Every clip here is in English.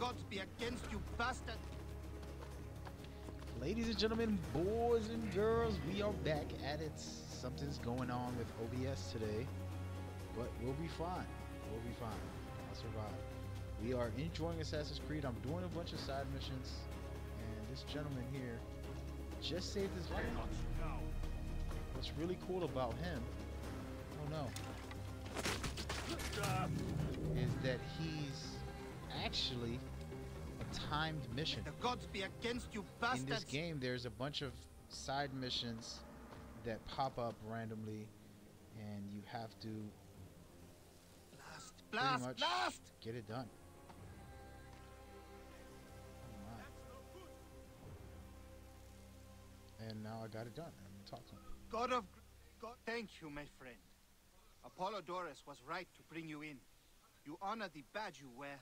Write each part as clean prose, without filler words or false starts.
gods be against you, bastard! Ladies and gentlemen, boys and girls, we are back at it. Something's going on with OBS today, but we'll be fine. We'll be fine. I'll survive. We are enjoying Assassin's Creed. I'm doing a bunch of side missions, and this gentleman here just saved his life. What's really cool about him, oh no, is that he's actually a timed mission. The gods be against you, bastards! In this game, there's a bunch of side missions that pop up randomly, and you have to blast! Get it done. Oh my. And now I got it done. I'm gonna talk to him. God, thank you, my friend. Apollodorus was right to bring you in. You honor the badge you wear.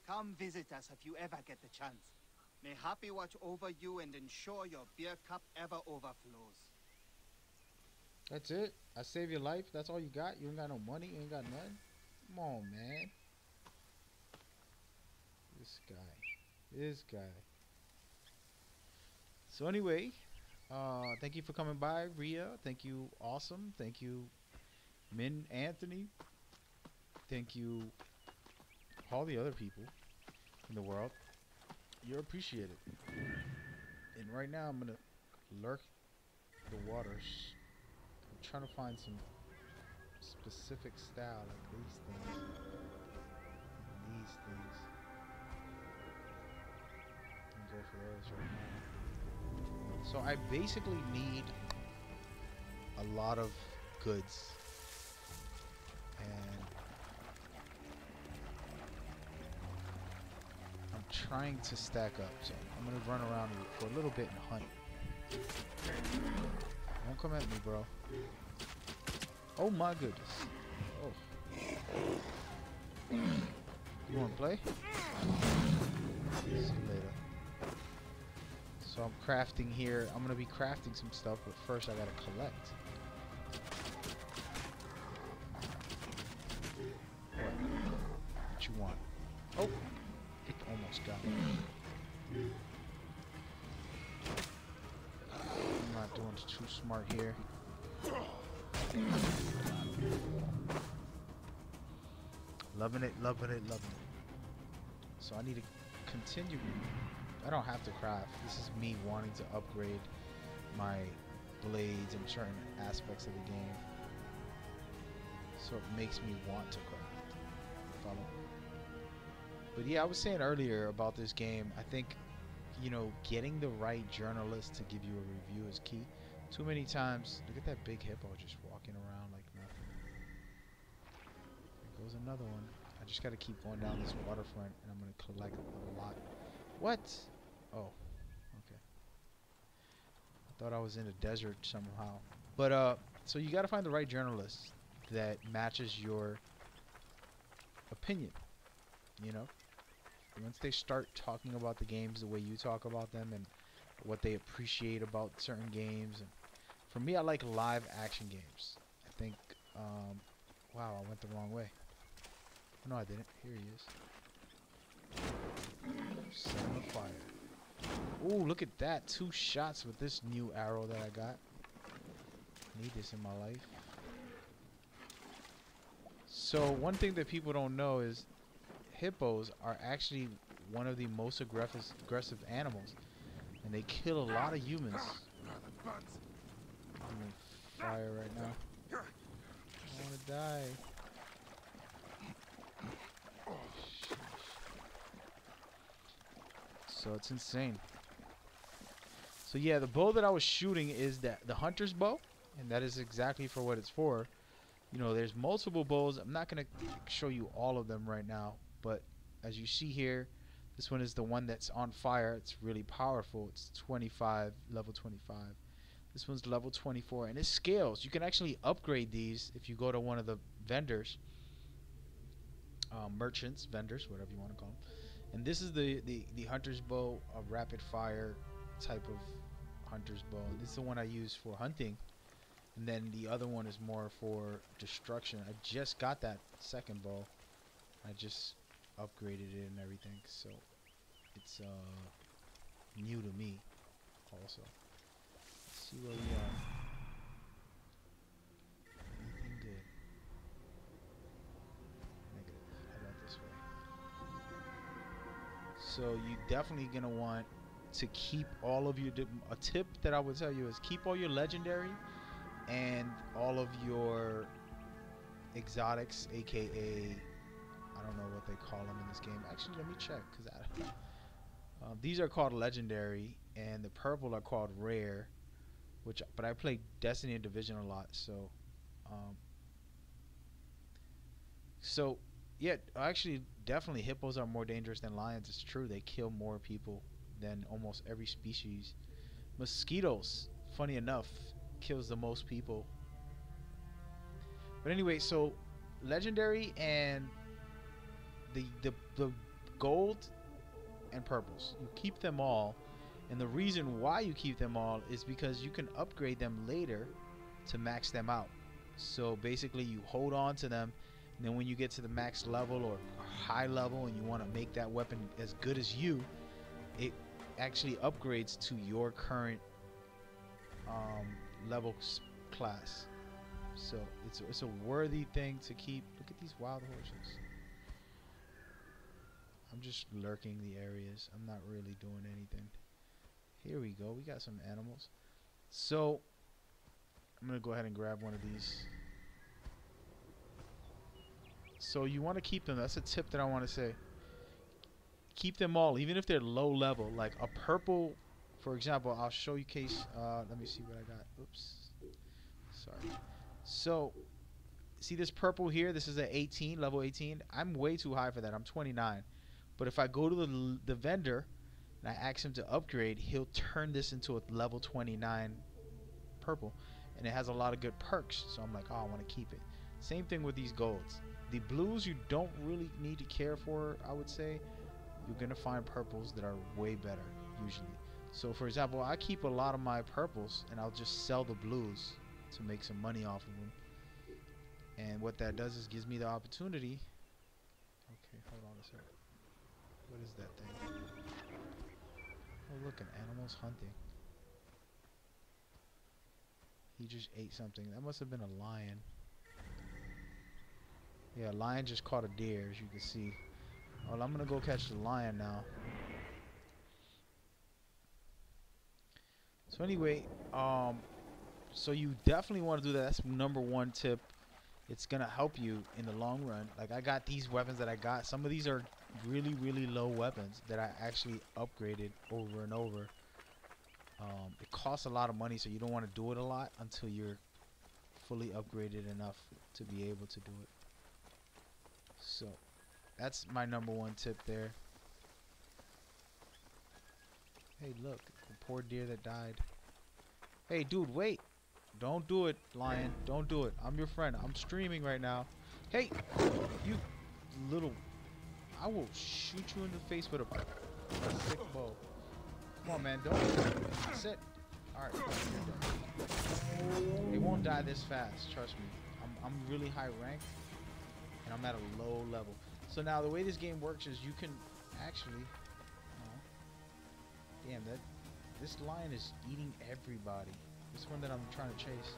Come visit us if you ever get the chance. May Happy watch over you and ensure your beer cup ever overflows. That's it? I saved your life? That's all you got? You ain't got no money? You ain't got nothing? Come on, man. This guy. So anyway, thank you for coming by, Rhea. Thank you, Awesome. Thank you, Min Anthony. Thank you, all the other people in the world. You're appreciated. And right now I'm gonna lurk the waters. I'm trying to find some specific style, like these things. These things. I'm gonna go for those right now. So I basically need a lot of goods. And I'm trying to stack up, so I'm gonna run around for a little bit and hunt. Don't come at me, bro. Oh my goodness. Oh. You wanna play? See you later. So I'm crafting here. I'm gonna be crafting some stuff, but first I gotta collect. What you want? Oh! Almost got it. I'm not doing too smart here. Loving it, loving it, loving it. So I need to continue. I don't have to craft. This is me wanting to upgrade my blades in certain aspects of the game. So it makes me want to craft. Follow? But yeah, I was saying earlier about this game, I think, you know, getting the right journalist to give you a review is key. Too many times, look at that big hippo just walking around like nothing. There goes another one. I just gotta keep going down this waterfront and I'm gonna collect a lot. What? Oh, okay. I thought I was in a desert somehow. But, so you gotta find the right journalist that matches your opinion, you know? Once they start talking about the games the way you talk about them and what they appreciate about certain games, and for me, I like live action games. I think, wow, I went the wrong way. Oh, no, I didn't. Here he is. Set on fire. Ooh, look at that. 2 shots with this new arrow that I got. Need this in my life. So one thing that people don't know is hippos are actually one of the most aggressive animals, and they kill a lot of humans. I'm on fire right now. I want to die. So it's insane. So yeah, the bow that I was shooting is the hunter's bow, and that is exactly for what it's for. You know, there's multiple bows. I'm not gonna show you all of them right now, but as you see here, this one is the one that's on fire. It's really powerful. It's 25, level 25. This one's level 24, and it scales. You can actually upgrade these if you go to one of the vendors, merchants, vendors, whatever you want to call them. And this is the hunter's bow, a rapid fire type of hunter's bow. This is the one I use for hunting, and then the other one is more for destruction. I just got that second bow. I just upgraded it and everything, so it's new to me also. Let's see where we are. Anything good? Negative. How about this way? So you definitely gonna want to keep all of your a tip that I would tell you is keep all your legendary and all of your exotics, aka I don't know what they call them in this game. Actually, let me check because these are called legendary and the purple are called rare. But I play Destiny and Division a lot, so um, yeah, actually, definitely hippos are more dangerous than lions. It's true. They kill more people than almost every species. Mosquitoes, funny enough, kills the most people. But anyway, so legendary and the gold and purples, you keep them all, and the reason why you keep them all is because you can upgrade them later to max them out. So basically, you hold on to them. And then when you get to the max level or high level and you want to make that weapon as good as you, it actually upgrades to your current level class. So it's a worthy thing to keep. Look at these wild horses. I'm just lurking the areas. I'm not really doing anything. Here we go. We got some animals. So I'm going to go ahead and grab one of these. So you want to keep them. That's a tip that I want to say. Keep them all, even if they're low level. Like a purple, for example, I'll show you case. Let me see what I got. Oops. Sorry. So, see this purple here? This is a 18, level 18. I'm way too high for that. I'm 29. But if I go to the vendor and I ask him to upgrade, he'll turn this into a level 29 purple. And it has a lot of good perks. So I'm like, oh, I want to keep it. Same thing with these golds. The blues you don't really need to care for, I would say. You're going to find purples that are way better, usually. So, for example, I keep a lot of my purples, and I'll just sell the blues to make some money off of them. And what that does is gives me the opportunity. Okay, hold on a second. What is that thing? Oh, look, an animal's hunting. He just ate something. That must have been a lion. Yeah, a lion just caught a deer, as you can see. Well, I'm gonna go catch the lion now. So anyway, so you definitely want to do that. That's number one tip. It's gonna help you in the long run. Like I got these weapons that I got. Some of these are really, really low weapons that I actually upgraded over and over. It costs a lot of money, so you don't want to do it a lot until you're fully upgraded enough to be able to do it. So that's my number one tip there. Hey, look, the poor deer that died. Hey, dude, wait. Don't do it, lion. Don't do it. I'm your friend. I'm streaming right now. Hey, you little... I will shoot you in the face with a sick bow. Come on, man. Don't sit. Alright. It won't die this fast. Trust me. I'm really high ranked. And I'm at a low level. So now the way this game works is you can actually... damn, this lion is eating everybody. This one that I'm trying to chase is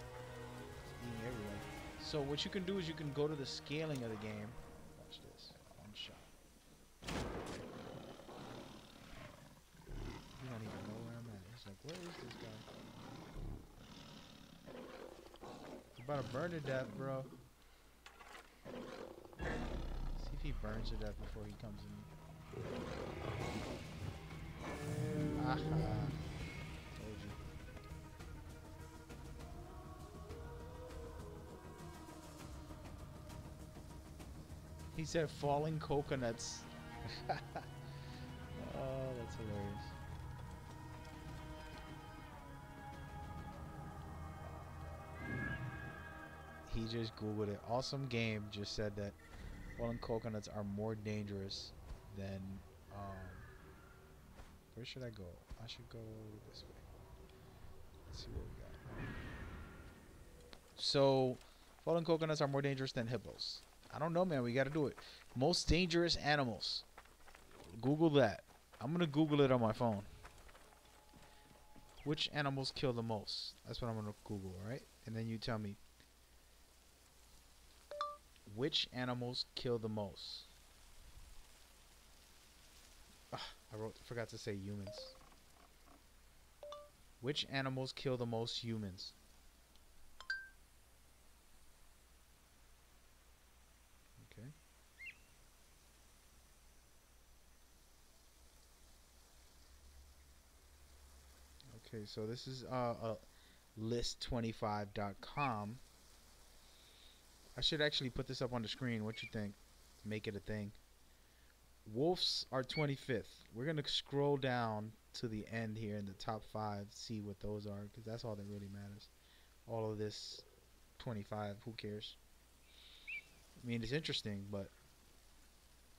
eating everybody. So what you can do is you can go to the scaling of the game. Watch this. One shot. You don't even know where I'm at. It's like, where is this guy? He's about to burn to death, bro. See if he burns to death before he comes in. Aha. Told you. He said falling coconuts. Oh, that's hilarious. He just Googled it. Awesome Game just said that falling coconuts are more dangerous than where should I go? I should go this way. Let's see what we got. So falling coconuts are more dangerous than hippos. I don't know, man. We got to do it. Most dangerous animals. Google that. I'm going to Google it on my phone. Which animals kill the most? That's what I'm going to Google, right? And then you tell me. Which animals kill the most? Ugh, forgot to say humans. Which animals kill the most humans? Okay. Okay, so this is list25.com. I should actually put this up on the screen. What you think? Make it a thing. Wolves are 25th. We're going to scroll down to the end here in the top 5, see what those are, because that's all that really matters. All of this 25, who cares? I mean, it's interesting, but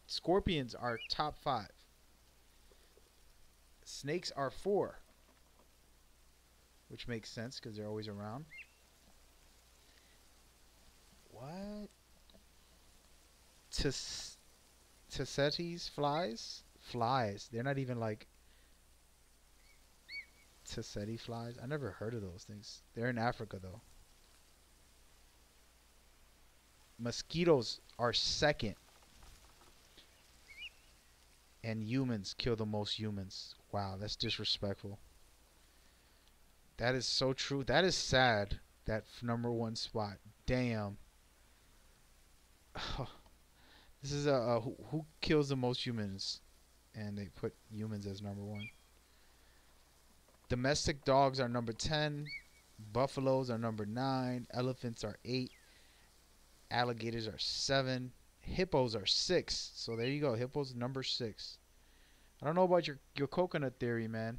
scorpions are top 5. Snakes are 4, which makes sense because they're always around. What? Tsetties, flies? Flies. They're not even like tsetse flies. I never heard of those things. They're in Africa though. Mosquitoes are 2nd. And humans kill the most humans. Wow, that's disrespectful. That is so true. That is sad. That #1 spot. Damn. This is who kills the most humans, and they put humans as #1. Domestic dogs are number 10. Buffaloes are number 9. Elephants are 8. Alligators are 7. Hippos are 6. So there you go. Hippos number 6. I don't know about your coconut theory, man.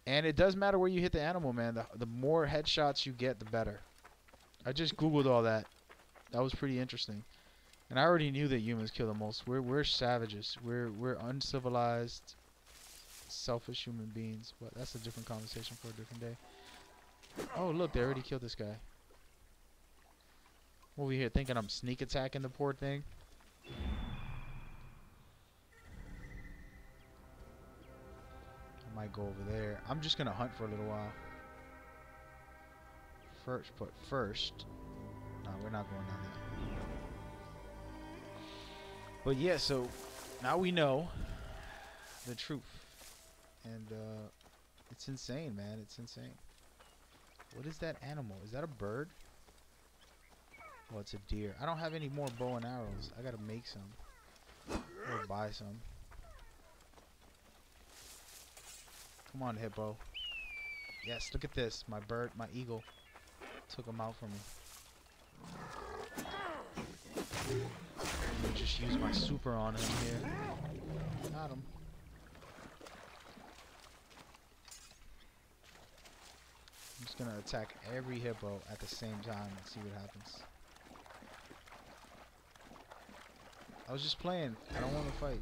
And it does matter where you hit the animal, man. The more headshots you get, the better. I just Googled all that. That was pretty interesting. And I already knew that humans kill the most. We're savages. We're uncivilized, selfish human beings. But that's a different conversation for a different day. Oh, look, they already killed this guy. I'm over here thinking I'm sneak attacking the poor thing. I might go over there. I'm just gonna hunt for a little while. First. No, we're not going down there. But yeah, so now we know the truth. And it's insane, man. It's insane. What is that animal? Is that a bird? Oh, it's a deer. I don't have any more bow and arrows. I gotta make some. Or buy some. Come on, hippo. Yes, look at this. My bird, my eagle took him out for me. Let me just use my super on him here. Got him. I'm just gonna attack every hippo at the same time and see what happens. I was just playing. I don't want to fight.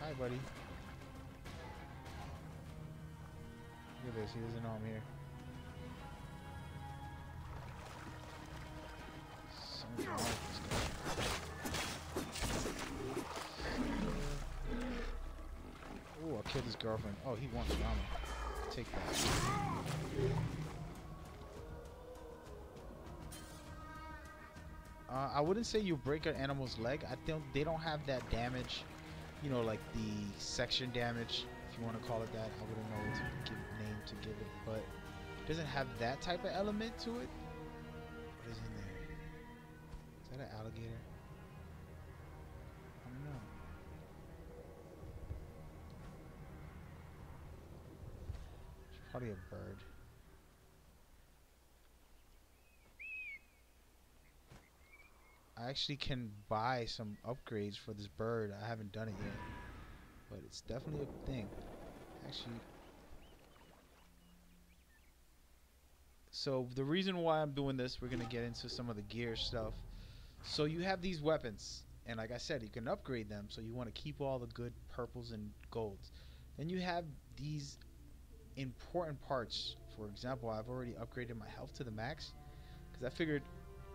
Hi, buddy. Look at this. He doesn't know I'm here. Something's wrong with this guy. Oh, I killed his girlfriend. Oh, he wants drama. Take that. I wouldn't say you break an animal's leg. They don't have that damage. You know, like the section damage, if you want to call it that. I wouldn't know what name to give it, but it doesn't have that type of element to it. What is in there? Is that an alligator? I don't know. It's probably a bird. I actually can buy some upgrades for this bird. I haven't done it yet, but it's definitely a thing. Actually, So the reason why I'm doing this, we're gonna get into some of the gear stuff. So you have these weapons, and like I said, you can upgrade them. So you want to keep all the good purples and golds. Then you have these important parts. For example, I've already upgraded my health to the max because I figured,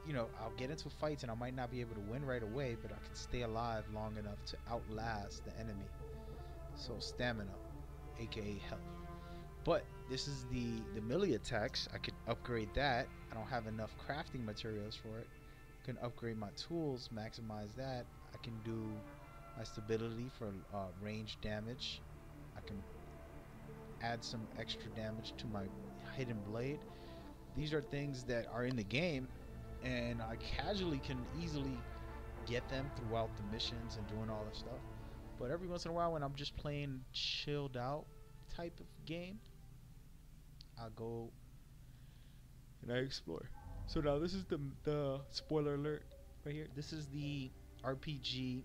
you know, I'll get into fights and I might not be able to win right away, but I can stay alive long enough to outlast the enemy. So stamina, aka health. But this is the melee attacks. I could upgrade that. I don't have enough crafting materials for it. I can upgrade my tools, maximize that. I can do my stability for range damage. I can add some extra damage to my hidden blade. These are things that are in the game, and I casually can easily get them throughout the missions and doing all that stuff. But every once in a while, when I'm just playing chilled out type of game, I'll go and I explore. So now this is the spoiler alert right here. This is the RPG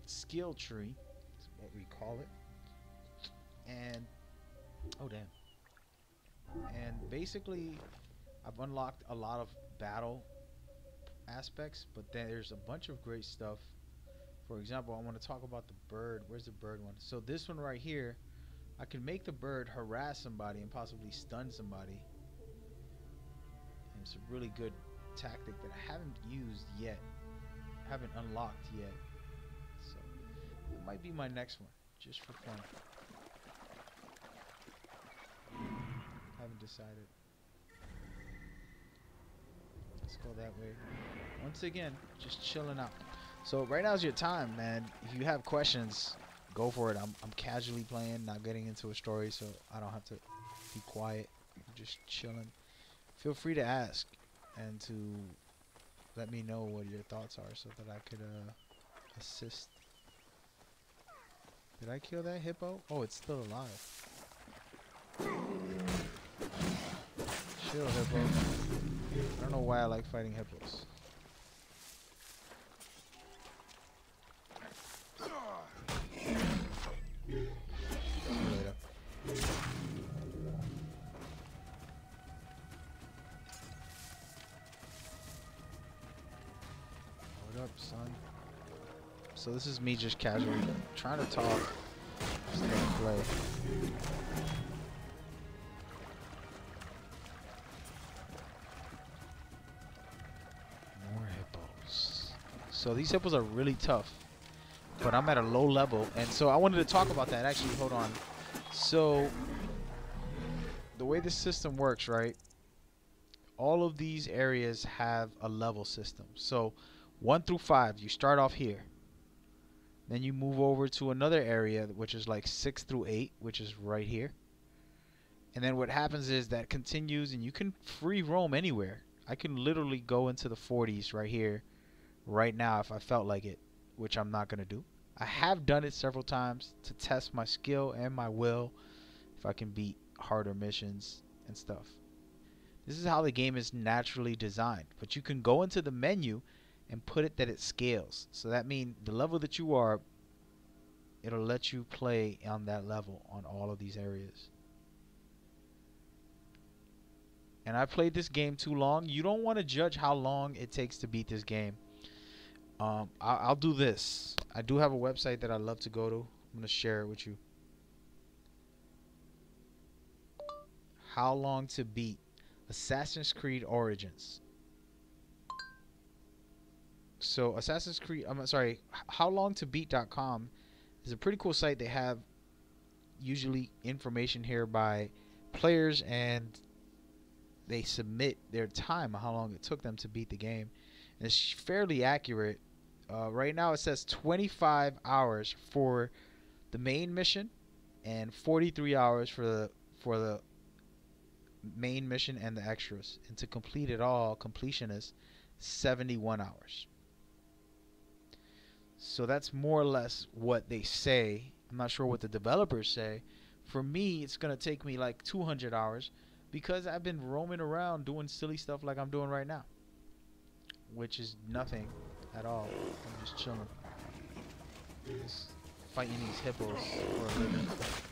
skill tree, is what we call it. And oh damn. And basically I've unlocked a lot of battle aspects, but then there's a bunch of great stuff. For example, I want to talk about the bird. Where's the bird one? So this one right here, I can make the bird harass somebody and possibly stun somebody. And it's a really good tactic that I haven't used yet, haven't unlocked yet. So it might be my next one, just for fun. Haven't decided. Let's go that way. Once again, just chilling out. So right now's your time, man. If you have questions, go for it. I'm casually playing, not getting into a story, so I don't have to be quiet. I'm just chilling. Feel free to ask and to let me know what your thoughts are so that I could assist. Did I kill that hippo? Oh, it's still alive. Chill, hippo. I don't know why I like fighting hippos. What up, son? So this is me just casually trying to talk, just to play. More hippos. So these hippos are really tough, but I'm at a low level, and so I wanted to talk about that. Actually, hold on. So the way this system works, right? All of these areas have a level system. So 1 through 5, you start off here. Then you move over to another area, which is like 6 through 8, which is right here. And then what happens is that continues, and you can free roam anywhere. I can literally go into the 40s right here, right now, if I felt like it, which I'm not going to do. I have done it several times to test my skill and my will, if I can beat harder missions and stuff. This is how the game is naturally designed. But you can go into the menu and put it that it scales. So that means the level that you are, it'll let you play on that level on all of these areas. And I played this game too long. You don't want to judge how long it takes to beat this game. I'll do this. I do have a website that I love to go to. I'm going to share it with you. How long to beat Assassin's Creed Origins. So Assassin's Creed, I'm sorry, howlongtobeat.com is a pretty cool site. They have usually information here by players, and they submit their time, how long it took them to beat the game. And it's fairly accurate. Right now it says 25 hours for the main mission and 43 hours for the main mission and the extras. And to complete it all, completion is 71 hours. So that's more or less what they say. I'm not sure what the developers say. For me, it's going to take me like 200 hours because I've been roaming around doing silly stuff like I'm doing right now, which is nothing at all. I'm just chilling, just fighting these hippos for a living.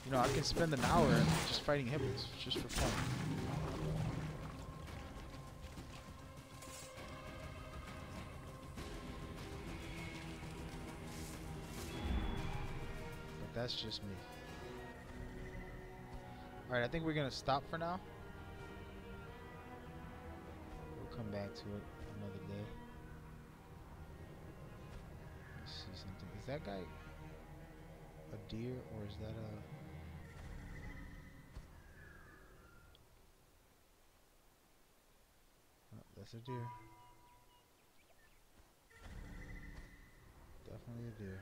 You know, I can spend an hour just fighting hippos just for fun. that's just me. Alright, I think we're gonna stop for now. We'll come back to it another day. Let's see something. Is that guy a deer or is that a... Oh, that's a deer. Definitely a deer.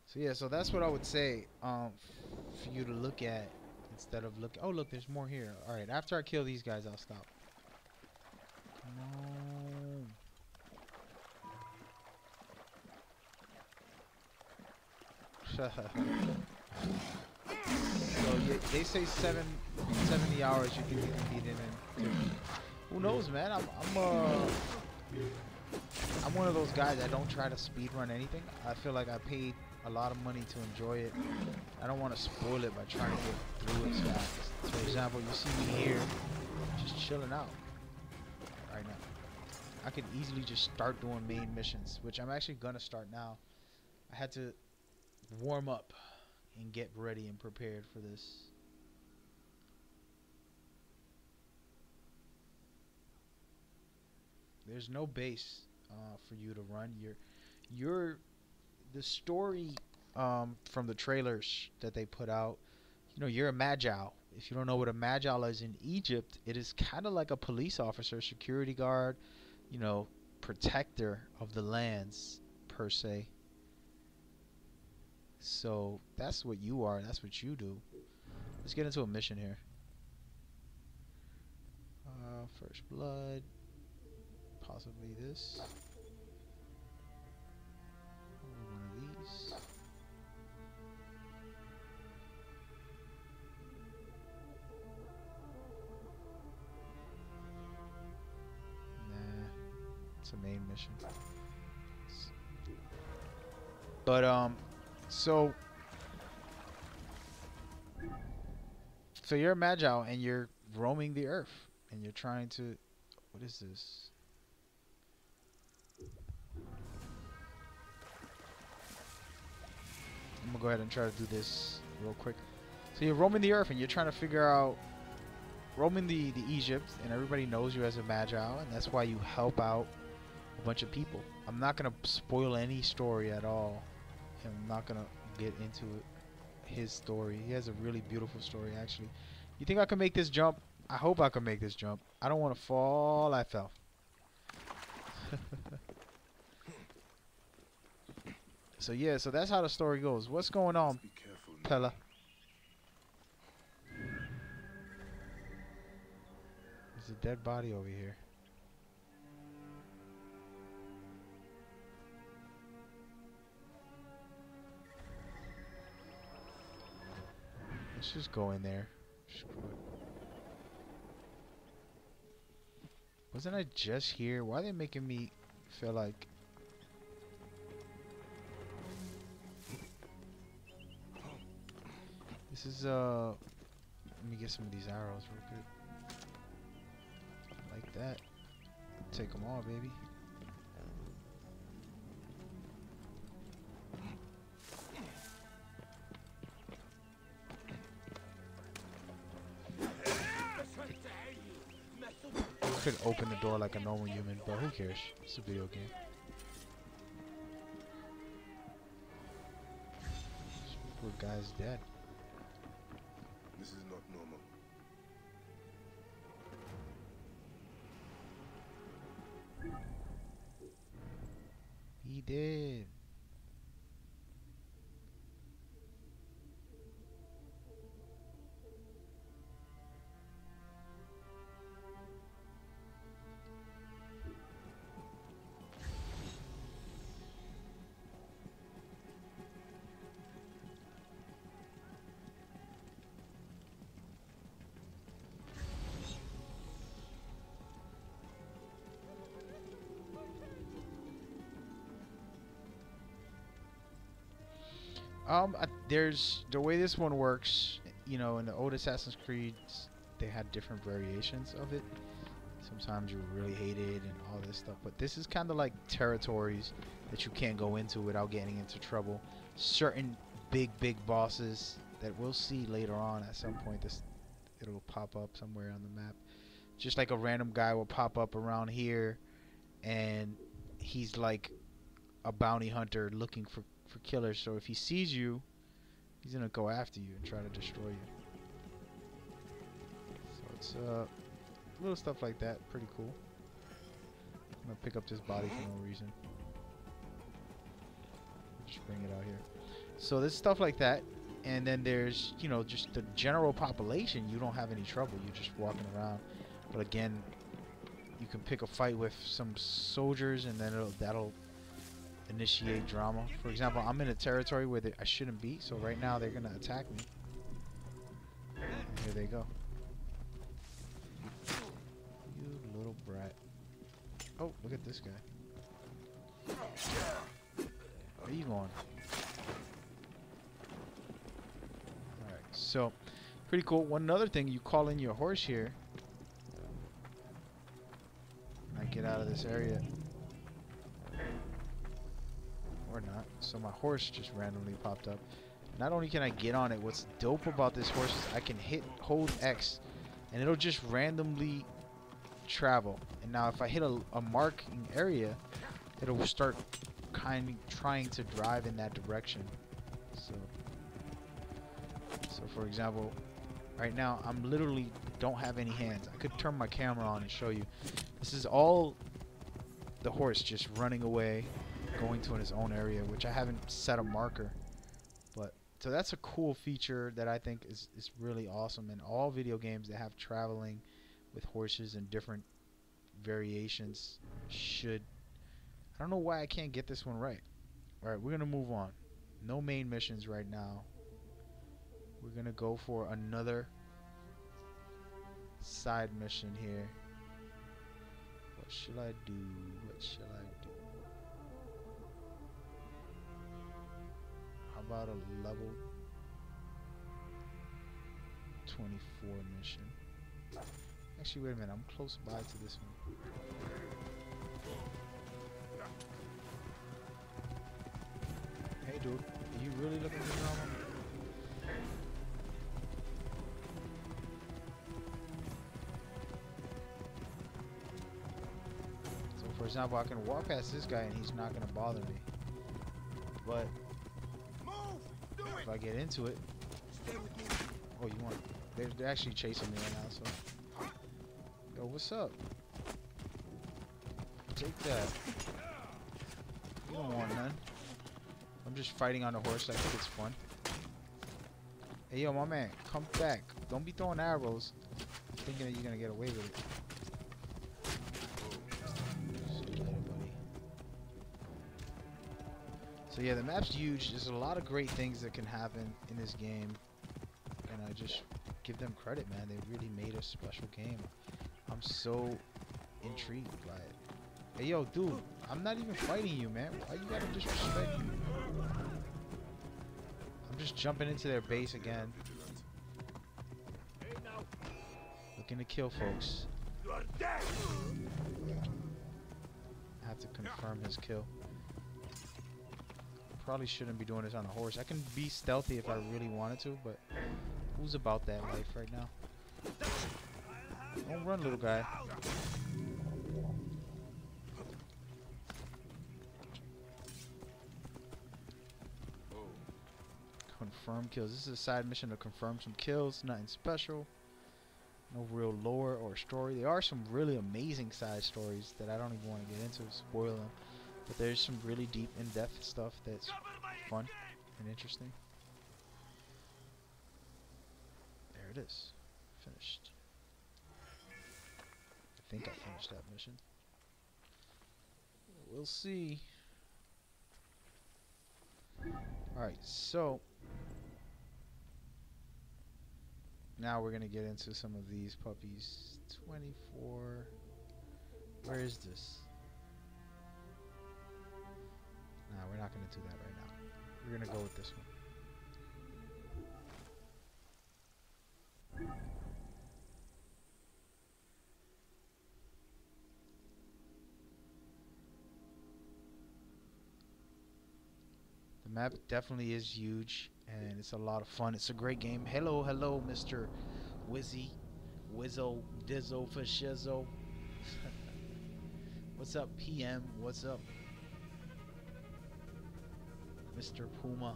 So yeah, so that's what I would say for you to look at instead of look. Oh look, there's more here. All right, after I kill these guys, I'll stop. Come on. So yeah, they say 70 hours. You think you can beat it in 50? Who knows, man? I'm one of those guys that don't try to speed run anything. I feel like I paid a lot of money to enjoy it. I don't want to spoil it by trying to get through it fast. So for example, you see me here just chilling out right now. I could easily just start doing main missions, which I'm actually gonna start now. I had to warm up and get ready and prepared for this. There's no base for you to run. The story from the trailers that they put out, you know, you're a Magile. If you don't know what a Magile is in Egypt, it is kind of like a police officer, security guard, you know, protector of the lands per se. So that's what you are. That's what you do. Let's get into a mission here. First blood. Possibly this. One of these. Nah, it's a main mission. But so you're a Magile and you're roaming the earth and you're trying to. What is this? I'm gonna go ahead and try to do this real quick. So you're roaming the earth and you're trying to figure out, roaming the Egypt, and everybody knows you as a Magile, and that's why you help out a bunch of people. I'm not gonna spoil any story at all, and I'm not gonna get into his story. He has a really beautiful story, actually. You think I can make this jump? I hope I can make this jump. I don't want to fall. I fell. So yeah, so that's how the story goes. What's going on, Pella? There's a dead body over here. Let's just go in there. Screw it. Wasn't I just here? Why are they making me feel like... This is, let me get some of these arrows real quick. Like that. Take them all, baby. Could open the door like a normal human, but who cares? It's a video game. This poor guy's dead. This is not normal. He did. There's the way this one works, you know, in the old Assassin's Creeds, they had different variations of it. Sometimes you really hate it and all this stuff, but this is kind of like territories that you can't go into without getting into trouble. certain big bosses that we'll see later on at some point. It'll pop up somewhere on the map. Just like a random guy will pop up around here, and he's like a bounty hunter looking for killers. So if he sees you, he's gonna go after you and try to destroy you. So it's little stuff like that, pretty cool. I'm gonna pick up this body for no reason. Just bring it out here. So there's stuff like that, and then there's, you know, just the general population. You don't have any trouble. You're just walking around. But again, you can pick a fight with some soldiers, and then that'll initiate drama. For example, I'm in a territory where I shouldn't be, so right now they're gonna attack me. And here they go. You little brat. Oh, look at this guy. Where are you going? Alright, so pretty cool. One other thing, you call in your horse here. I get out of this area. Or not. So my horse just randomly popped up. Not only can I get on it, what's dope about this horse is I can hold X, and it'll just randomly travel. And now if I hit a marking area, it'll start kind of trying to drive in that direction. So for example, right now I'm literally don't have any hands. I could turn my camera on and show you. This is all the horse just running away, going to his own area, which I haven't set a marker. But so that's a cool feature that I think is really awesome. And all video games that have traveling with horses and different variations should. I don't know why I can't get this one right. Alright, we're gonna move on. No main missions right now. We're gonna go for another side mission here. What should I do? What should I do? How about a level 24 mission? Actually, wait a minute. I'm close by to this one. Hey, dude. Are you really looking for drama? So, for example, I can walk past this guy and he's not going to bother me. But if I get into it... Oh, you want... They're actually chasing me right now, so... Yo, what's up? Take that. You don't want none. I'm just fighting on the horse. I think it's fun. Hey, yo, my man, come back. Don't be throwing arrows thinking that you're gonna get away with it. So yeah, the map's huge. There's a lot of great things that can happen in this game, and I just give them credit, man. They really made a special game. I'm so intrigued by it. Hey, yo, dude, I'm not even fighting you, man. Why you gotta disrespect me? I'm just jumping into their base again. Looking to kill folks. I have to confirm his kill. Probably shouldn't be doing this on a horse. I can be stealthy if I really wanted to, but who's about that life right now? Don't run, little guy. Confirm kills. This is a side mission to confirm some kills. Nothing special. No real lore or story. There are some really amazing side stories that I don't even want to get into, spoil them. But there's some really deep, in-depth stuff that's fun and interesting. There it is. Finished. I think I finished that mission. We'll see. Alright, so now we're gonna get into some of these puppies. 24. Where is this? Nah, we're not gonna do that right now. We're gonna go with this one. The map definitely is huge, and it's a lot of fun. It's a great game. Hello, hello, Mr. Wizzy, Wizzo, Dizzo, for Shizzo. What's up, PM? What's up, Mr. Puma?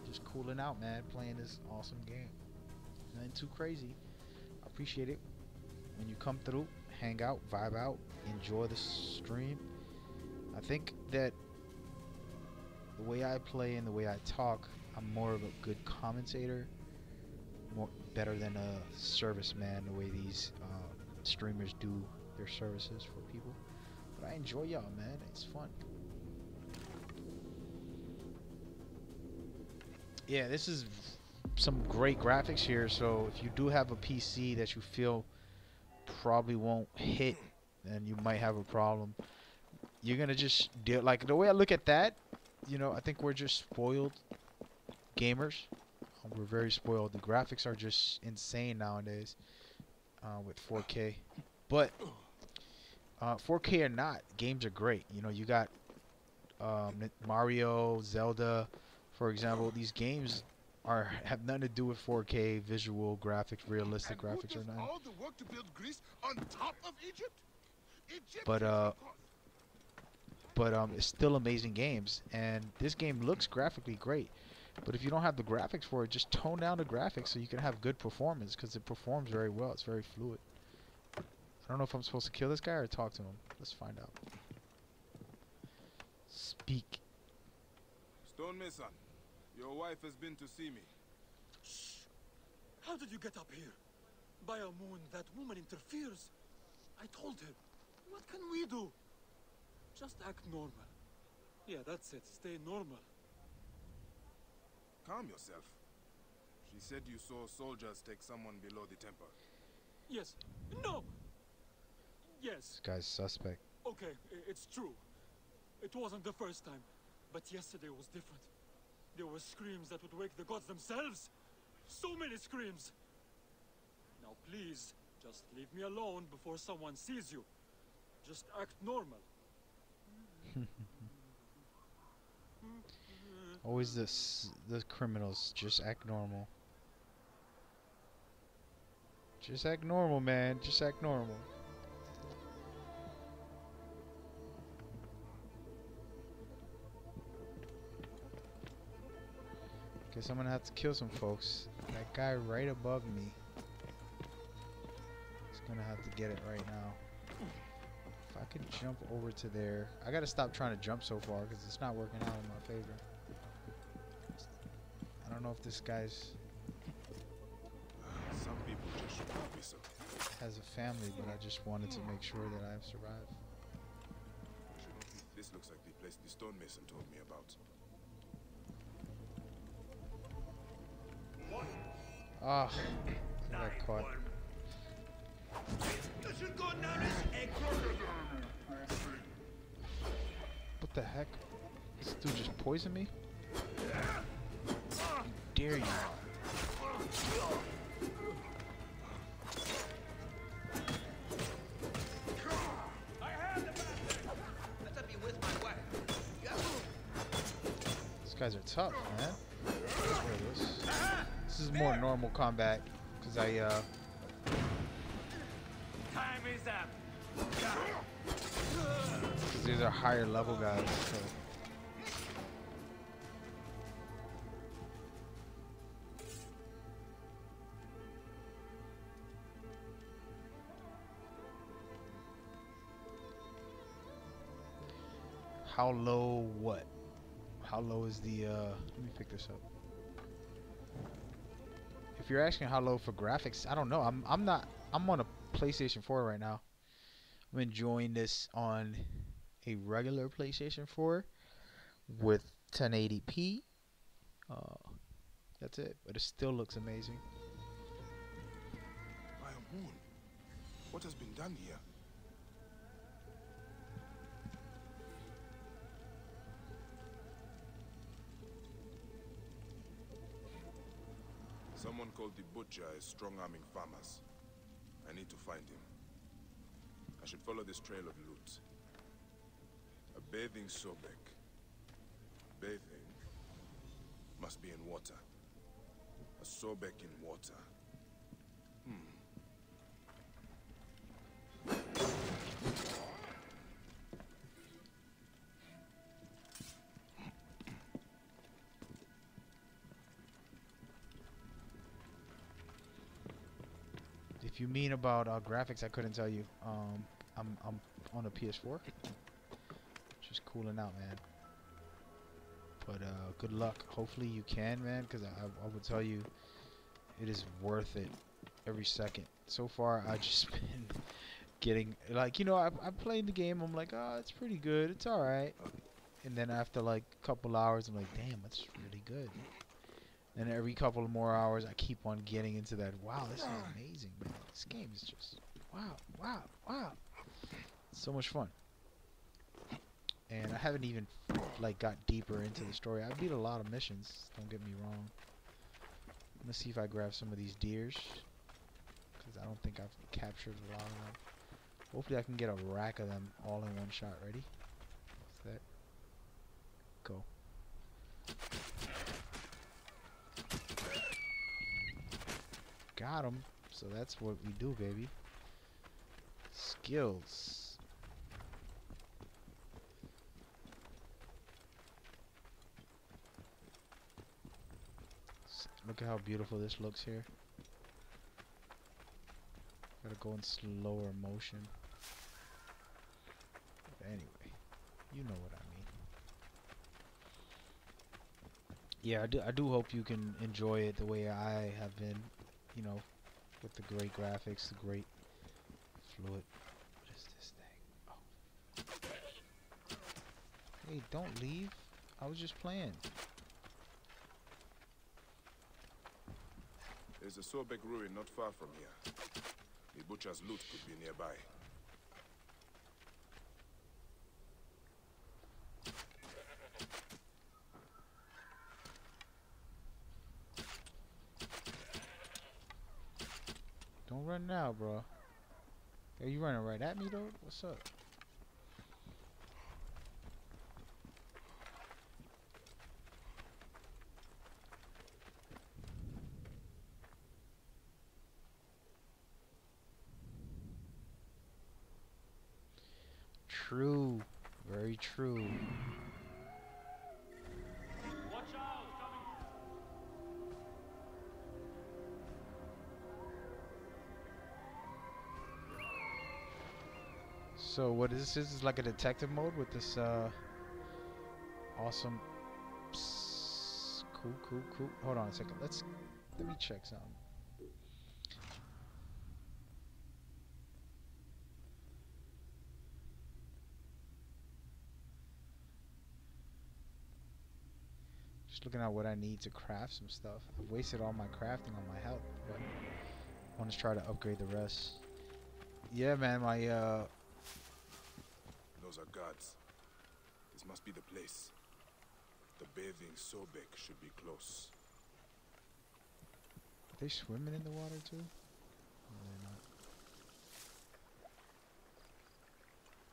Just cooling out, man, playing this awesome game. Nothing too crazy. I appreciate it when you come through, hang out, vibe out, enjoy the stream. I think that the way I play and the way I talk, I'm more of a good commentator, better than a serviceman, the way these streamers do their services for people. But I enjoy y'all, man. It's fun. Yeah, this is some great graphics here. So if you do have a PC that you feel probably won't hit, then you might have a problem. You're gonna just deal, like, the way I look at that, you know, I think we're just spoiled gamers. We're very spoiled. The graphics are just insane nowadays with 4K. But 4K or not, games are great. You know, you got Mario, Zelda, for example. These games have nothing to do with 4K visual graphics, realistic graphics or nothing. All the work to build Greece on top of Egypt? But it's still amazing games, and this game looks graphically great. But if you don't have the graphics for it, just tone down the graphics so you can have good performance, because it performs very well. It's very fluid. I don't know if I'm supposed to kill this guy or talk to him. Let's find out. Speak. Stonemason, your wife has been to see me. Shh! How did you get up here? By a moon, that woman interferes. I told her. What can we do? Just act normal. Yeah, that's it. Stay normal. Calm yourself. She said you saw soldiers take someone below the temple. Yes. No! Yes. This guy's suspect. Okay, it's true. It wasn't the first time, but yesterday was different. There were screams that would wake the gods themselves. So many screams. Now please, just leave me alone before someone sees you. Just act normal. Always the criminals just act normal. Just act normal, man. Just act normal. Guess I'm gonna have to kill some folks. That guy right above me. He's gonna have to get it right now. If I could jump over to there. I gotta stop trying to jump so far because it's not working out in my favor. I don't know if this guy's Some people just should not be so. has a family, but I just wanted to make sure that I've survived. This looks like the place the stonemason told me about. Ah, I got caught. What the heck? This dude just poisoned me? How dare you? These guys are tough, man. This is more normal combat, because Time is up. because these are higher level guys. So. How low? What? How low is the? Let me pick this up. If you're asking how low for graphics, I don't know. I'm not. I'm on a PlayStation 4 right now. I'm enjoying this on a regular PlayStation 4 with 1080p. That's it. But it still looks amazing. By a moon. What has been done here? Someone called the Butcher is strong-arming farmers. I need to find him. I should follow this trail of loot. A bathing Sobek. Bathing must be in water. A Sobek in water. If you mean about graphics, I couldn't tell you. I'm on a PS4, just cooling out, man. But good luck. Hopefully you can, man, because I would tell you it is worth it every second. So far, I just been getting like, you know, I played the game. I'm like, oh, it's pretty good. It's all right. And then after like a couple hours, I'm like, damn, it's really good. And every couple of more hours, I keep on getting into that. Wow, this is amazing, man. This game is just wow, wow, wow. So much fun. And I haven't even like got deeper into the story. I beat a lot of missions. Don't get me wrong. I'm gonna see if I grab some of these deers, because I don't think I've captured a lot of them. Hopefully, I can get a rack of them all in one shot. Ready? Set. Go. Got him. So that's what we do, baby. Skills. Look at how beautiful this looks here. Gotta go in slower motion. But anyway, you know what I mean. Yeah, I do hope you can enjoy it the way I have been. You know, with the great graphics, the great fluid. What is this thing? Oh. Hey, don't leave. I was just playing. There's a Sobek ruin not far from here. The butcher's loot could be nearby. Don't run now, bro. Are you running right at me, though? What's up? True. Very true. Watch out! Coming! So what is this? This is like a detective mode with this awesome. Cool. Hold on a second. Let me check something. Just looking at what I need to craft some stuff. I've wasted all my crafting on my health, but I want to try to upgrade the rest. Yeah, man, my Those are guards. This must be the place. The bathing Sobek should be close. Are they swimming in the water too? No, they're not.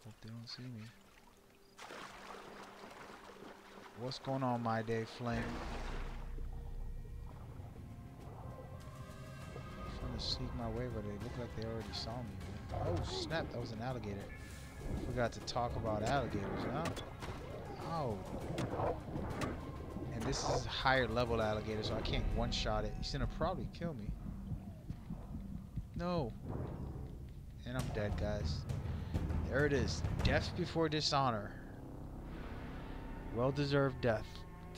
Hope they don't see me. What's going on, my day, Flame? I'm trying to sneak my way, but they look like they already saw me, man. Oh, snap, that was an alligator. Forgot to talk about alligators, huh? Oh. And this is a higher level alligator, so I can't one-shot it. He's gonna probably kill me. No. And I'm dead, guys. There it is. Death before dishonor. Well-deserved death,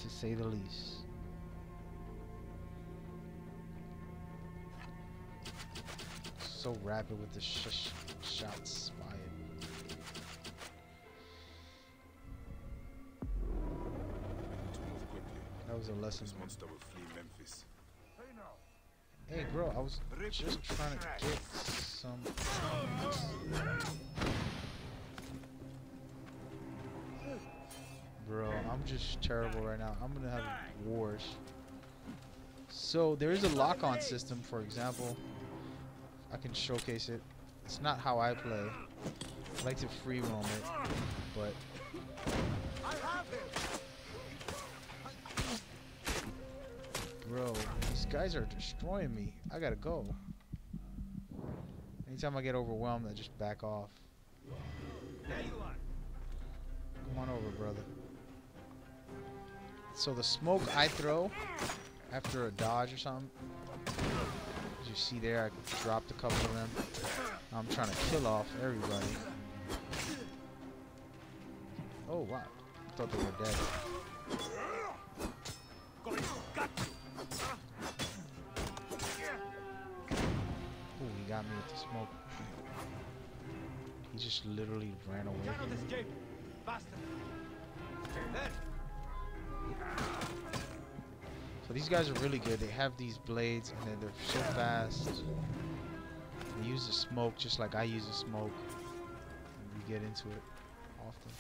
to say the least. So rapid with the shots fired. To move quickly. That was a lesson. This monster will flee Memphis. Hey, bro, I was just trying to get some. Bro, I'm just terrible right now. I'm gonna have wars. So there is a lock-on system, for example. I can showcase it. It's not how I play. I like to free roam it, but Bro, these guys are destroying me. I gotta go. Anytime I get overwhelmed, I just back off. There you are. Come on over, brother. So the smoke I throw after a dodge or something, as you see there, I dropped a couple of them. Now I'm trying to kill off everybody. Oh wow, I thought they were dead. Oh, he got me with the smoke. He just literally ran away Cannot from me. escape. Faster. There. So these guys are really good. They have these blades and then they're so fast. They use the smoke just like I use the smoke. We get into it often.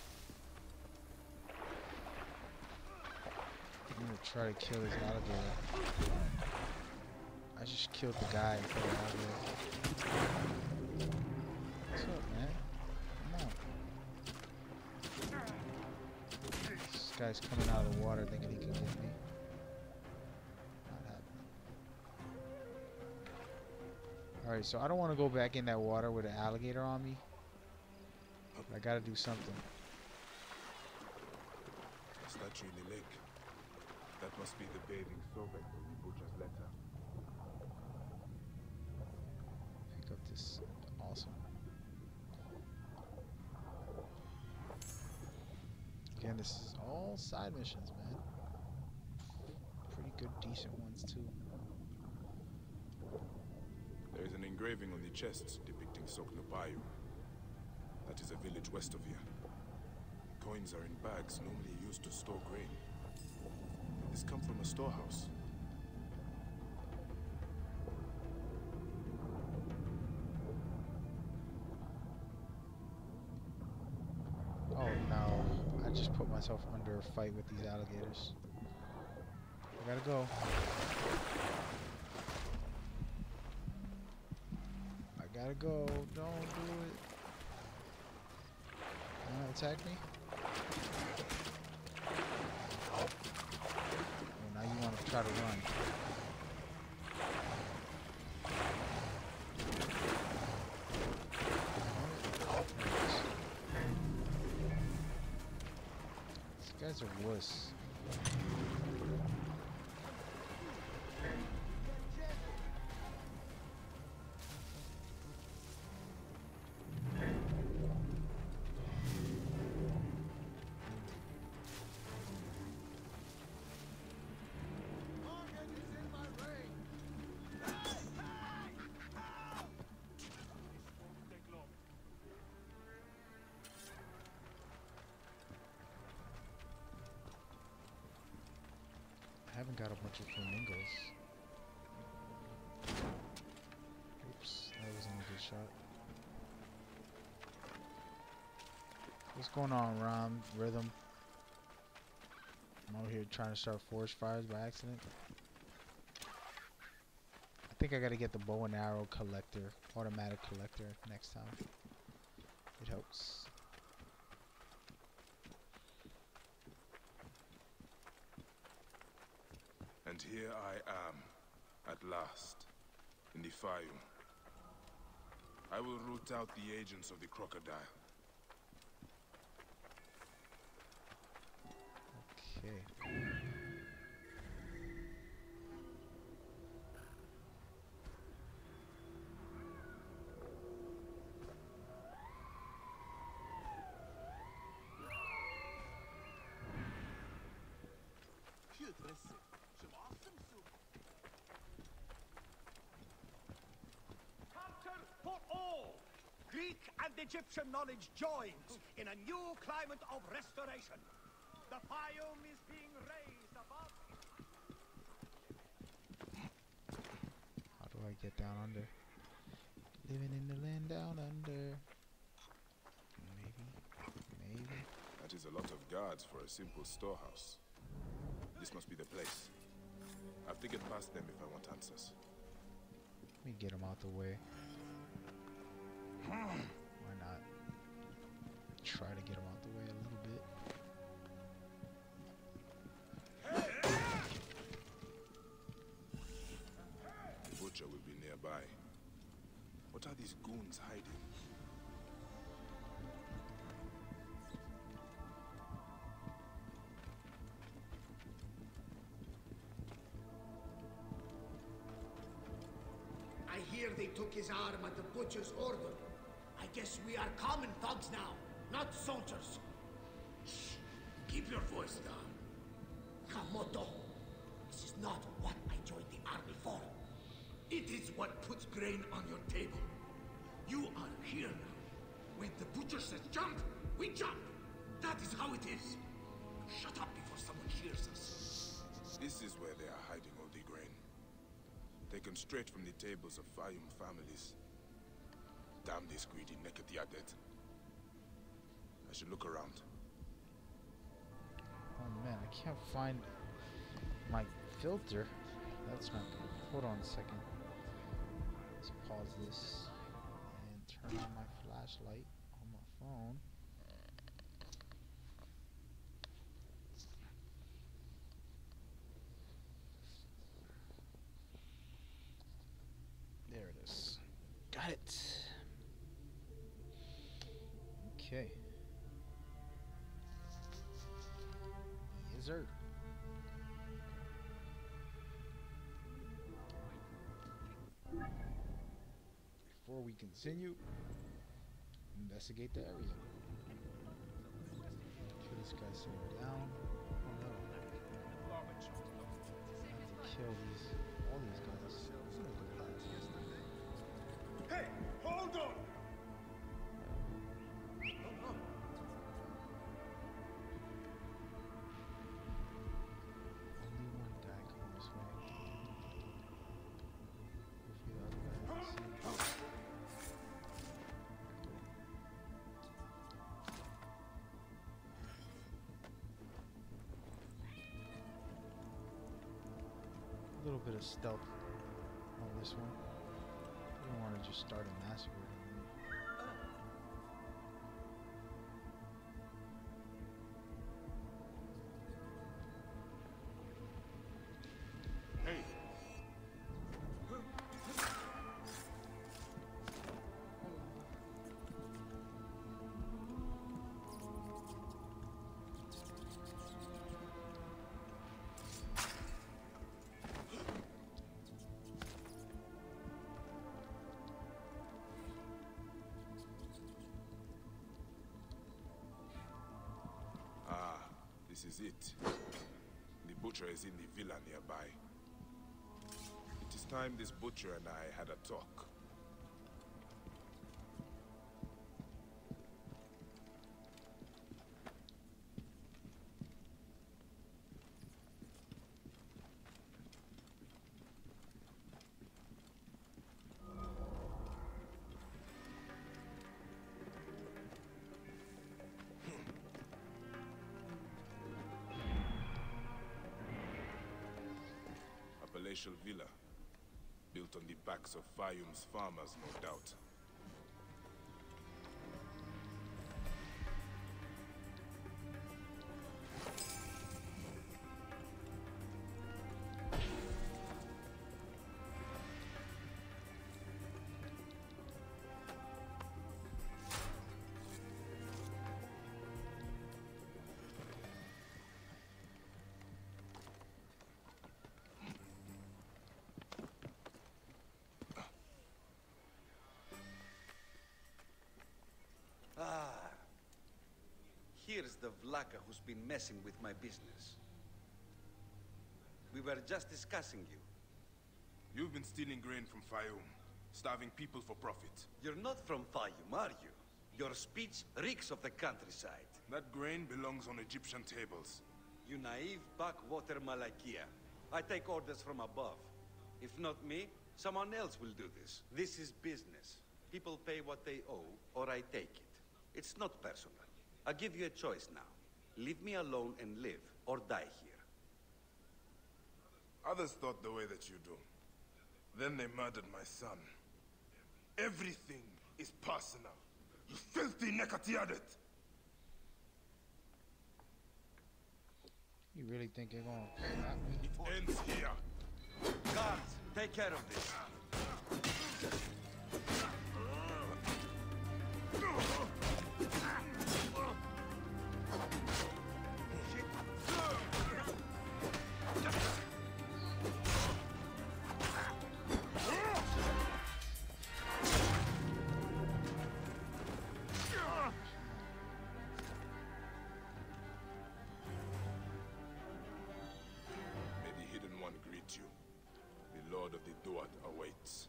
I'm gonna try to kill this alligator. I just killed the guy in front of the alligator. What's up, man? Come on. This guy's coming out of the water thinking he can get me. Not happening. Alright, so I don't want to go back in that water with an alligator on me. But I gotta do something. A statue in the lake. That must be the bathing Sobek from the butcher's letter. Pick up this. Awesome. Again, this is all side missions, man. Pretty good, decent ones, too. There is an engraving on the chests depicting Soknobayu. That is a village west of here. Coins are in bags normally used to store grain. This come from a storehouse. Oh no, I just put myself under a fight with these alligators. I gotta go. I gotta go, don't do it. You wanna attack me? Oh, now you wanna try to run. These guys are wuss. I haven't got a bunch of flamingos. Oops, that wasn't a good shot. What's going on, Ram? Rhythm? I'm over here trying to start forest fires by accident. I think I gotta get the bow and arrow collector, automatic collector next time. It helps. And here I am, at last, in the Fayu. I will root out the agents of the crocodile. Okay. Culture for all! Greek and Egyptian knowledge joins in a new climate of restoration. The biome is being raised above. How do I get down under? Living in the land down under. Maybe. That is a lot of guards for a simple storehouse. This must be the place. I have to get past them if I want answers. Let me get him out the way. Why not? Try to get him out the way a little bit. butcher will be nearby. What are these goons hiding? I hear they took his arm at the butcher's order. I guess we are common thugs now, not soldiers. Shh. Keep your voice down. Kamoto, this is not what I joined the army for. It is what puts grain on your table. You are here now. When the butcher says jump, we jump. That is how it is. Shut up before someone hears us. This is where they are hiding all the grain. Taken straight from the tables of Fayum families. Damn this greedy Nekatiadet. I should look around. Oh man, I can't find my filter. That's not good. Hold on a second. Let's pause this and turn on my flashlight on my phone. There it is. Got it. Okay. Yes, sir. Before we continue, investigate the area. Kill this guy sitting down. Oh no. I have to kill all these guys. Hey, hold on! Only one guy come this way. Hopefully the other guy doesn't see. A little bit of stealth on this one. I don't want to just start a massacre. Hey! This is it. The butcher is in the villa nearby. It is time this butcher and I had a talk. Palatial villa, built on the backs of Fayum's farmers, no doubt. Here's the Vlaka who's been messing with my business. We were just discussing you. You've been stealing grain from Fayum, starving people for profit. You're not from Fayum, are you? Your speech reeks of the countryside. That grain belongs on Egyptian tables. You naive backwater Malakia. I take orders from above. If not me, someone else will do this. This is business. People pay what they owe, or I take it. It's not personal. I give you a choice now. Leave me alone and live, or die here. Others thought the way that you do. Then they murdered my son. Everything is personal. You filthy Nekatiadet! You really think you're gonna slap me? It ends here. Guards, take care of this. Lord of the Duat awaits.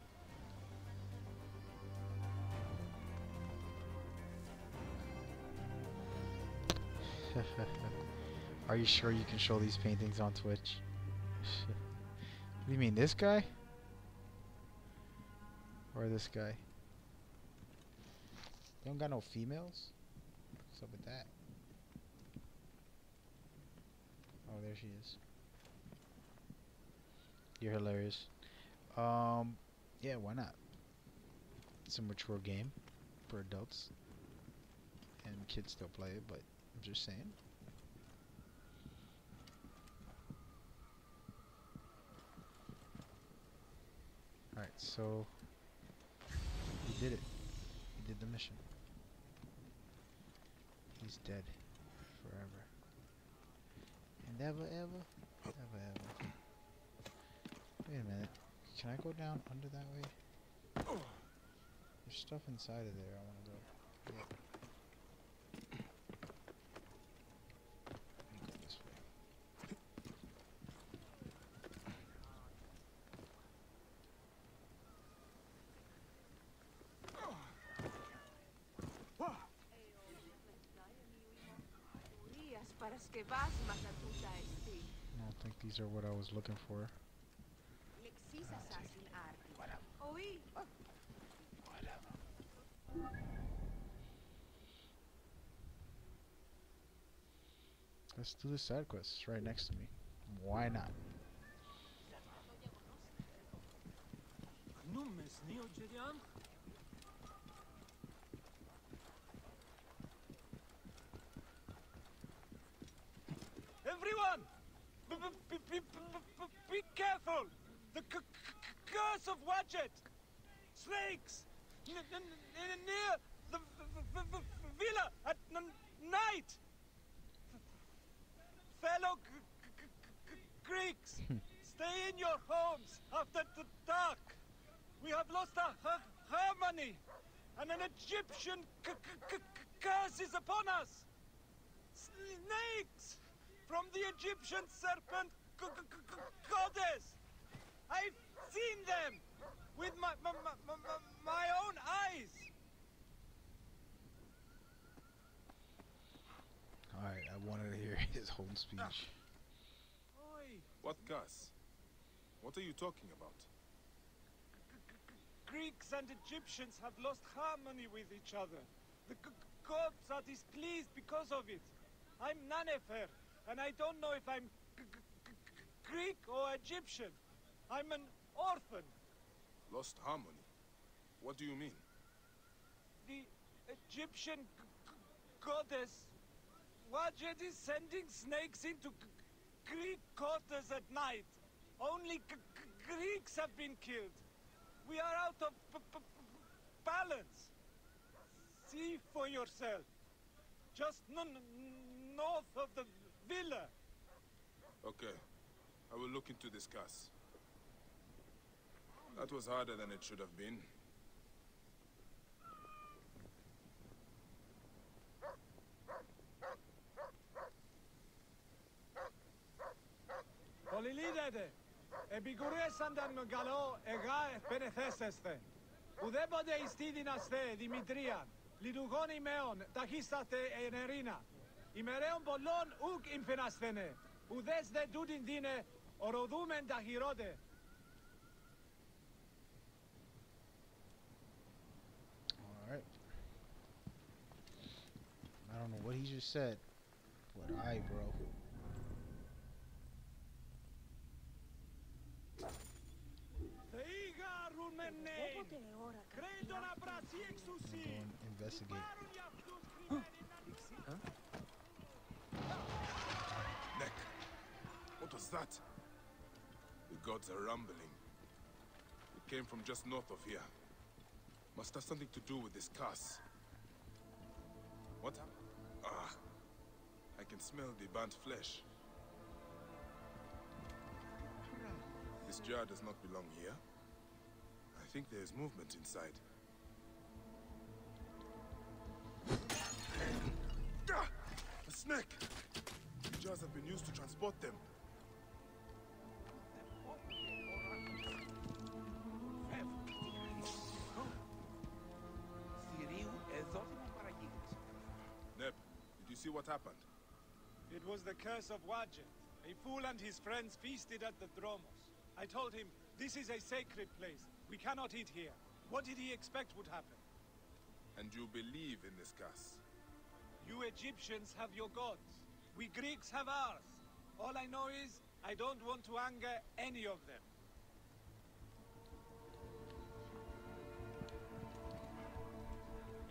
Are you sure you can show these paintings on Twitch? What do you mean, this guy? Or this guy? You don't got no females? What's up with that? Oh, there she is. You're hilarious. Yeah, why not? It's a mature game for adults. And kids still play it, but I'm just saying. Alright, so he did it. He did the mission. He's dead forever. And ever, ever, ever, ever. Wait a minute. Can I go down under that way? There's stuff inside of there I want to go. Yeah. Let me go this way. I don't think these are what I was looking for. Let's do the side quest. It's right next to me. Why not? Everyone! Be careful! The curse of Wadjet! Snakes! Near the villa at night! Fellow Greeks, stay in your homes after the dark. We have lost our harmony, and an Egyptian curse is upon us. Snakes from the Egyptian serpent goddess. I've seen them with my own eyes. Alright, I wanted to hear his whole speech. What curse? What are you talking about? Greeks and Egyptians have lost harmony with each other. The gods are displeased because of it. I'm Nanefer, and I don't know if I'm Greek or Egyptian. I'm an orphan. Lost harmony? What do you mean? The Egyptian goddess Wadjet is sending snakes into Greek quarters at night. Only Greeks have been killed. We are out of balance. See for yourself. Just north of the villa. Okay. I will look into this curse. That was harder than it should have been. Πολυλίδετε, επικουρέσανταν με καλό εγά επενεθέσεστε. Ουδέποτε εις τη δυναστέ Δημητρία, λειτουργών ημέων ταχύστατε εν ερίνα. Ημερέων πολλών ουκ ημφενασθενε, ουδές δε τούτην δίνε, οροδούμεν ταχυρώτε. Alright. I don't know what he just said, but alright, bro. Investigate. Neck. What was that? The gods are rumbling. It came from just north of here. Must have something to do with this curse. What? Ah. I can smell the burnt flesh. This jar does not belong here. I think there is movement inside. Ah! A snake! The jars have been used to transport them. what happened? It was the curse of Wadjet. A fool and his friends feasted at the Dromos. I told him, this is a sacred place. We cannot eat here. What did he expect would happen? And you believe in this curse? You Egyptians have your gods. We Greeks have ours. All I know is, I don't want to anger any of them.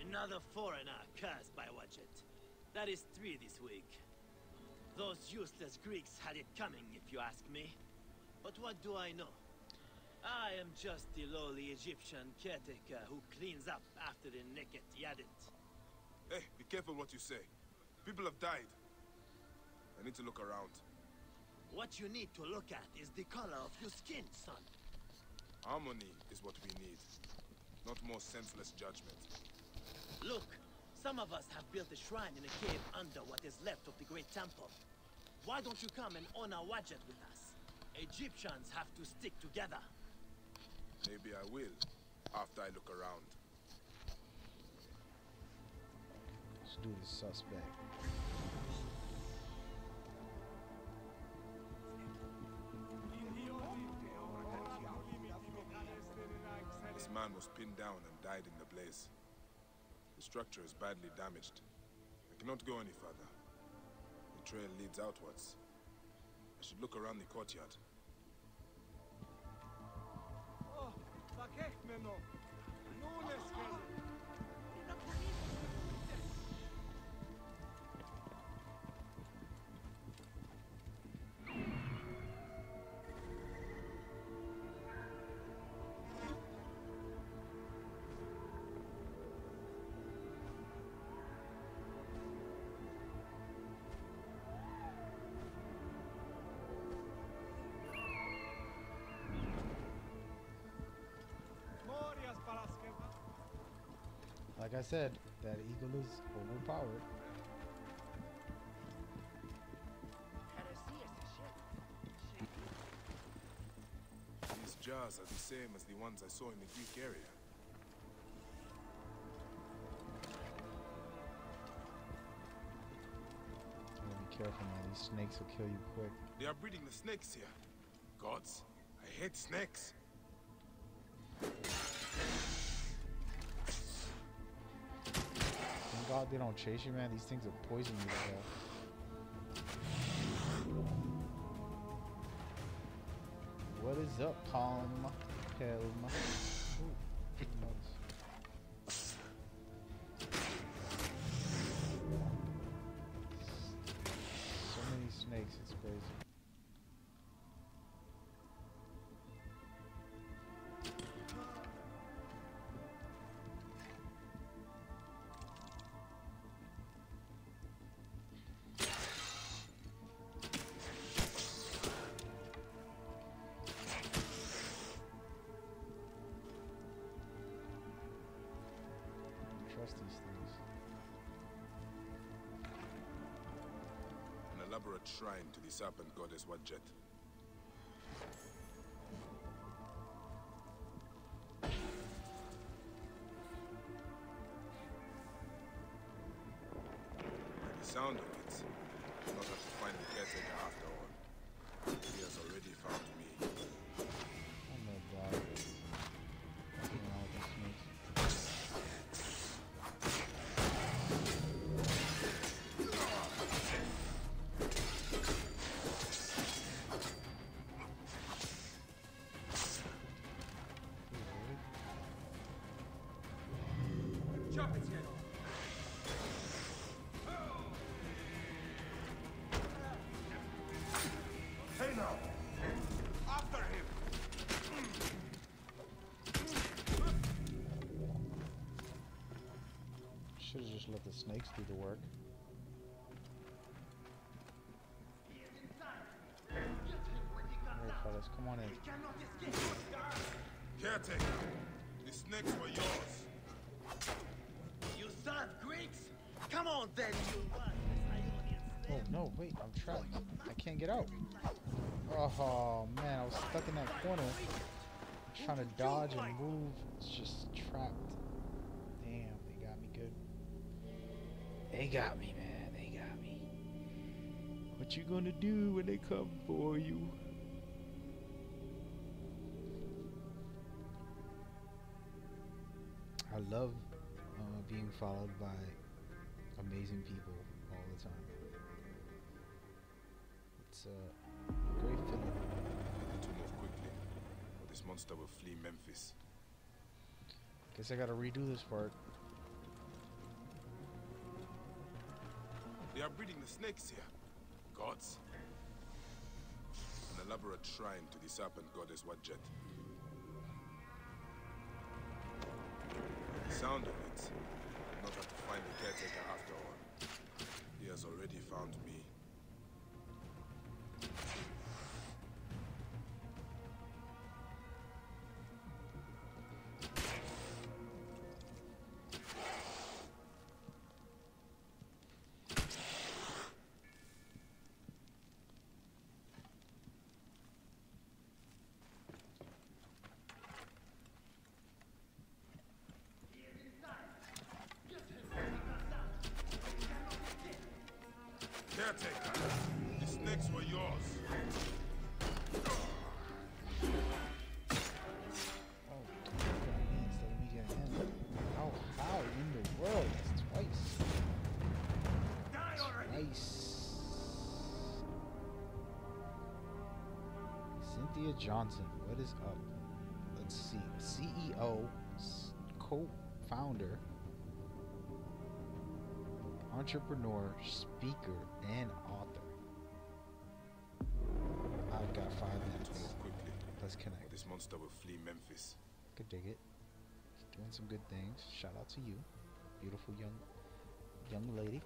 Another foreigner cursed by Wadjet. That is 3 this week. Those useless Greeks had it coming, if you ask me. But what do I know? I am just the lowly Egyptian caretaker who cleans up after the naked Yadit. Hey, be careful what you say. People have died. I need to look around. What you need to look at is the color of your skin, son. Harmony is what we need, not more senseless judgment. Look, some of us have built a shrine in a cave under what is left of the great temple. Why don't you come and honor Wadjet with us? Egyptians have to stick together. Maybe I will, after I look around. Let's do the suspect. This man was pinned down and died in the blaze. The structure is badly damaged. I cannot go any further. The trail leads outwards. I should look around the courtyard. Like I said, that eagle is overpowered. These jars are the same as the ones I saw in the Greek area. Be careful, man. These snakes will kill you quick. They are breeding the snakes here. Gods, I hate snakes. Thank God they don't chase you, man. These things will poison you to death. What is up, Palm? Helm. Ooh, nice. So many snakes, it's crazy. Trust these things. An elaborate shrine to the serpent goddess Wadjet. By the sound of it, I'll not have to find the caretaker after all. He has already found me. Oh my God. What's going on with these snakes? Chop its head off. Hey now! After him! Should have just let the snakes do the work. Alright, fellas, come on in. Caretaker! The snakes were yours! You serve Greeks? Come on then, you worthless Ionian Oh slave. no, wait, I'm trapped. I can't get out. Oh man, I was stuck in that corner. I'm trying to dodge and move. It's just trapped. Damn, they got me good. They got me, man. They got me. What you gonna do when they come for you? I love being followed by amazing people all the time. It's a great feeling. To move quickly, or this monster will flee Memphis. Guess I gotta redo this part. They are breeding the snakes here. Gods. An elaborate shrine to the serpent goddess Wadjet. The sound of it, not have to find the caretaker after all. He has already found me. Caretaker, the snakes were yours. Oh, instead of me getting him. How in the world? That's twice. Twice. Cynthia Johnson, what is up? Let's see. CEO, co-founder, entrepreneur, speaker, and author. I've got 5 minutes. To move quickly, Let's or connect. this monster will flee Memphis. Could dig it. Doing some good things. Shout out to you, beautiful young lady.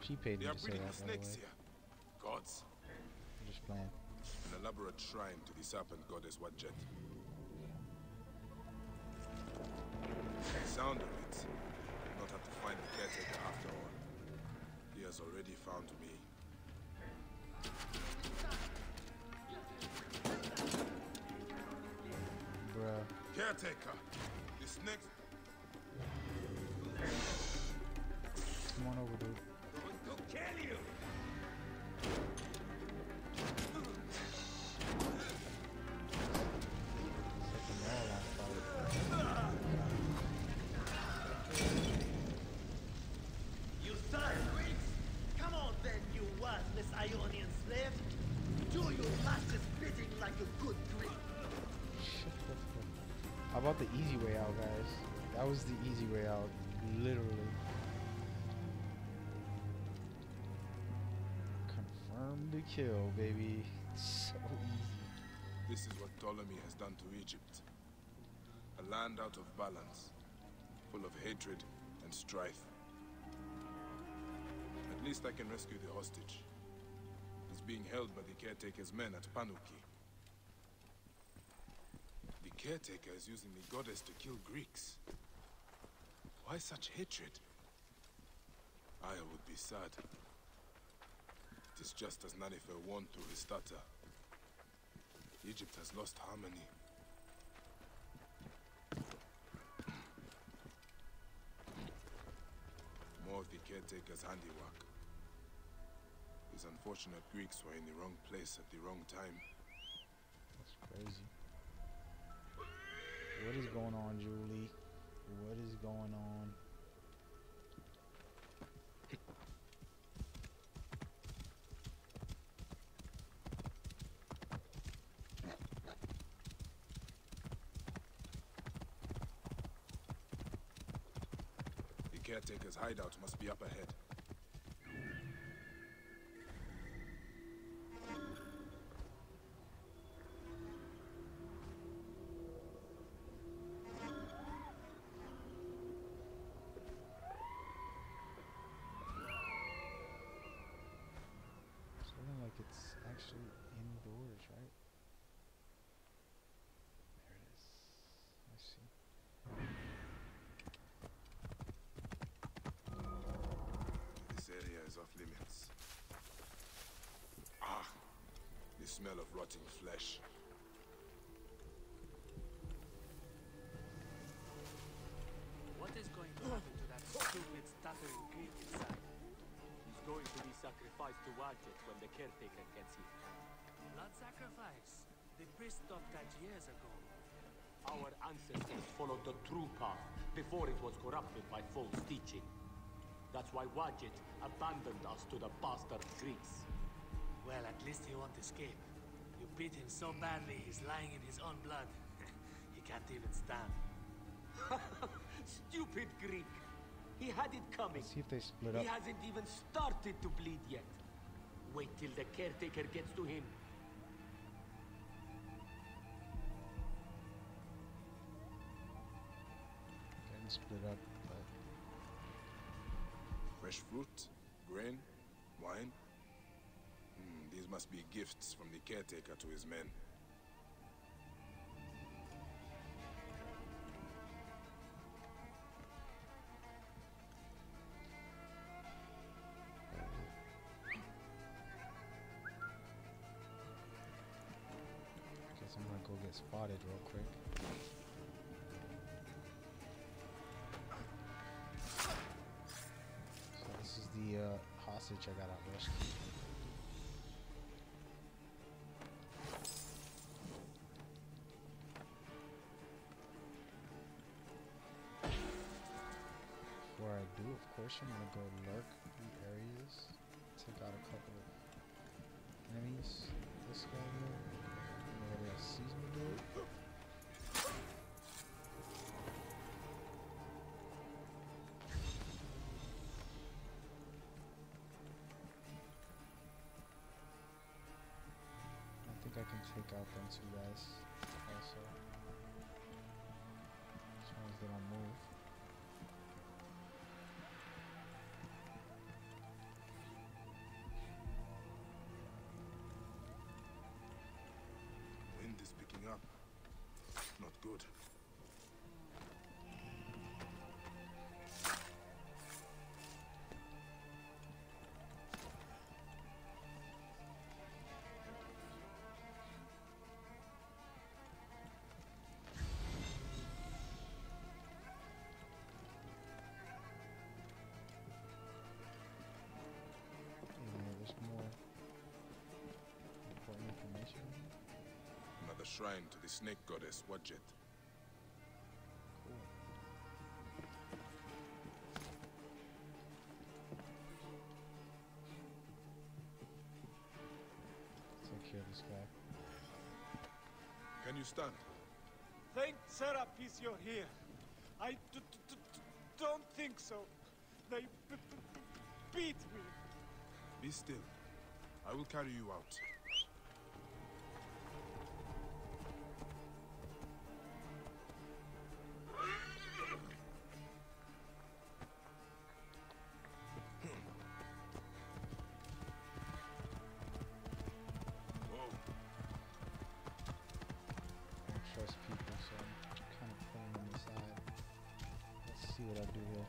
She paid They me are to say breeding that, the by the snakes way. here. Gods. I'm just playing. An elaborate shrine to the serpent goddess Wadjet. The sound of it, not have to find the caretaker after all. He has already found me. Bruh. Caretaker, the snakes. Come on over, dude. Going to kill you! Set them all on fire. You son Greeks! Come on then, you worthless Ionian slave! Do your master's bidding like a good Greek! How about the easy way out, guys? That was the easy way out. Literally. Confirm the kill, baby. So easy. This is what Ptolemy has done to Egypt. A land out of balance, full of hatred and strife. At least I can rescue the hostage. He's being held by the caretaker's men at Panuki. The caretaker is using the goddess to kill Greeks. Why such hatred? I would be sad. It is just as Nanifer warned through his stutter. Egypt has lost harmony. More of the caretaker's handiwork. These unfortunate Greeks were in the wrong place at the wrong time. That's crazy. What is going on, Julie? What is going on? The caretaker's hideout must be up ahead. Something like it's actually indoors, right? There it is. I see. This area is off limits. Ah, the smell of rotting flesh. What is going to happen to that stupid statue? sacrifice to Wadjet when the caretaker gets here. Blood sacrifice? The priest stopped that years ago. Our ancestors followed the true path before it was corrupted by false teaching. That's why Wadjet abandoned us to the bastard Greeks. Well, at least he won't escape. You beat him so badly, he's lying in his own blood. He can't even stand. Stupid Greek. He had it coming. Let's see if they split up. He hasn't even started to bleed yet. Wait till the caretaker gets to him. Getting split up, but Fresh fruit, grain, wine. These must be gifts from the caretaker to his men. guess I'm gonna go get spotted real quick. So this is the hostage I gotta rescue. Before I do, of course, I'm gonna go lurk the areas, take out a couple of enemies. This guy here, nobody else sees me do it. I think I can take out them two guys also, as long as they don't move. Wind is picking up. Not good. There's more important information. Another shrine to the snake goddess, Wadjet. Cool. Take care of this guy. Can you stand? Thank Serapis you're here. I don't think so. They beat me. Be still. I will carry you out. Whoa. I don't trust people, so I'm kind of pulling them aside. Let's see what I do here.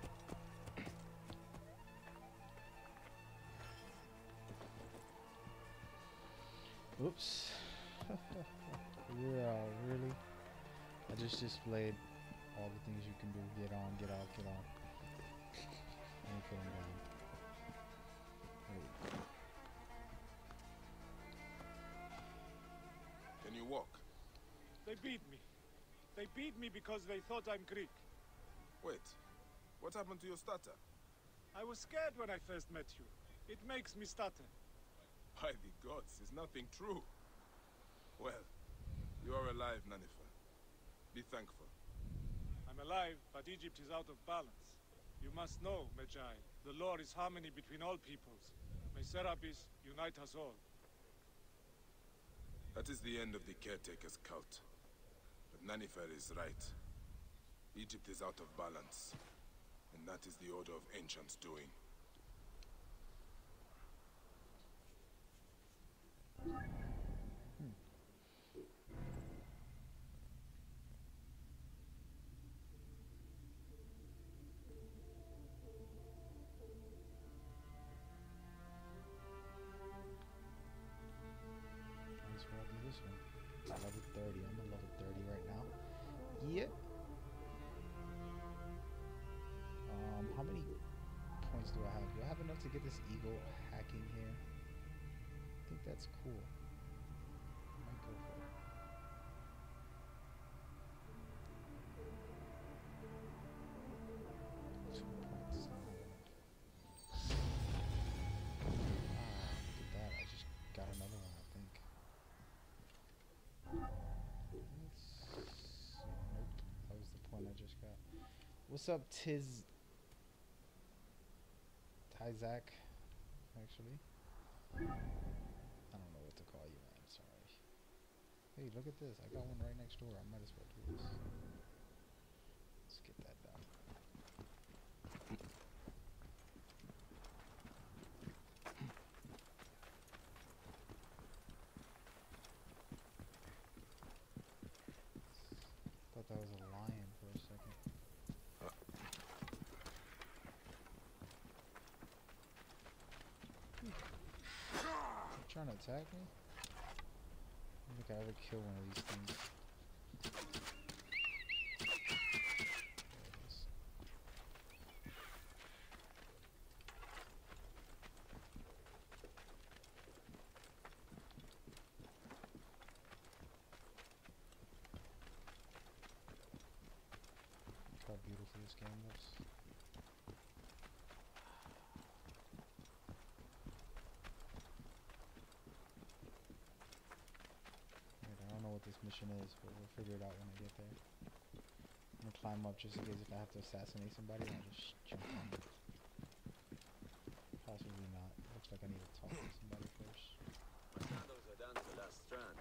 Oops. Yeah, really? I just displayed all the things you can do. Get on, get off, get on. Let me put them down. There we go. Can you walk? They beat me. They beat me because they thought I'm Greek. Wait. What happened to your stutter? I was scared when I first met you. It makes me stutter. By the gods, is nothing true. Well, you are alive, Nanifer. Be thankful. I'm alive, but Egypt is out of balance. You must know, Magi, the law is harmony between all peoples. May Serapis unite us all. That is the end of the caretaker's cult. But Nanifer is right. Egypt is out of balance. And that is the order of ancients doing. That's where I'll do this one. Level 30. I'm at level 30 right now. Yep. How many points do I have? Do I have enough to get this eagle hacking here? I think that's cool. I might go for it. 2.7. Look at that. I just got another one, I think. Let's see. Nope. That was the point I just got. What's up, Tizak? Actually. I don't know what to call you, man. Sorry. Hey, look at this. I got one right next door. I might as well do this. Let's get that done. Thought that was a lion for a second. You trying to attack me? I don't think I ever kill one of these things. There it is. Look how beautiful this game looks. I don't know what this mission is, but we'll figure it out when I get there. I'm gonna climb up just in case if I have to assassinate somebody, I'll just jump on. Possibly not. Looks like I need to talk to somebody first. My shadows are down to the last strand.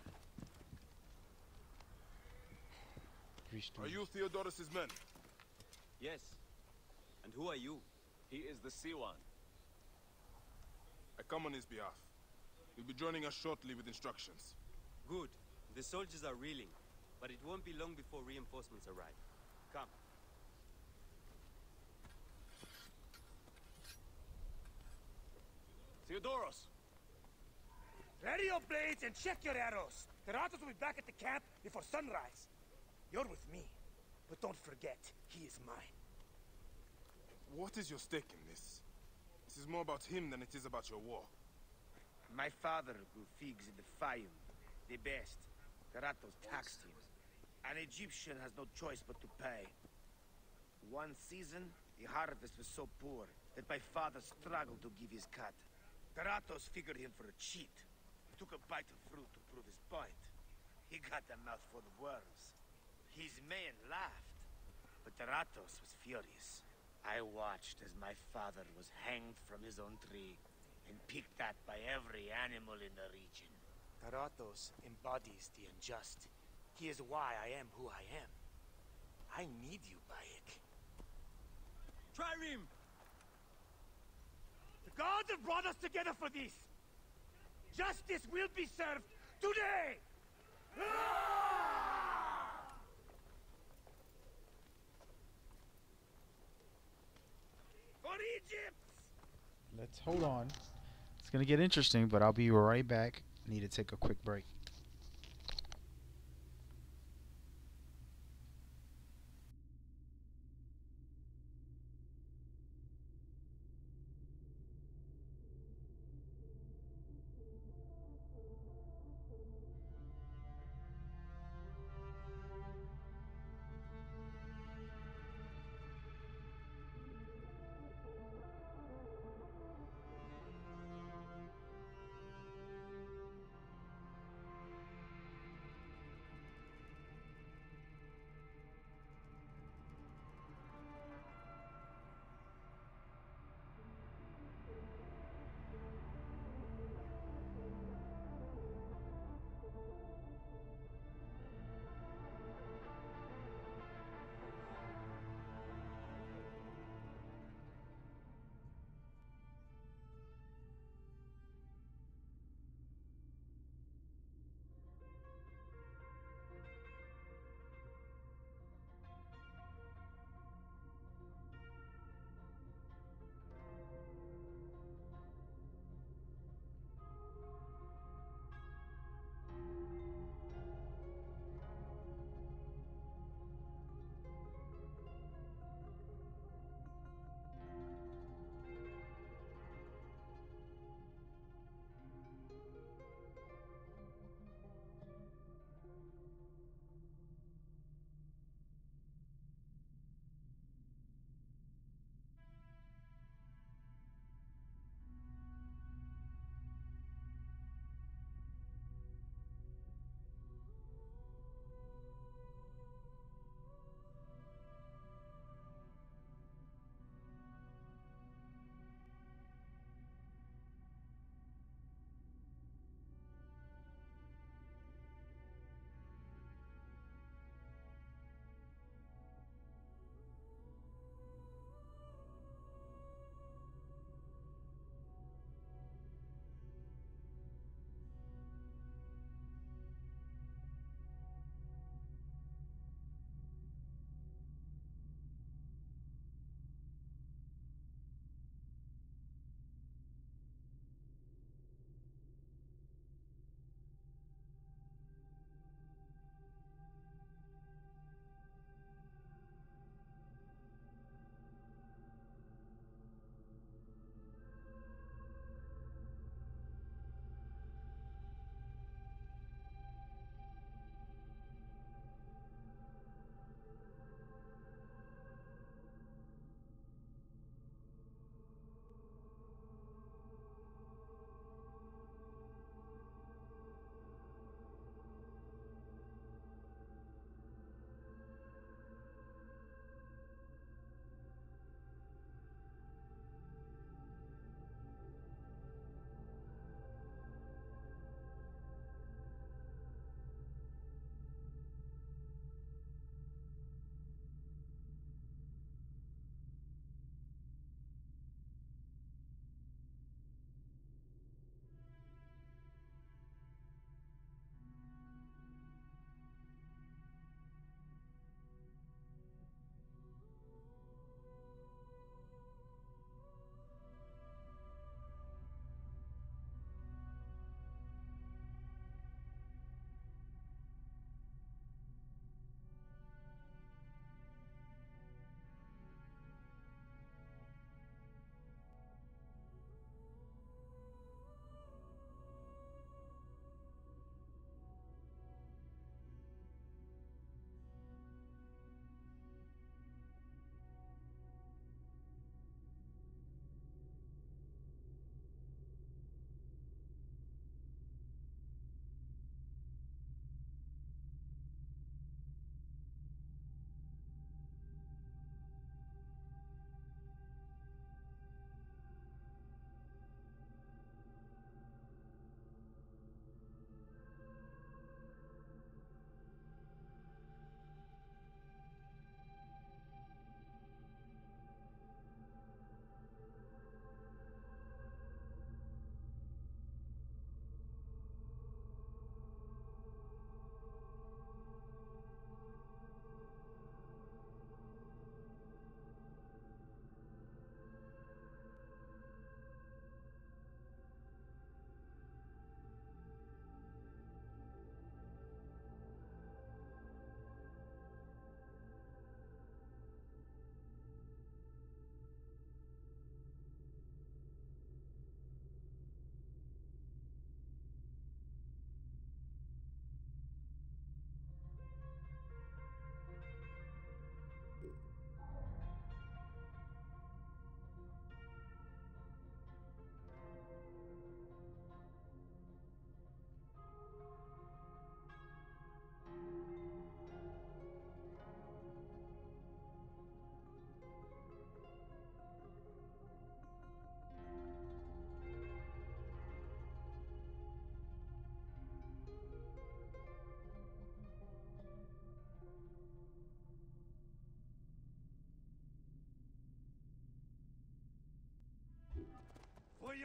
Are you Theodorus's men? Yes. And who are you? He is the Siwan. I come on his behalf. He'll be joining us shortly with instructions. Good. The soldiers are reeling, but it won't be long before reinforcements arrive. Come. Theodoros! Ready your blades and check your arrows. The Ratos will be back at the camp before sunrise. You're with me, but don't forget, he is mine. What is your stake in this? This is more about him than it is about your war. My father grew figs in the Fayum, the best. The Ratos taxed him. An Egyptian has no choice but to pay. One season, the harvest was so poor that my father struggled to give his cut. The Ratos figured him for a cheat. He took a bite of fruit to prove his point. He got a mouthful of worms. His men laughed, but the Ratos was furious. I watched as my father was hanged from his own tree and picked at by every animal in the region. Taratos embodies the unjust. He is why I am who I am. I need you, Bayek. Trireme! The gods have brought us together for this. Justice will be served today! For Egypt! Let's hold on. It's gonna get interesting, but I'll be right back. I need to take a quick break.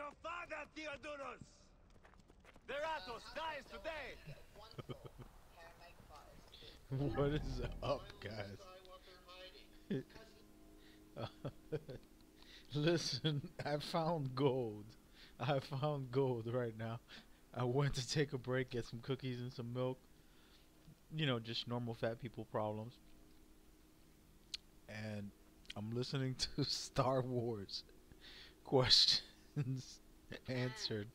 your father, Theodorus! Veratos dies today! What is up, guys? Listen, I found gold. I found gold right now. I went to take a break, get some cookies and some milk. You know, just normal fat people problems. And I'm listening to Star Wars questions answered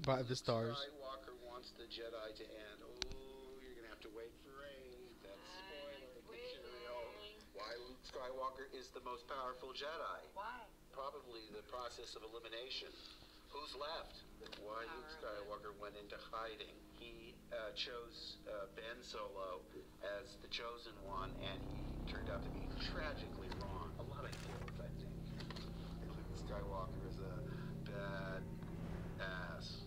by the stars. Skywalker wants the Jedi to end. Oh, you're gonna have to wait for rain. That's spoiler material. Why Luke Skywalker is the most powerful Jedi? Why? Probably the process of elimination. Who's left? Why Luke Skywalker went into hiding. He chose Ben Solo as the chosen one, and he turned out to be tragically wrong. A lot of guilt, I think. Luke Skywalker is a bad ass.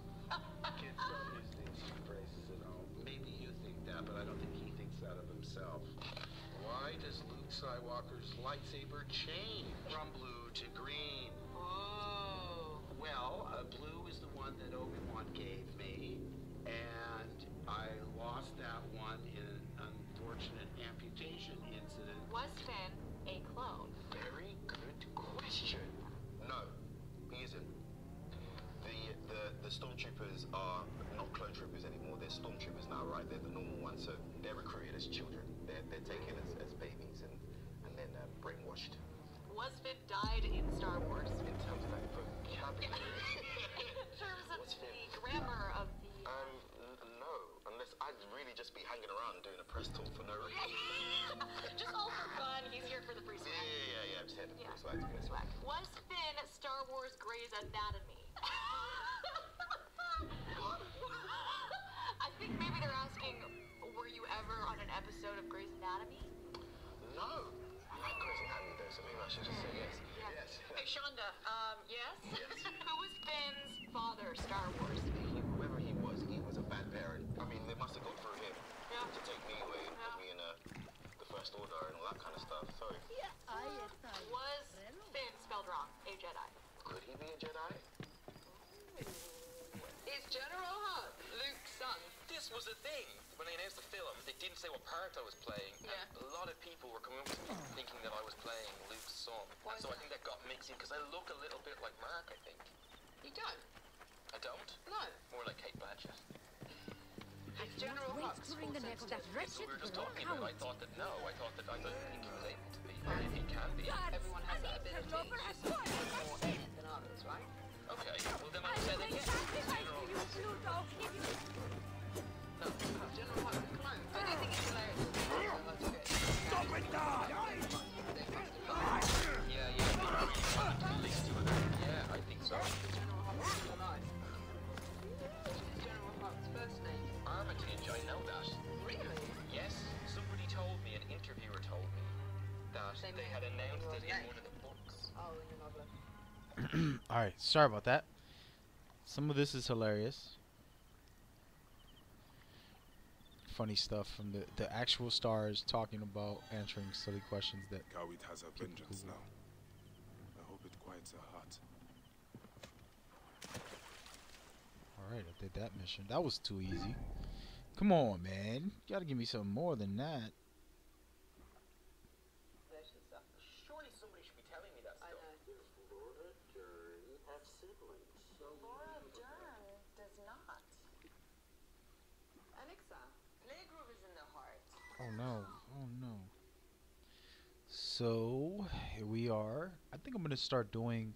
Kids don't use these phrases at home. Maybe you think that, but I don't think he thinks that of himself. Why does Luke Skywalker's lightsaber change from blue to green? Oh. Well, blue is the one that Obi-Wan gave me, and I lost that one in an unfortunate amputation incident. Was Finn a clone? Very good question. No, he isn't. The stormtroopers are not clone troopers anymore. They're stormtroopers now, right? They're the normal ones, so they're recruited as children. They're taken as babies and then brainwashed. Was Finn died in Star Wars? In terms of that vocabulary. In terms of What's the Finn? grammar of the... No, unless I'd really just be hanging around doing a press talk for no reason. Just all for fun. He's here for the free swag. Yeah. I'm just heading for swag. Swag. Was Finn Star Wars Grey's Anatomy? I think maybe they're asking, were you ever on an episode of Grey's Anatomy? No. I like Grey's Anatomy though, so maybe I should just say yes. Yes. Hey, Shonda, yes? Yes. Who was Finn's father, Star Wars? Whoever he was a bad parent. I mean, they must have gone through him to take me away and put me in the First Order and all that kind of stuff. Sorry. Was Finn spelled wrong a Jedi? Could he be a Jedi? Is General Hux Luke's son? This was a thing. When they announced the film, they didn't say what part I was playing. Yeah. And a lot of people were coming up to me thinking that I was playing Luke's son. Why And is so I that? think that got mixed in because I look a little bit like Mark, I think. You don't? I don't? No. More like Kate Blanchett. Is General Hux to ring the neck of that So wretched we were just little talking about it. I coward. thought that no. I didn't think he was able to be. Or if he can be. Everyone has that ability. Over a sword. More in it than others, right? Okay, well then I I said will it. sacrifice for you, blue dog. No. General Hux is a clone. I do think it's hilarious. Stop it, die! Yeah. At least two of them. Yeah, I think so. General Hux is alive. General Hux's first name. Armitage, I know that. Really? Yes, somebody told me, an interviewer told me, that Same they name. had announced it in Okay. one of the books. Oh, in your novel. Alright, sorry about that. Some of this is hilarious. Funny stuff from the actual stars talking about answering silly questions that Kawit has a people vengeance Google. now. I hope it quiets her heart. Alright, I did that mission. That was too easy. Come on, man. You gotta give me something more than that. Surely somebody should be telling me that I stuff. know. Laura Dern have siblings. So Laura Dern does not. Alexa, playgroup is in the heart. Oh no. Oh no. So, here we are. I think I'm gonna start doing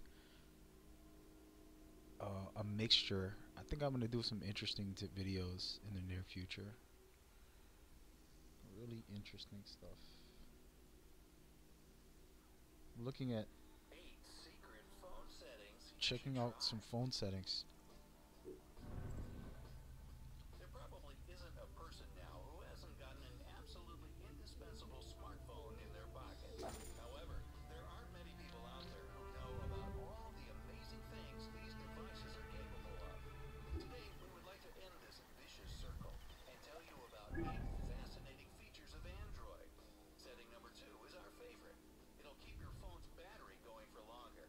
a mixture. I think I'm gonna do some interesting videos in the near future. Really interesting stuff. I'm looking at 8 secret phone settings. checking out some phone settings. There probably isn't a person now who hasn't gotten an absolutely indispensable smartphone in their pocket. However, there aren't many people out there who know about all the amazing things these devices are capable of. Today, we would like to end this vicious circle and tell you about 8 fascinating features of Android. Setting number 2 is our favorite. It'll keep your phone's battery going for longer.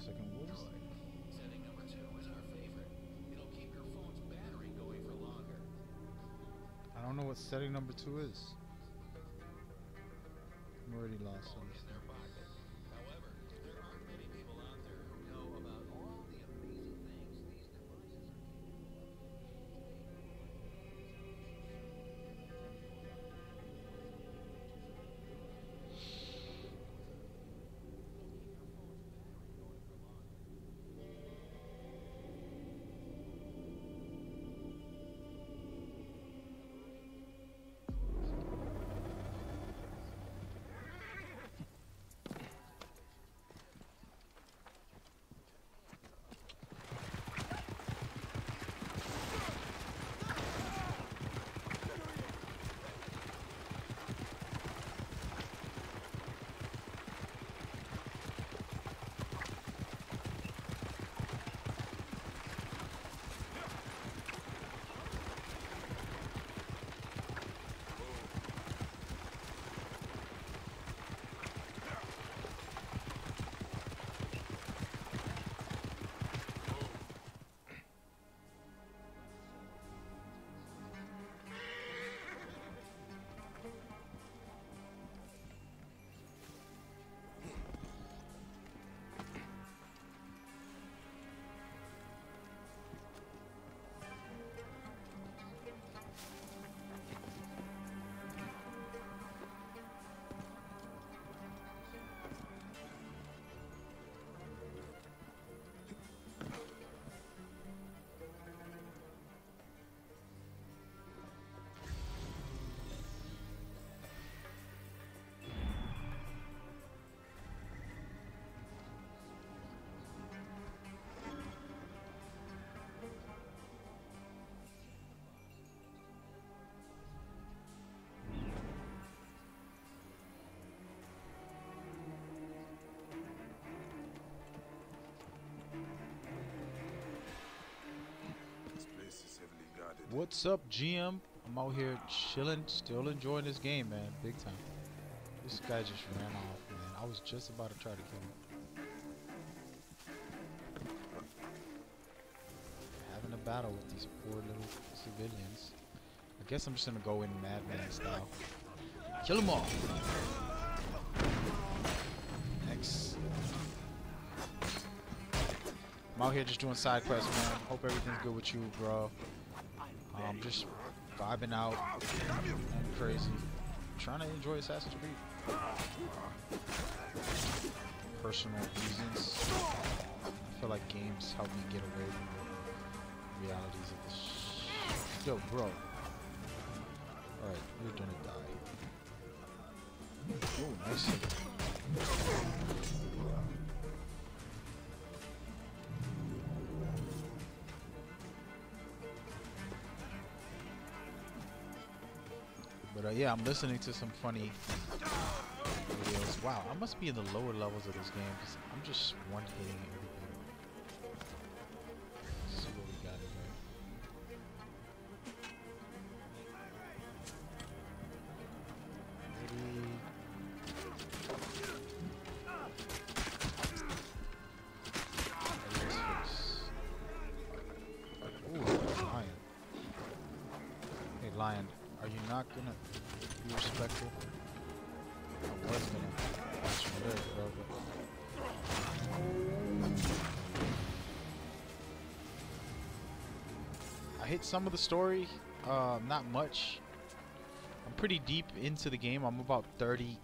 second. What was Setting number 2 is our favorite. It'll keep your phone's battery going for longer. I don't know what setting number 2 is. I'm already lost on this. However, there aren't many people out there who know about all the amazing things these devices are This place is heavily guarded. What's up, GM? I'm out here chilling, still enjoying this game, man. Big time. This guy just ran off, man. I was just about to try to kill him. Having a battle with these poor little civilians. I guess I'm just gonna go in madman style. Kill them all. Next. I'm out here just doing side quests, man. Hope everything's good with you, bro. Just vibing out and crazy. Trying to enjoy Assassin's Creed. Personal reasons. I feel like games help me get away from the realities of this. Yo, bro. Alright, you're gonna die. Oh, nice hit. But yeah, I'm listening to some funny videos. Wow, I must be in the lower levels of this game because I'm just one-hitting everything. Let's see what we got in here. Ooh, lion. Hey, lion, are you not gonna be respectful? I was gonna watch you live, bro, but I hit some of the story, not much. I'm pretty deep into the game. I'm about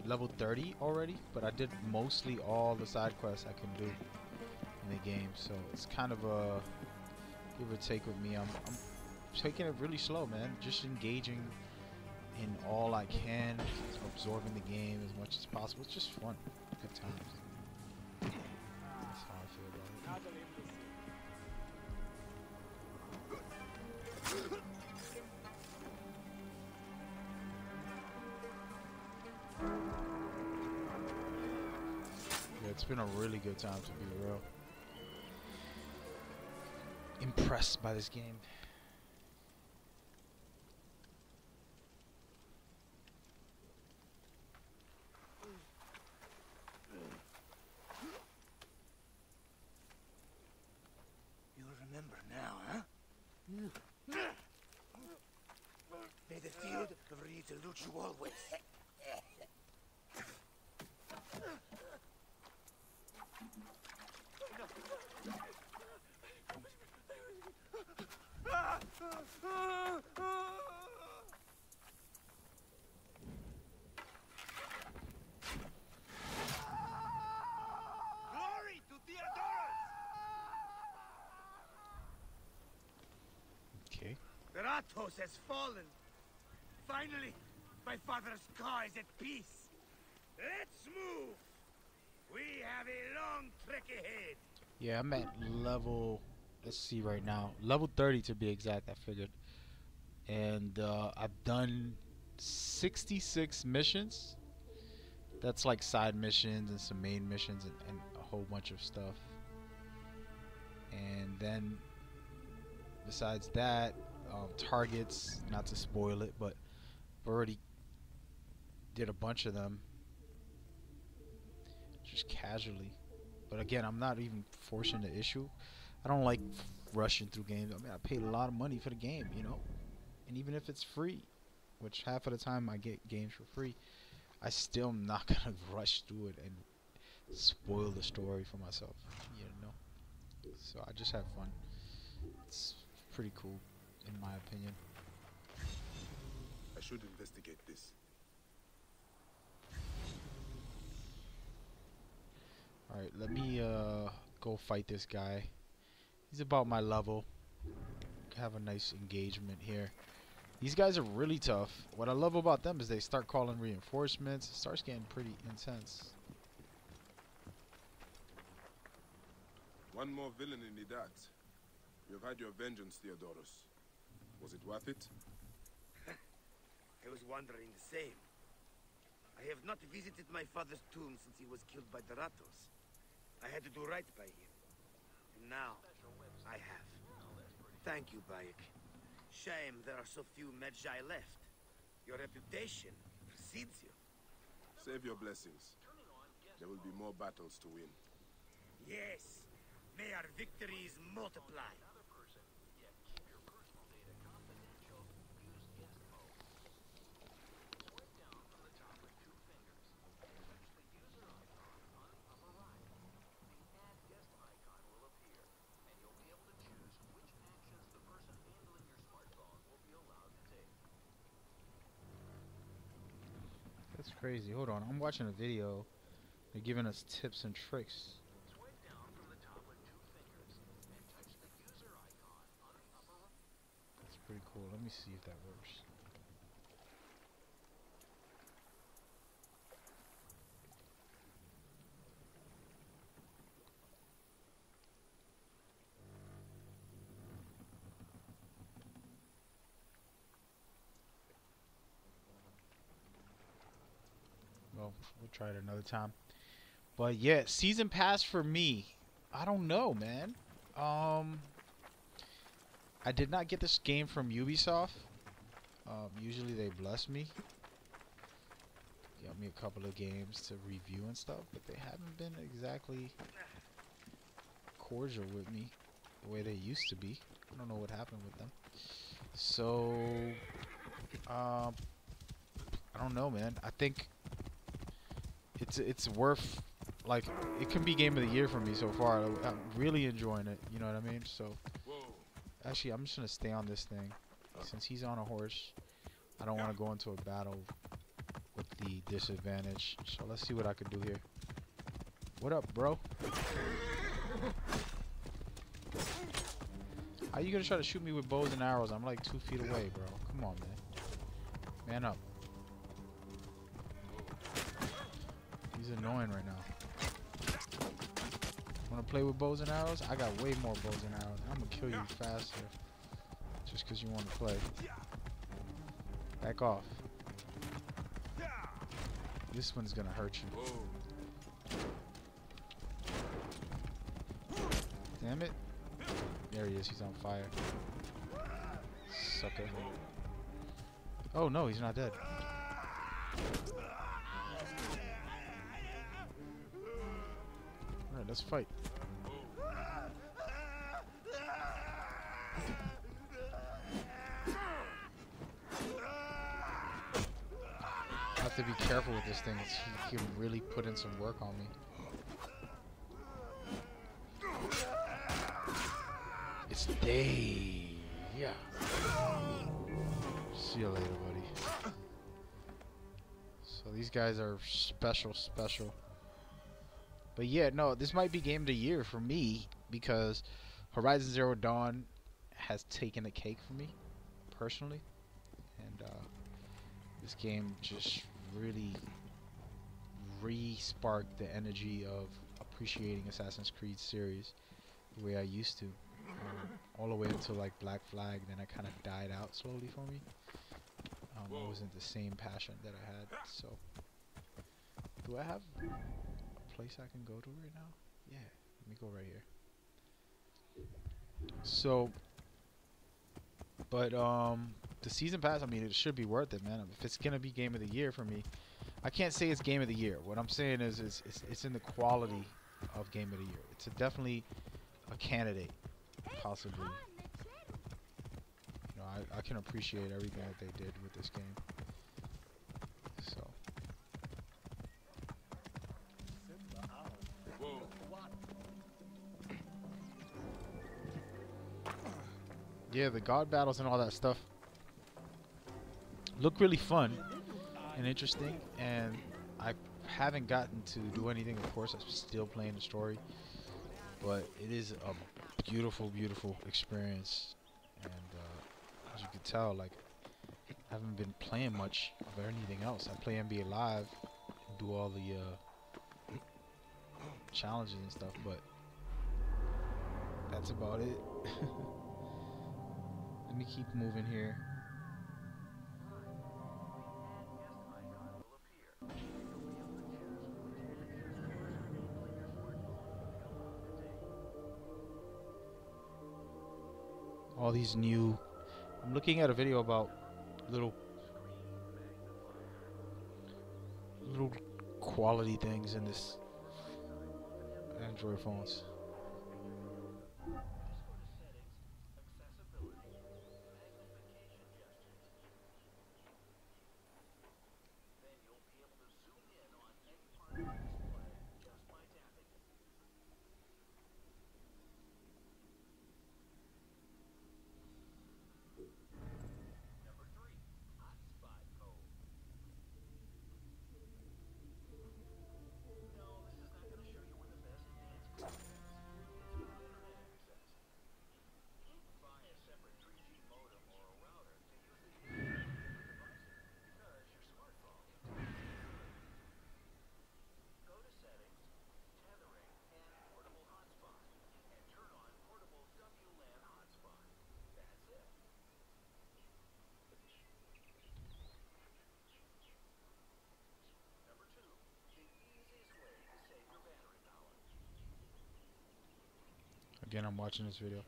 level 30 already, but I did mostly all the side quests I can do in the game, so it's kind of a give or take with me. I'm taking it really slow, man. Just engaging in all I can, absorbing the game as much as possible. It's just fun, good times. That's how I feel about it. Yeah, it's been a really good time, to be real. Impressed by this game. Ratos has fallen. Finally, my father's cause at peace. Let's move. We have a long trek ahead. Yeah, I'm at level, let's see right now, level 30 to be exact, I figured. And I've done 66 missions. That's like side missions and some main missions and a whole bunch of stuff. And then besides that, targets, not to spoil it, but I've already did a bunch of them just casually. But again, I'm not even forcing the issue. I don't like rushing through games. I mean, I paid a lot of money for the game, you know? And even if it's free, which half of the time I get games for free, I still am not gonna rush through it and spoil the story for myself, you know? So I just have fun. It's pretty cool, in my opinion. I should investigate this. Alright, let me go fight this guy. He's about my level. Have a nice engagement here. These guys are really tough. What I love about them is they start calling reinforcements. It starts getting pretty intense. One more villain in the darts. You have had your vengeance, Theodoros. Was it worth it? I was wondering the same. I have not visited my father's tomb since he was killed by the Ratos. I had to do right by him. And now, I have. Thank you, Bayek. Shame there are so few Medjay left. Your reputation precedes you. Save your blessings. There will be more battles to win. Yes. May our victories multiply. That's crazy. Hold on. I'm watching a video. They're giving us tips and tricks. That's pretty cool. Let me see if that works. Well, we'll try it another time. But yeah, season pass for me. I don't know, man. I did not get this game from Ubisoft. Usually they bless me. Got me a couple of games to review and stuff, but they haven't been exactly cordial with me the way they used to be. I don't know what happened with them. So, I don't know, man. I think it's worth, like, it can be game of the year for me so far. I'm really enjoying it, you know what I mean? So actually I'm just gonna stay on this thing since he's on a horse. I don't want to go into a battle with the disadvantage, so let's see what I can do here. What up, bro? How you gonna try to shoot me with bows and arrows? I'm like 2 feet away, bro. Come on, man. Man up. He's annoying right now. Wanna play with bows and arrows? I got way more bows and arrows. I'm gonna kill you faster. Just cause you wanna play. Back off. This one's gonna hurt you. Damn it. There he is, he's on fire. Sucker. Oh no, he's not dead. Alright, let's fight. I have to be careful with this thing. He can really put in some work on me. It's day. Yeah. See you later, buddy. So these guys are special. But yeah, no, this might be game of the year for me because Horizon Zero Dawn has taken the cake for me, personally, and this game just really re-sparked the energy of appreciating Assassin's Creed series the way I used to, all the way until like Black Flag. Then it kind of died out slowly for me. It wasn't the same passion that I had. So, do I have a place I can go to right now? Yeah, let me go right here. So, but the season pass, I mean, it should be worth it, man. If it's gonna be game of the year for me, I can't say it's game of the year. What I'm saying is it's in the quality of game of the year. It's definitely a candidate, possibly. You know, I can appreciate everything that they did with this game. So. Yeah, the god battles and all that stuff look really fun and interesting, and I haven't gotten to do anything. Of course, I'm still playing the story, but it is a beautiful, beautiful experience. And as you can tell, like, I haven't been playing much of anything else. I play NBA Live and do all the challenges and stuff, but that's about it. Let me keep moving here. All these new, I'm looking at a video about little quality things in this Android phones. Again, I'm watching this video.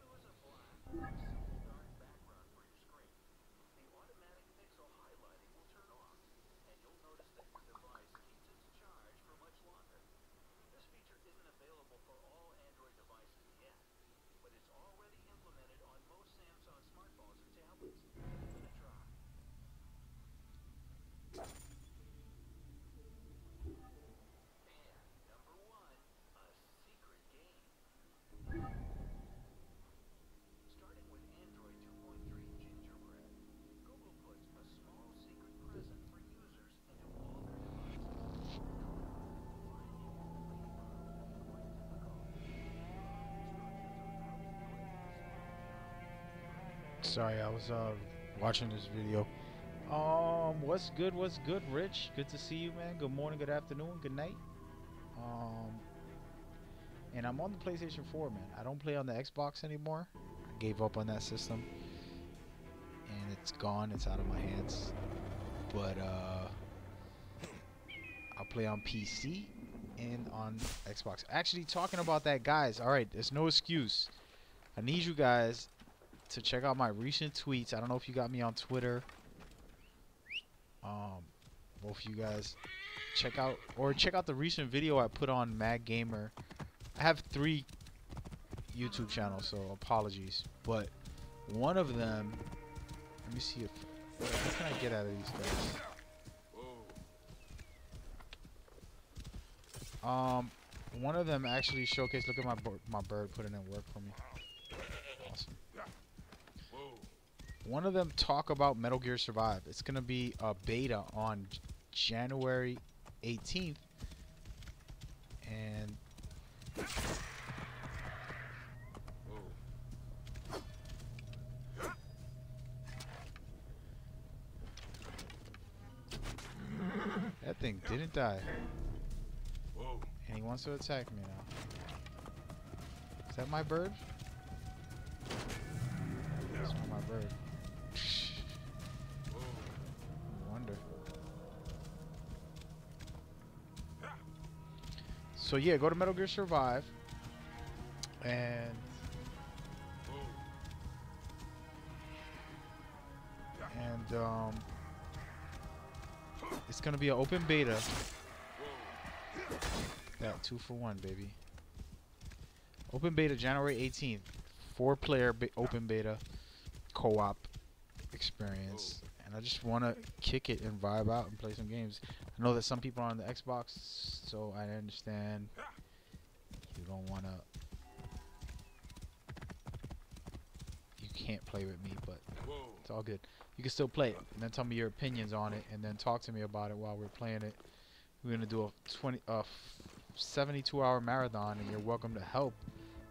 Sorry, I was watching this video. What's good, Rich? Good to see you, man. Good morning, good afternoon, good night. And I'm on the PlayStation 4, man. I don't play on the Xbox anymore. I gave up on that system, and it's gone. It's out of my hands. But I'll play on PC and on Xbox. Actually, talking about that, guys. All right, there's no excuse. I need you guys to check out my recent tweets. I don't know if you got me on Twitter. Both of you guys check out the recent video I put on Mad Gamer. I have 3 YouTube channels, so apologies. But one of them, let me see if what can I get out of these guys. One of them actually showcased. Look at my bird putting in work for me. Awesome. One of them talk about Metal Gear Survive. It's gonna be a beta on January 18th, and thing didn't die. Whoa. And he wants to attack me now. Is that my bird? That's not my bird. I wonder. So yeah, go to Metal Gear Survive. And it's gonna be an open beta. That 2 for 1, baby. Open beta January 18th. 4-player open beta co-op experience. And I just want to kick it and vibe out and play some games. I know that some people are on the Xbox, so I understand you don't want to. You can't play with me, but it's all good. You can still play it and then tell me your opinions on it and then talk to me about it while we're playing it. We're going to do a 72-hour marathon, and you're welcome to help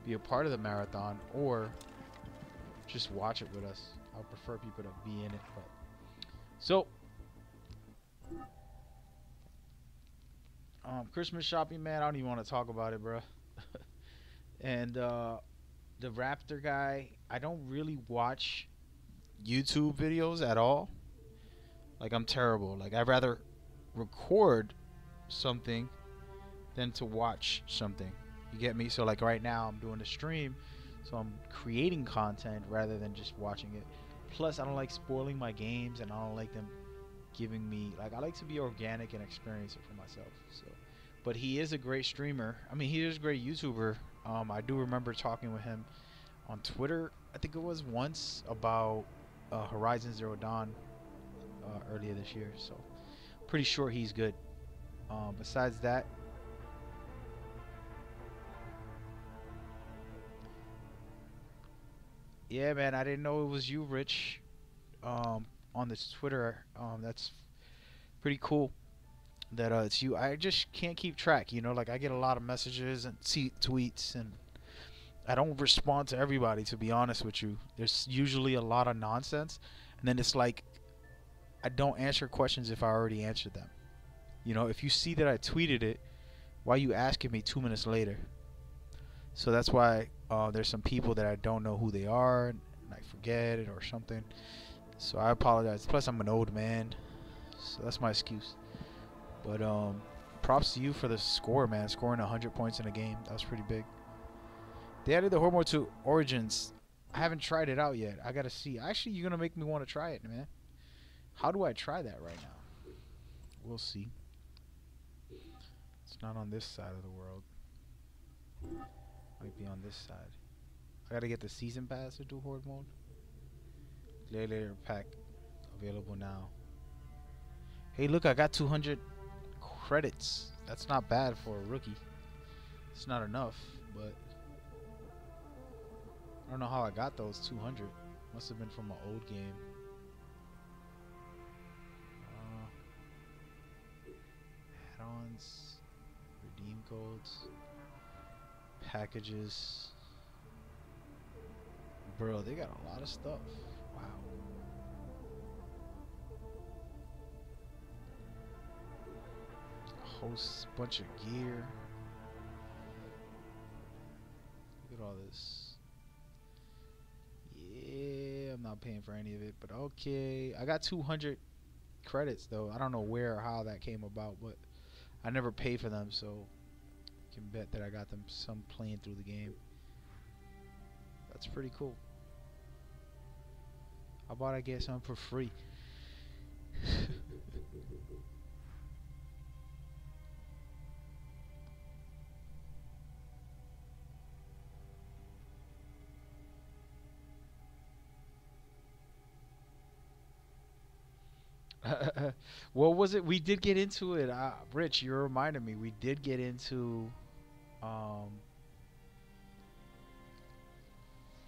be a part of the marathon or just watch it with us. I would prefer people to be in it. But so Christmas shopping, man, I don't even want to talk about it, bro. And the Raptor guy, I don't really watch YouTube videos at all. Like, I'm terrible. Like, I'd rather record something than to watch something. You get me? So like right now I'm doing a stream, so I'm creating content rather than just watching it. Plus I don't like spoiling my games, and I don't like them giving me, like, I like to be organic and experience it for myself. So but he is a great streamer. I mean, he is a great YouTuber. I do remember talking with him on Twitter, I think it was once, about Horizon Zero Dawn earlier this year. So pretty sure he's good. Besides that, yeah, man, I didn't know it was you, Rich, on this Twitter. That's pretty cool that it's you. I just can't keep track, you know, like I get a lot of messages and see tweets, and I don't respond to everybody, to be honest with you. There's usually a lot of nonsense, and then it's like I don't answer questions if I already answered them. You know, if you see that I tweeted it, why are you asking me 2 minutes later? So that's why there's some people that I don't know who they are, and I forget it or something. So I apologize. Plus, I'm an old man, so that's my excuse. But props to you for the score, man. Scoring 100 points in a game. That was pretty big. They added the Horde Mode to Origins. I haven't tried it out yet. I gotta see. Actually, you're gonna make me want to try it, man. How do I try that right now? We'll see. It's not on this side of the world. Might be on this side. I gotta get the season pass to do Horde Mode. Later pack available now. Hey, look, I got 200 credits. That's not bad for a rookie. It's not enough, but I don't know how I got those 200. Must have been from an old game. Add-ons, redeem codes, packages. Bro, they got a lot of stuff. Wow. A whole bunch of gear. Look at all this. Yeah, I'm not paying for any of it, but okay. I got 200 credits though. I don't know where or how that came about, but I never paid for them, so you can bet that I got them some playing through the game. That's pretty cool. How about I get some for free? What was it? We did get into it. Rich, you reminded me. We did get into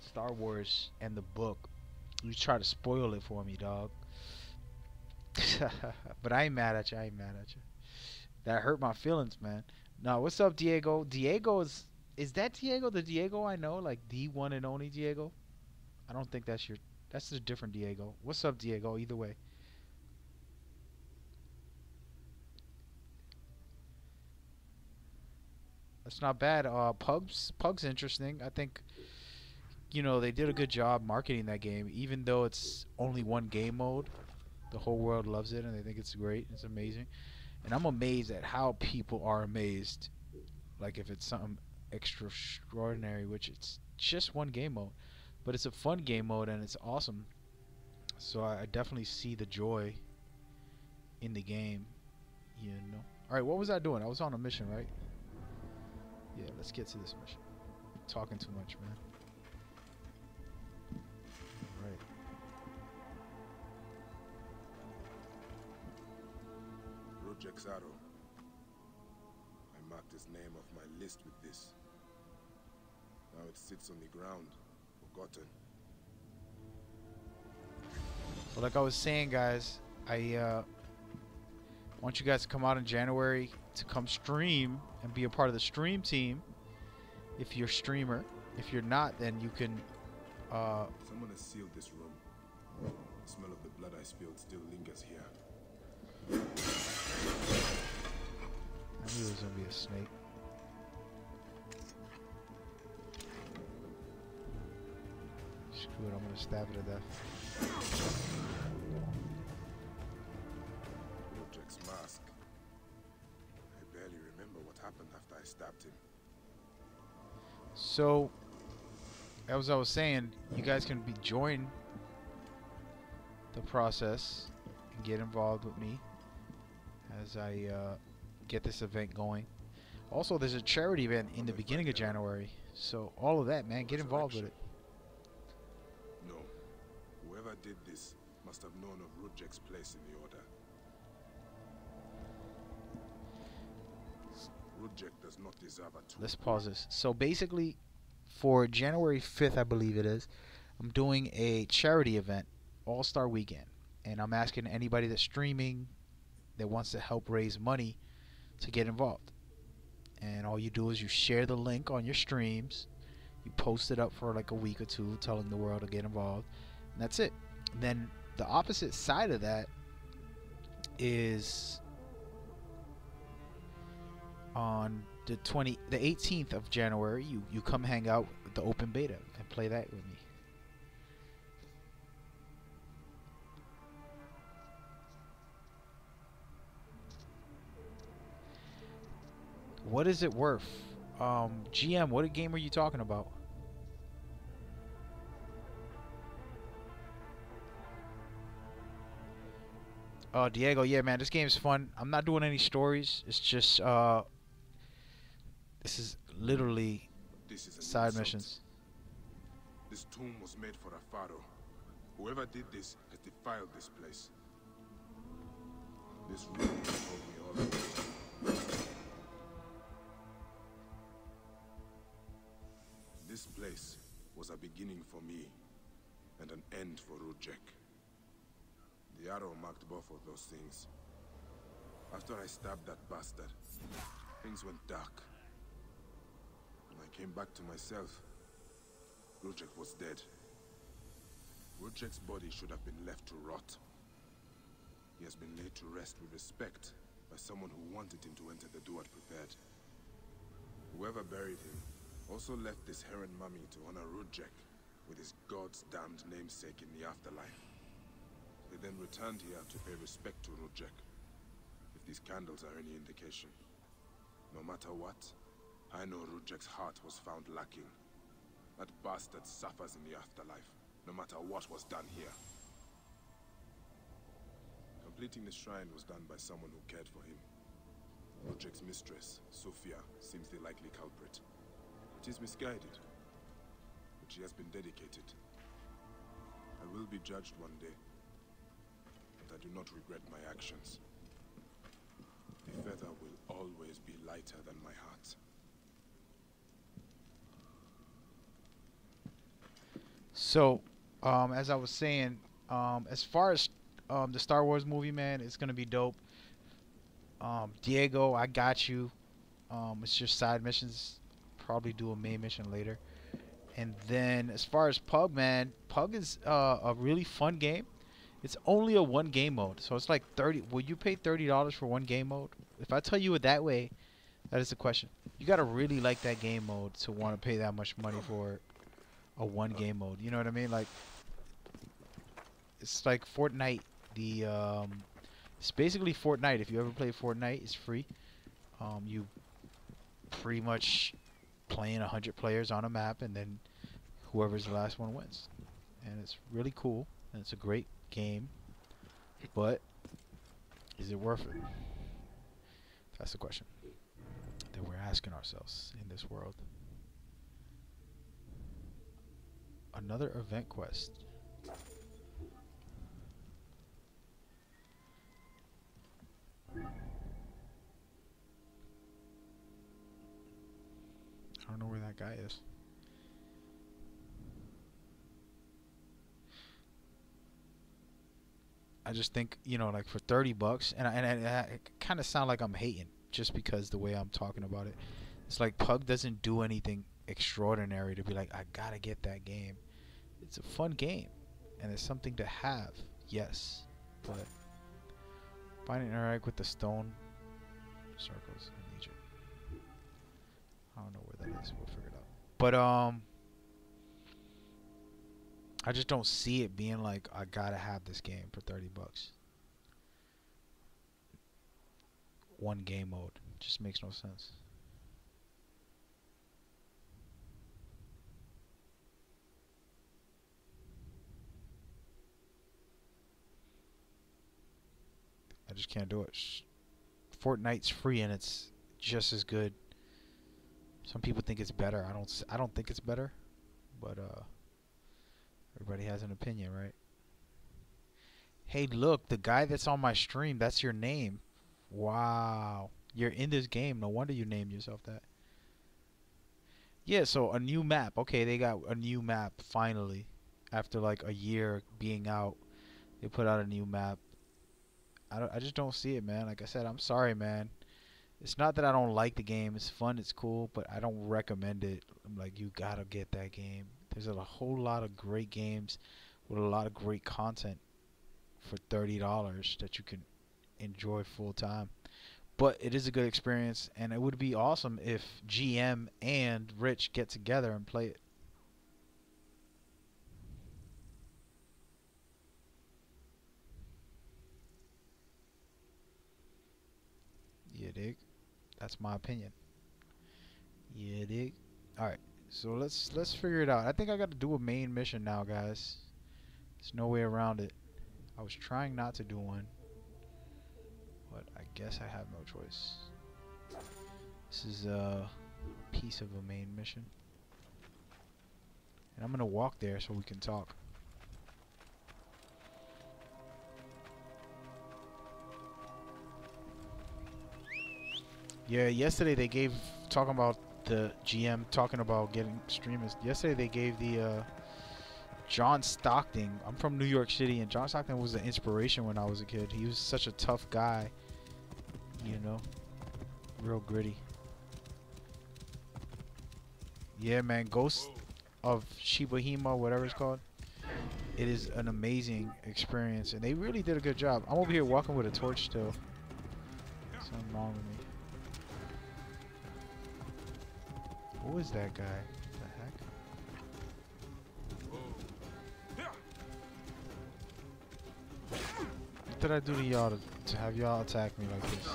Star Wars and the book. You try to spoil it for me, dog. But I ain't mad at you. I ain't mad at you. That hurt my feelings, man. No, what's up, Diego? Diego is that Diego? The Diego I know, like the one and only Diego? I don't think that's your. That's a different Diego. What's up, Diego? Either way. That's not bad. Pug's interesting. I think, you know, they did a good job marketing that game, even though it's only one game mode. The whole world loves it, and they think it's great. It's amazing, and I'm amazed at how people are amazed. Like if it's something extraordinary, which it's just one game mode, but it's a fun game mode and it's awesome. So I definitely see the joy in the game, you know. All right, what was I doing? I was on a mission, right? Yeah, let's get to this mission. Talking too much, man. Right. Rujek's arrow. I marked his name off my list with this. Now it sits on the ground, forgotten. So like I was saying, guys, I want you guys to come out in January to come stream and be a part of the stream team if you're a streamer. If you're not, then you can Someone has sealed this room. The smell of the blood I spilled still lingers here. I knew it was gonna be a snake. Screw it, I'm gonna stab it to death. Rujek's mask. I barely remember what happened after I stabbed him. So, as I was saying, you guys can join the process and get involved with me as I get this event going. Also, there's a charity event in the beginning of January, so all of that, man, get involved with it. No. Whoever did this must have known of Rujek's place in the order. Rujek does not deserve a tomb. Let's pause this. So basically, for January 5th, I believe it is, I'm doing a charity event, All-Star Weekend, and I'm asking anybody that's streaming that wants to help raise money to get involved. And all you do is you share the link on your streams, you post it up for like a week or two telling the world to get involved, and that's it. And then the opposite side of that is on the 18th of January, you come hang out with the open beta and play that with me. What is it worth? GM, what game are you talking about? Oh, Diego, yeah, man, this game's fun. I'm not doing any stories. It's just, this is literally side missions. This tomb was made for a pharaoh. Whoever did this has defiled this place. This room told me all about it. This place was a beginning for me and an end for Rujek. The arrow marked both of those things. After I stabbed that bastard, things went dark. When I came back to myself, Rujek was dead. Rujek's body should have been left to rot. He has been laid to rest with respect by someone who wanted him to enter the Duat prepared. Whoever buried him also left this heron mummy to honor Rujek with his god's damned namesake in the afterlife. They then returned here to pay respect to Rujek, if these candles are any indication. No matter what, I know Rujek's heart was found lacking. That bastard suffers in the afterlife, no matter what was done here. Completing the shrine was done by someone who cared for him. Rujek's mistress, Sophia, seems the likely culprit. It is misguided, but she has been dedicated. I will be judged one day, but I do not regret my actions. The feather will always be lighter than my heart. So, as I was saying, as far as the Star Wars movie, man, it's gonna be dope. Diego, I got you. It's just side missions. Probably do a main mission later. And then as far as Pug, man, Pug is a really fun game. It's only a one game mode, so it's like 30. Will you pay $30 for one game mode? If I tell you it that way, That is the question. You gotta really like that game mode to want to pay that much money for a one game mode. You know what I mean? Like, it's like Fortnite. It's basically Fortnite. If you ever play Fortnite, it's free. You pretty much playing 100 players on a map, and then whoever's the last one wins. And it's really cool, and it's a great game. But is it worth it? That's the question that we're asking ourselves in this world. Another event quest. I don't know where that guy is. I just think, you know, like for 30 bucks, and I kind of sound like I'm hating just because the way I'm talking about it. It's like Pug doesn't do anything extraordinary to be like, I gotta get that game. It's a fun game, and it's something to have, yes, but finding interact with the stone circles in Egypt. I don't know where that is. We'll figure it out. But I just don't see it being like I gotta have this game for 30 bucks. One game mode just makes no sense. I just can't do it. Fortnite's free and it's just as good. Some people think it's better. I don't think it's better, but everybody has an opinion, right? Hey, look, the guy that's on my stream, that's your name. Wow. You're in this game. No wonder you named yourself that. Yeah, so a new map. Okay, they got a new map finally. After like a year being out, they put out a new map. I just don't see it, man. Like I said, I'm sorry, man. It's not that I don't like the game. It's fun, it's cool, but I don't recommend it. I'm like, you gotta get that game. There's a whole lot of great games with a lot of great content for $30 that you can enjoy full time. But it is a good experience, and it would be awesome if GM and Rich get together and play it. Yeah, dig? That's my opinion. Yeah, dig? Alright, so let's figure it out. I think I got to do a main mission now, guys. There's no way around it. I was trying not to do one, but I guess I have no choice. This is a piece of a main mission. And I'm going to walk there so we can talk. Yeah, yesterday they gave, talking about the GM, talking about getting streamers. Yesterday they gave the John Stockton. I'm from New York City, and John Stockton was an inspiration when I was a kid. He was such a tough guy, you know, real gritty. Yeah, man, Ghost of Shibahima, whatever it's called. It is an amazing experience, and they really did a good job. I'm over here walking with a torch still. Something wrong with me. Who is that guy? What the heck? What did I do to y'all to have y'all attack me like this?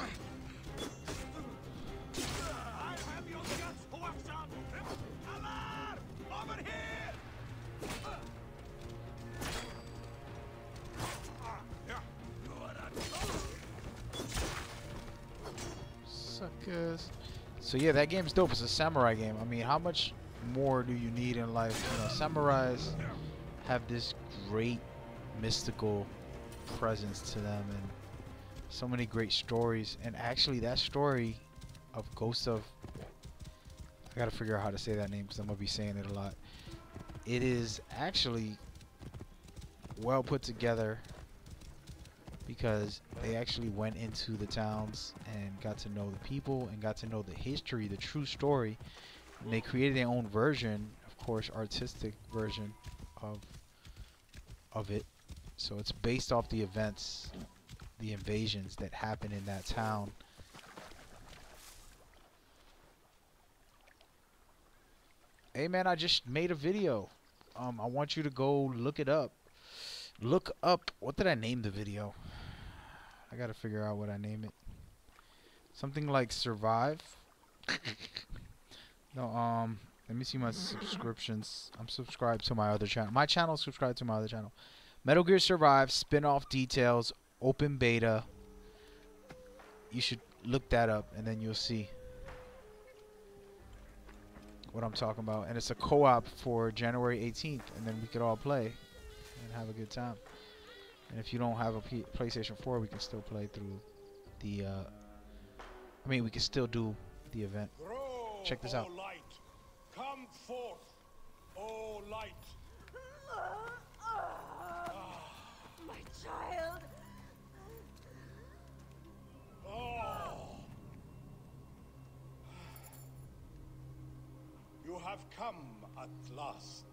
Suckers. So yeah, that game's dope. It's a samurai game. I mean, how much more do you need in life? You know, samurais have this great mystical presence to them, and so many great stories. And actually, that story of Ghost of, I gotta figure out how to say that name because I'm gonna be saying it a lot. It is actually well put together because they actually went into the towns and got to know the people and got to know the history, the true story. And they created their own version, of course, artistic version of it. So it's based off the events, the invasions that happened in that town. Hey man, I just made a video. I want you to go look it up. Look up, what did I name the video? I gotta figure out what I name it. Something like Survive. No, let me see my subscriptions. I'm subscribed to my other channel. My channel is subscribed to my other channel. Metal Gear Survive, spin-off details, open beta. You should look that up and then you'll see what I'm talking about. And it's a co-op for January 18th, and then we could all play and have a good time. And if you don't have a PlayStation 4, we can still play through the I mean, we can still do the event. Grow, Check this O out. light. Come forth, O light. My child. Oh. You have come at last.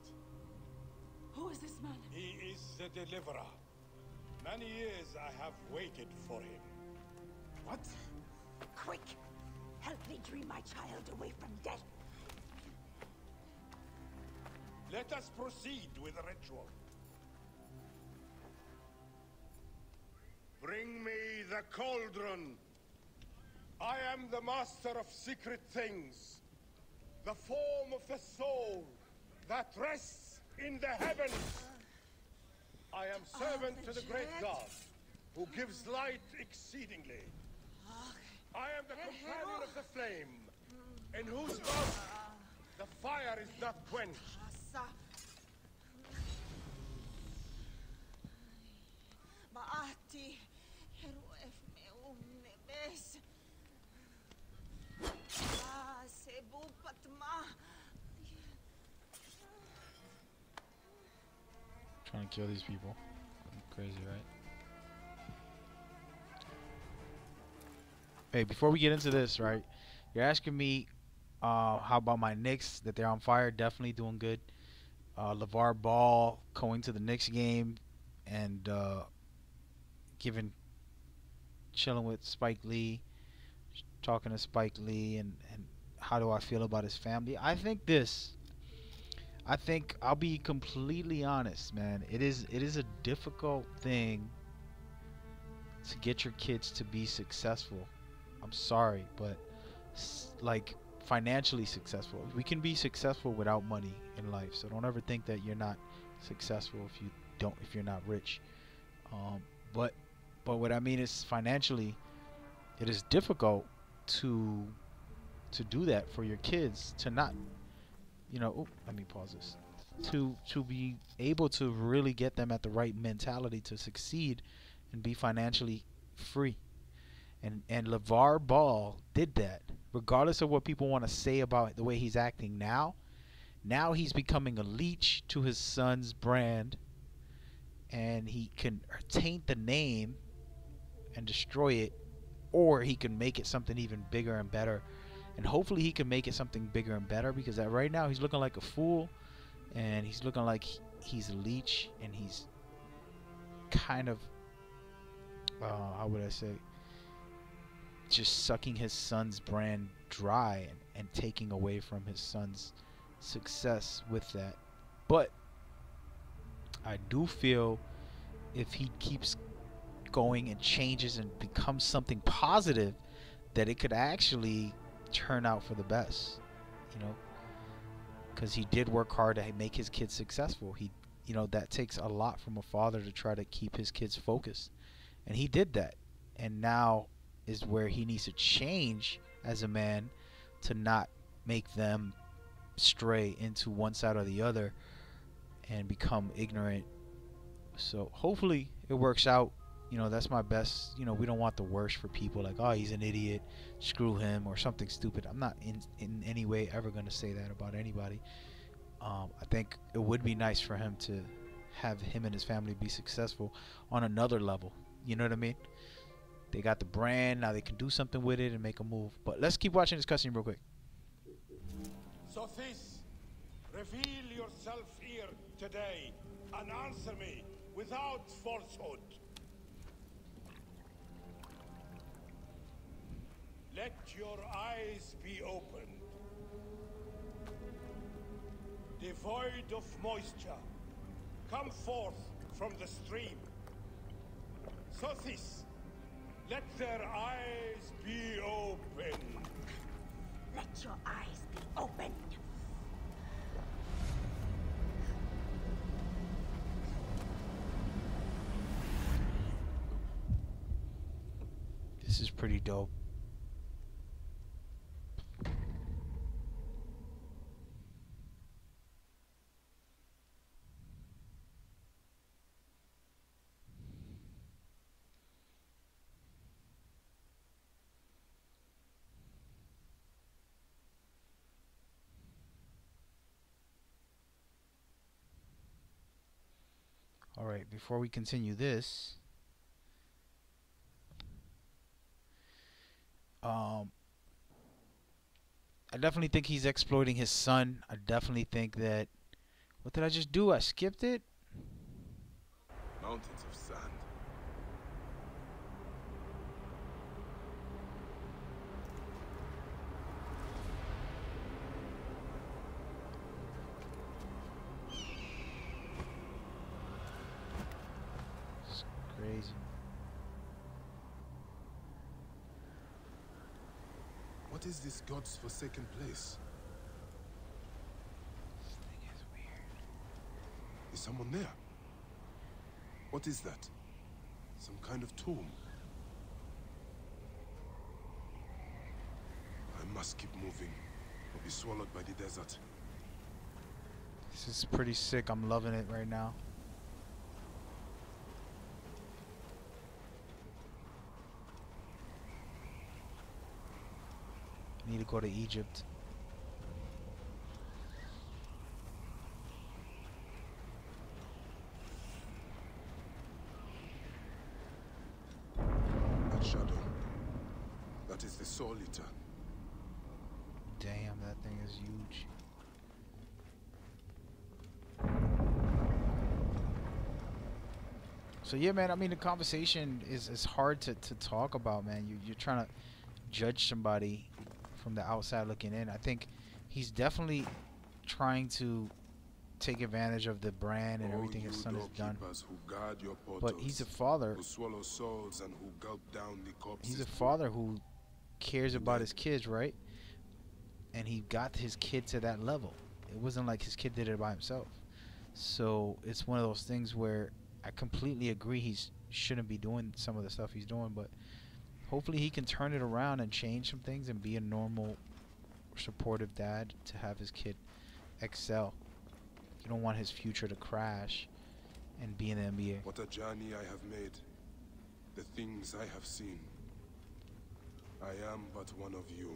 Who is this man? He is the deliverer. Many years I have waited for him. What? Quick! Help me dream my child away from death. Let us proceed with the ritual. Bring me the cauldron. I am the master of secret things. The form of the soul that rests in the heavens. I am servant to the great God, who gives light exceedingly. I am the companion of the flame, in whose mouth the fire is not quenched. Maati, heruef me unnebes. Sebu patma. Trying to kill these people. Crazy, right? Hey, before we get into this, right? You're asking me how about my Knicks, that they're on fire. Definitely doing good. LeVar Ball going to the Knicks game and chilling with Spike Lee, talking to Spike Lee, and how do I feel about his family. I think I'll be completely honest, man. It is a difficult thing to get your kids to be successful. I'm sorry, but like financially successful. We can be successful without money in life, so don't ever think that you're not successful if you're not rich. But what I mean is, financially, it is difficult to do that for your kids, to not, let me pause this, to be able to really get them at the right mentality to succeed and be financially free. And LeVar Ball did that, regardless of what people want to say about the way he's acting now. Now he's becoming a leech to his son's brand, and he can taint the name and destroy it, or he can make it something even bigger and better. And hopefully he can make it something bigger and better, because right now he's looking like a fool, and he's looking like he's a leech, and he's kind of, how would I say, just sucking his son's brand dry and taking away from his son's success with that. But I do feel if he keeps going and changes and becomes something positive, that it could actually turn out for the best, because he did work hard to make his kids successful. That takes a lot from a father to try to keep his kids focused, and he did that. And now is where he needs to change as a man, to not make them stray into one side or the other and become ignorant. So hopefully it works out. That's my best. We don't want the worst for people, like, oh, he's an idiot, screw him, or something stupid. I'm not in any way ever going to say that about anybody. I think it would be nice for him to have him and his family be successful on another level. You know what I mean? They got the brand, now they can do something with it and make a move. But let's keep watching this cutscene real quick. Sophis, reveal yourself here today and answer me without falsehood. Let your eyes be opened. devoid of moisture, come forth from the stream. Sothis, let their eyes be opened. Let your eyes be opened. This is pretty dope. All right, before we continue this, I definitely think he's exploiting his son. I definitely think that. What did I just do? I skipped it? Mountains of sand. It's crazy. What is this god's forsaken place? This thing is weird. Is someone there? What is that? Some kind of tomb. I must keep moving, or be swallowed by the desert. This is pretty sick. I'm loving it right now. I need to go to Egypt. That shadow. That is the Soul Eater. Damn, that thing is huge. So yeah, man, I mean the conversation is hard to talk about, man. You're trying to judge somebody from the outside looking in. I think he's definitely trying to take advantage of the brand and everything his son has done. Who guard your But he's a father. who swallow souls and who gulp down the corpses. He's a father who cares about his kids, right? And he got his kid to that level. It wasn't like his kid did it by himself. So it's one of those things where I completely agree he shouldn't be doing some of the stuff he's doing, but hopefully he can turn it around and change some things and be a normal, supportive dad to have his kid excel. You don't want his future to crash and be in the NBA. What a journey I have made. The things I have seen. I am but one of you.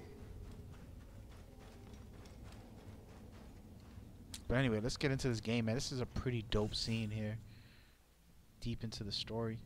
But anyway, let's get into this game, man. This is a pretty dope scene here. Deep into the story.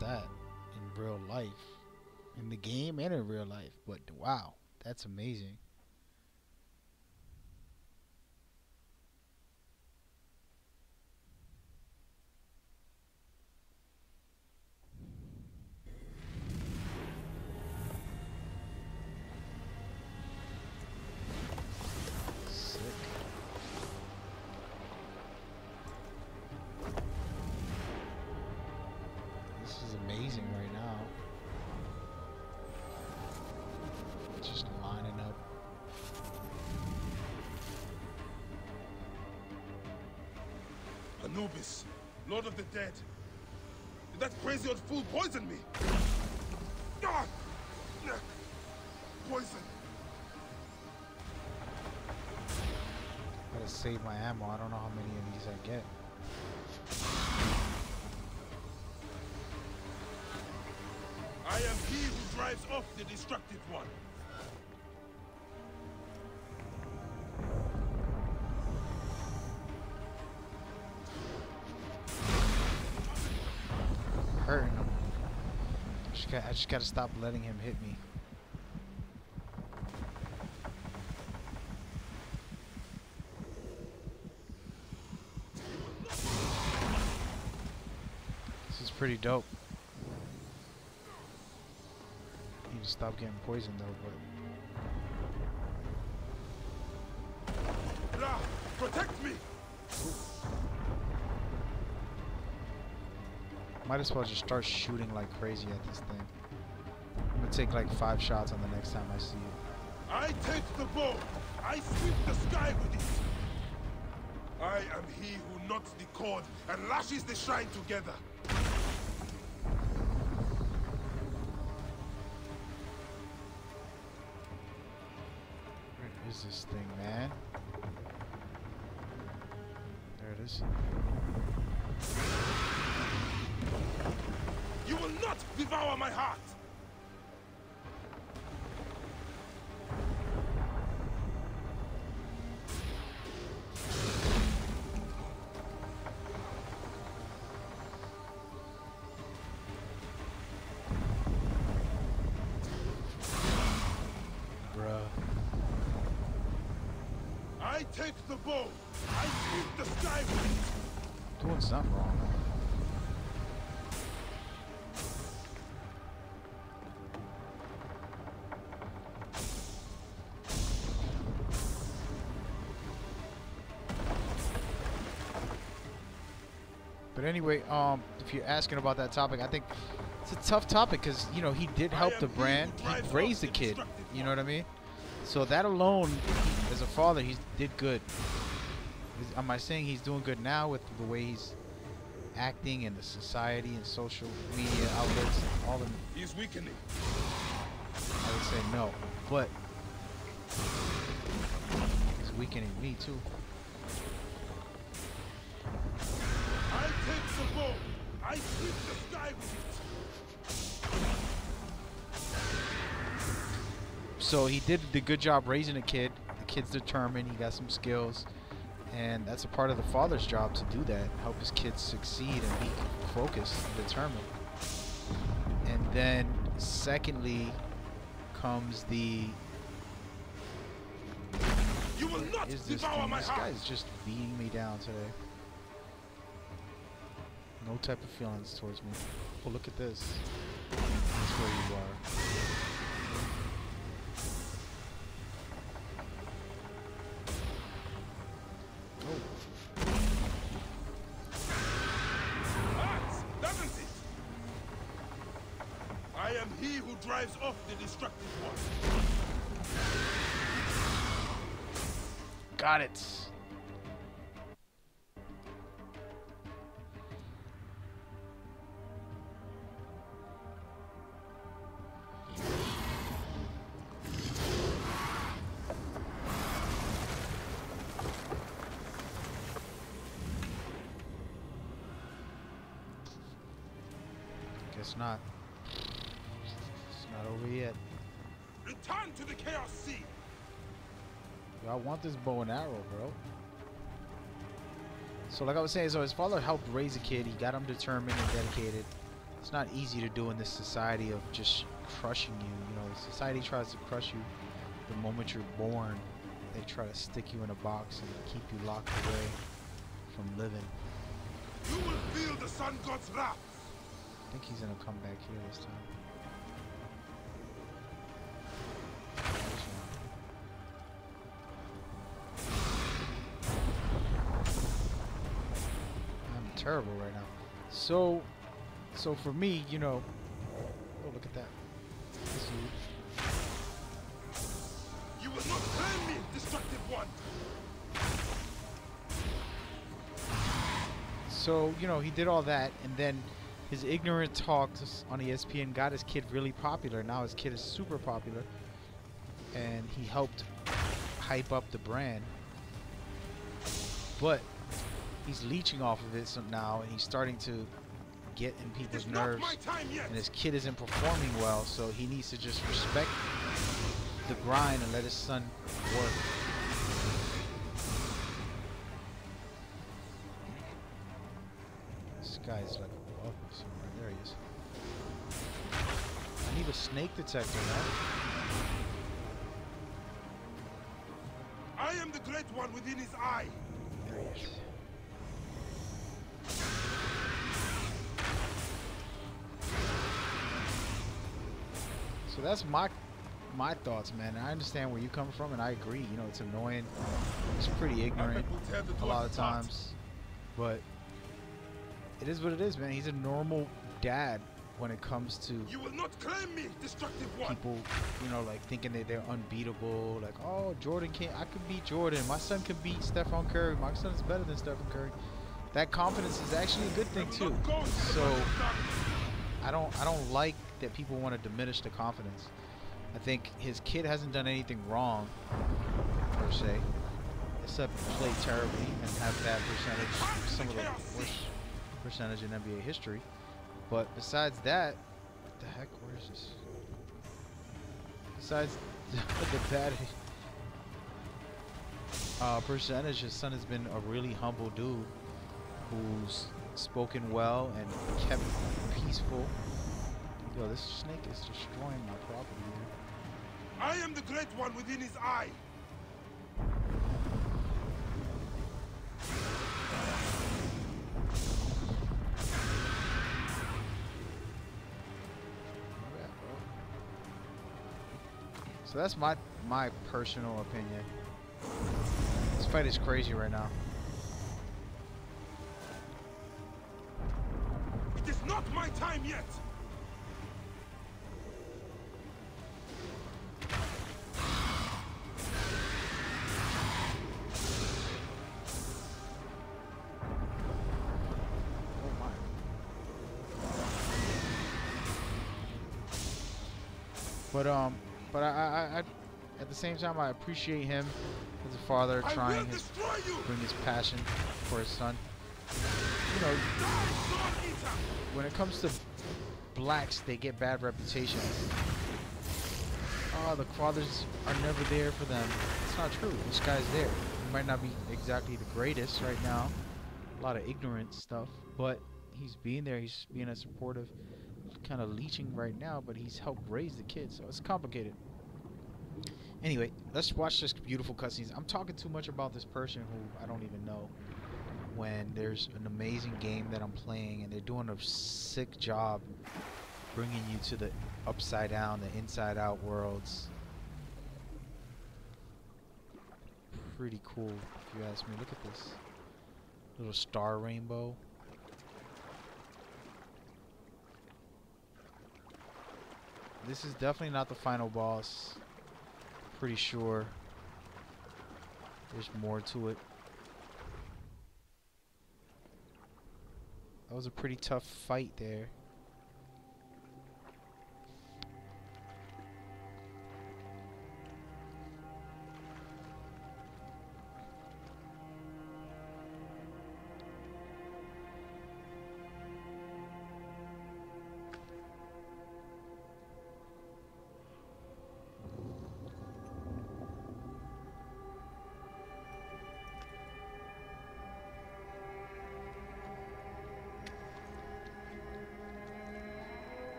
That in real life, in the game and in real life, but wow, that's amazing. amazing right now. Just lining up. Anubis, Lord of the Dead. Did that crazy old fool poison me? Ah! Poison. Gotta save my ammo. I don't know how many of these I get. I am he who drives off the destructive one. Hurting him. I just gotta stop letting him hit me. This is pretty dope. Need to stop getting poisoned though, but Ra, protect me! might as well just start shooting like crazy at this thing. I'm gonna take like 5 shots on the next time I see it. I take the bow. I sweep the sky with it. I am he who knots the cord and lashes the shrine together. Where is this thing, man? There it is. You will not devour my heart! Bruh. I take the bow. I sweep the sky with it. Doing something wrong. But anyway, if you're asking about that topic, I think it's a tough topic because, you know, he did help the brand. He raised the kid. You know what I mean? So that alone, as a father, he did good. Am I saying he's doing good now with the way he's acting and the society and social media outlets? All of them? He's weakening. I would say no. But he's weakening me too. I take the bow. I sweep the sky with it. So he did the good job raising a kid. The kid's determined. He got some skills. And that's a part of the father's job to do that. Help his kids succeed and be focused and determined. And then secondly comes the... You will not devour my This heart. guy's just beating me down today. No type of feelings towards me. Oh, look at this. That's where you are. Doesn't it? I am he who drives off the destructive one. Got it. Guess not. It's not over yet. Return to the Chaos Sea. Yo, I want this bow and arrow, bro. So like I was saying, so his father helped raise a kid. He got him determined and dedicated. It's not easy to do in this society of just crushing you. You know, society tries to crush you the moment you're born. They try to stick you in a box and keep you locked away from living. You will feel the sun god's wrath. I think he's gonna come back here this time. I'm terrible right now. So So for me, you know, oh look at that. That's huge. You will not claim me, destructive one! So, you know, he did all that, and then his ignorant talks on ESPN got his kid really popular. Now his kid is super popular, and he helped hype up the brand. But he's leeching off of it now, and he's starting to get in people's nerves. And his kid isn't performing well, so he needs to just respect the grind and let his son work. This guy's like above me somewhere. There he is. I need a snake detector, man. I am the great one within his eye. There he is. So that's my thoughts, man. I understand where you come from, and I agree. You know, it's annoying. It's pretty ignorant a lot of times, but it is what it is, man. He's a normal dad when it comes to You will not claim me, destructive one. people, you know, like thinking that they're unbeatable. Like, oh, Jordan can't. I could beat Jordan. My son could beat Stephen Curry. My son is better than Stephen Curry. That confidence is actually a good thing too. So I don't like that people want to diminish the confidence. I think his kid hasn't done anything wrong per se, except play terribly and have bad percentage, some of the worst percentage in NBA history. But besides that, what the heck? Where is this? Besides the bad percentage, his son has been a really humble dude who's spoken well and kept peaceful. Yo, this snake is destroying my property here. I am the great one within his eye. So that's my personal opinion. This fight is crazy right now. It is not my time yet. But I at the same time, I appreciate him as a father trying to bring his passion for his son. You know, when it comes to blacks, they get bad reputations. Oh, the fathers are never there for them. It's not true. This guy's there. He might not be exactly the greatest right now. A lot of ignorant stuff, but he's being there. He's being a supportive, kind of leeching right now, but he's helped raise the kids, so it's complicated. Anyway, let's watch this beautiful cutscenes. I'm talking too much about this person who I don't even know, when there's an amazing game that I'm playing and they're doing a sick job bringing you to the upside down, the inside out worlds. Pretty cool, if you ask me. Look at this little star rainbow. This is definitely not the final boss. Pretty sure there's more to it. That was a pretty tough fight there.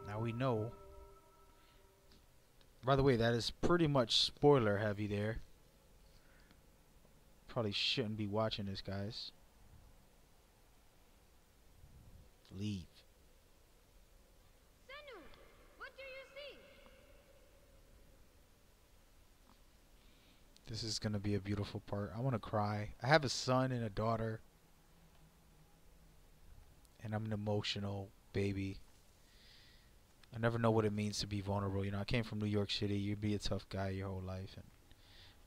Now we know. By the way, that is pretty much spoiler heavy there. Probably shouldn't be watching this, guys. Leave. do you see? This is gonna be a beautiful part. I want to cry. I have a son and a daughter, and I'm an emotional baby. I never know what it means to be vulnerable. You know, I came from New York City. You be a tough guy your whole life, and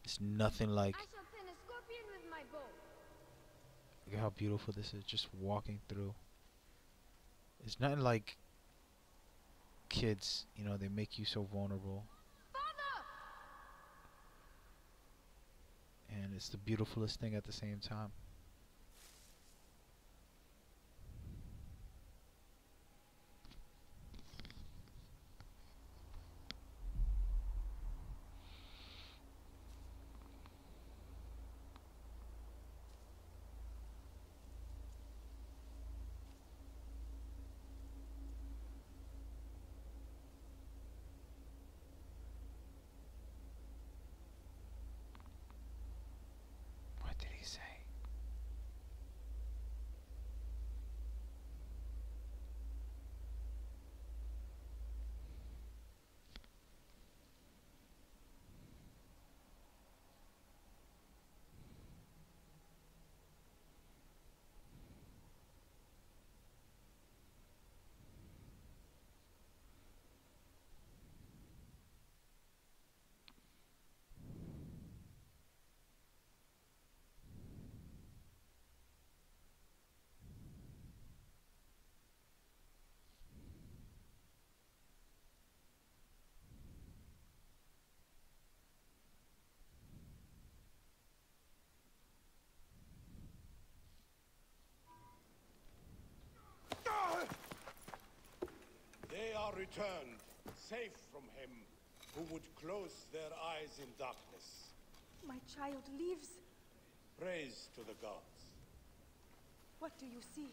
it's nothing like. I shall pin a scorpion with my bow. Look at how beautiful this is. Just walking through. It's nothing like kids. You know, they make you so vulnerable. Father! And it's the beautifulest thing at the same time. What did he say? They are returned, safe from him who would close their eyes in darkness. My child lives. Praise to the gods. What do you see?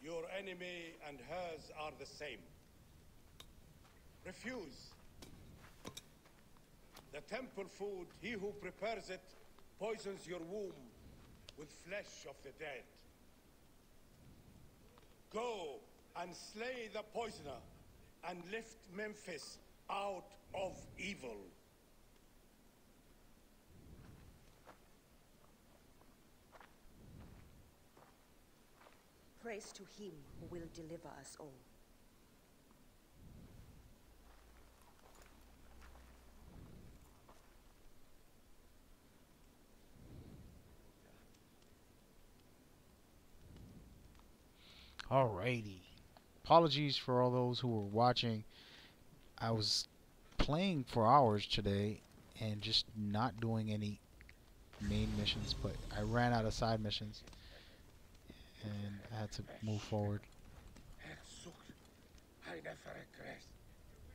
Your enemy and hers are the same. Refuse. The temple food, he who prepares it, poisons your womb with flesh of the dead. Go and slay the poisoner and lift Memphis out of evil. Praise to him who will deliver us all. Alrighty. Apologies for all those who were watching. I was playing for hours today and just not doing any main missions, but I ran out of side missions and I had to move forward.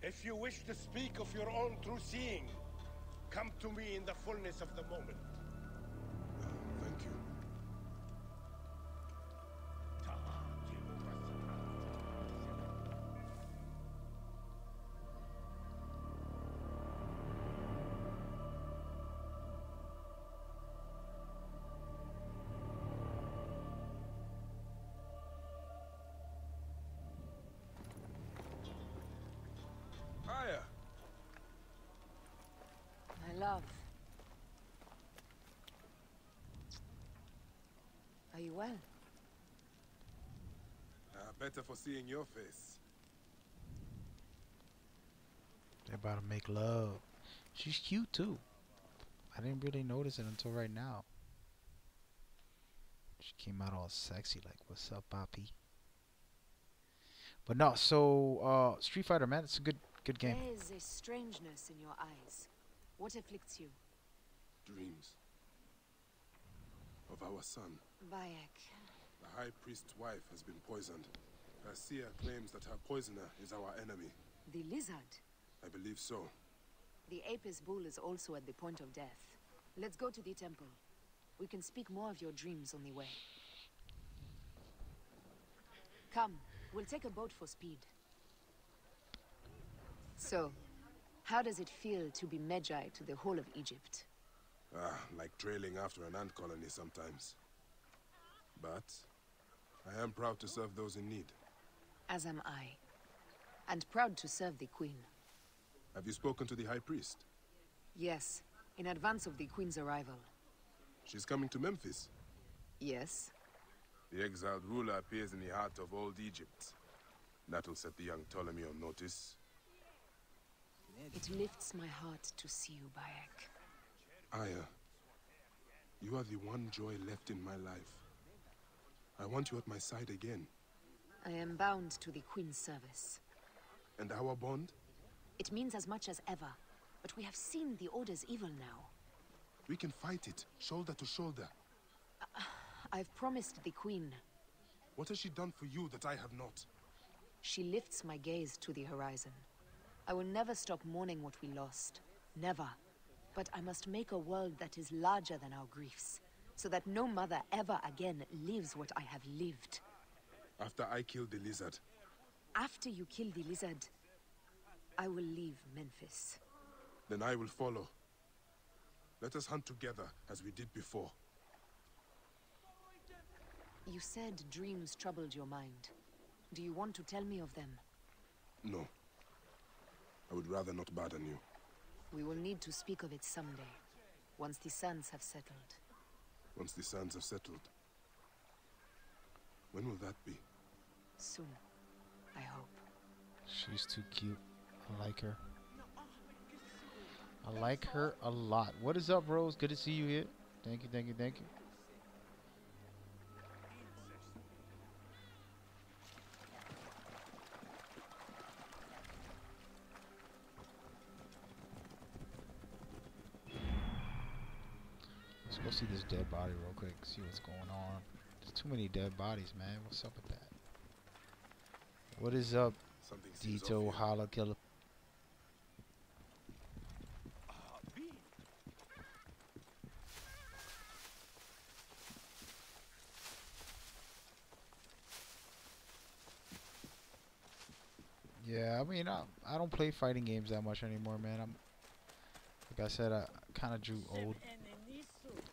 If you wish to speak of your own true seeing, come to me in the fullness of the moment. Thank you. Hiya. My love. Are you well? Better for seeing your face. They're about to make love. She's cute too. I didn't really notice it until right now. She came out all sexy like, what's up, Poppy? But no, so Street Fighter, man, it's a good game. There is a strangeness in your eyes. What afflicts you? Dreams of our son. Bayek. The High Priest's wife has been poisoned. Garcia claims that her poisoner is our enemy. The lizard. I believe so. The Apis bull is also at the point of death. Let's go to the temple. We can speak more of your dreams on the way. Come, we'll take a boat for speed. So, how does it feel to be Magi to the whole of Egypt? Like trailing after an ant colony sometimes. But I am proud to serve those in need. As am I. And proud to serve the Queen. Have you spoken to the High Priest? Yes, in advance of the Queen's arrival. She's coming to Memphis. Yes. The exiled ruler appears in the heart of old Egypt. That'll set the young Ptolemy on notice. It lifts my heart to see you, Bayek. Aya, you are the one joy left in my life. I want you at my side again. I am bound to the Queen's service. And our bond? It means as much as ever, but we have seen the Order's evil now. We can fight it, shoulder to shoulder. I've promised the Queen. What has she done for you that I have not? She lifts my gaze to the horizon. I will never stop mourning what we lost. Never. But I must make a world that is larger than our griefs, so that no mother ever again lives what I have lived. After I killed the lizard. After you kill the lizard, I will leave Memphis. Then I will follow. Let us hunt together, as we did before. You said dreams troubled your mind. Do you want to tell me of them? No. I would rather not burden you. We will need to speak of it someday, once the sands have settled. Once the sands have settled. When will that be? Soon, I hope. She's too cute. I like her. I like her a lot. What is up, Rose? Good to see you here. Thank you, thank you, thank you. Let's go see this dead body real quick, see what's going on. There's too many dead bodies, man. What's up with that? What is up, Dito Holla Killer? Yeah, I mean, I don't play fighting games that much anymore, man. Like I said, I kind of drew old.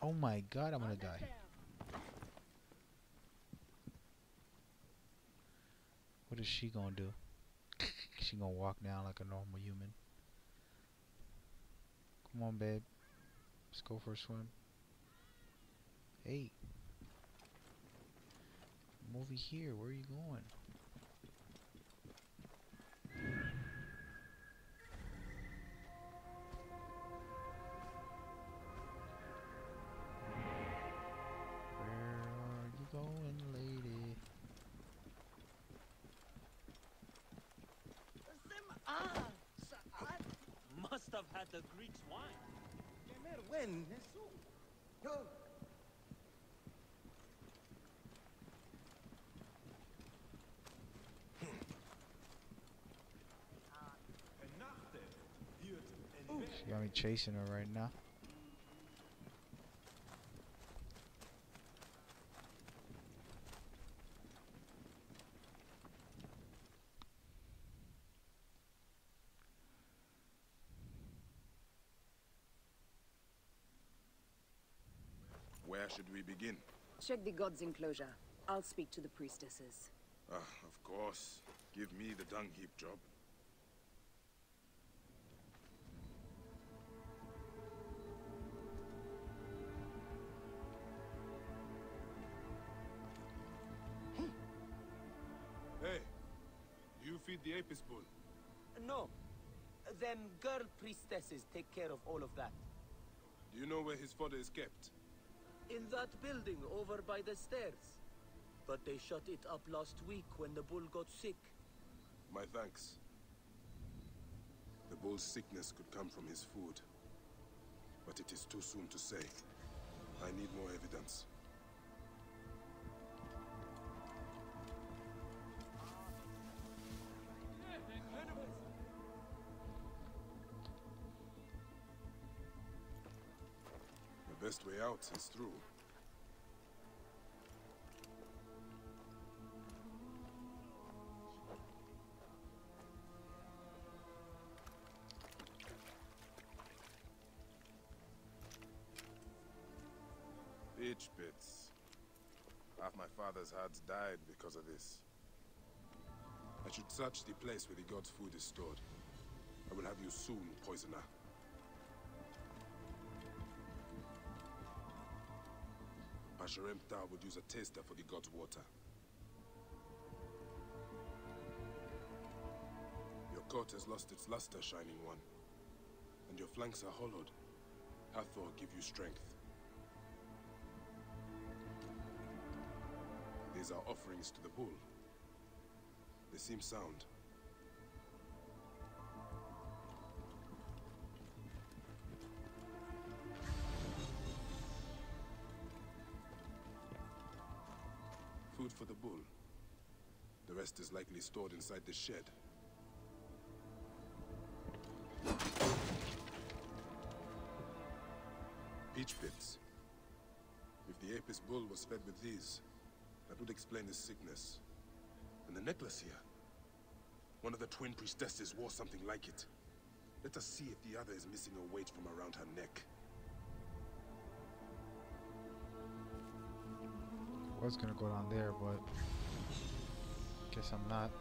Oh my god, I'm gonna die. What is she gonna do? She gonna walk down like a normal human. Come on, babe. Let's go for a swim. Hey. I'm over here. Where are you going? Going, lady. Must have had the Greek's wine. When? She got me chasing her right now. Where should we begin? Check the god's enclosure. I'll speak to the priestesses. Of course. Give me the dung heap job. Hey, you feed the Apis bull? No. Them girl priestesses take care of all of that. Do you know where his fodder is kept? In that building over by the stairs. But they shut it up last week when the bull got sick. My thanks. The bull's sickness could come from his food. But it is too soon to say. I need more evidence. The best way out is through. Pitch pits. Half my father's herds died because of this. I should search the place where the god's food is stored. I will have you soon, poisoner. Pasharemta would use a taster for the god's water. Your coat has lost its luster, Shining One. And your flanks are hollowed. Hathor give you strength. These are offerings to the bull. They seem sound. Food for the bull. The rest is likely stored inside this shed. Peach pits. If the Apis bull was fed with these, that would explain his sickness. And the necklace here. One of the twin priestesses wore something like it. Let us see if the other is missing a weight from around her neck. I was gonna go down there, but guess I'm not.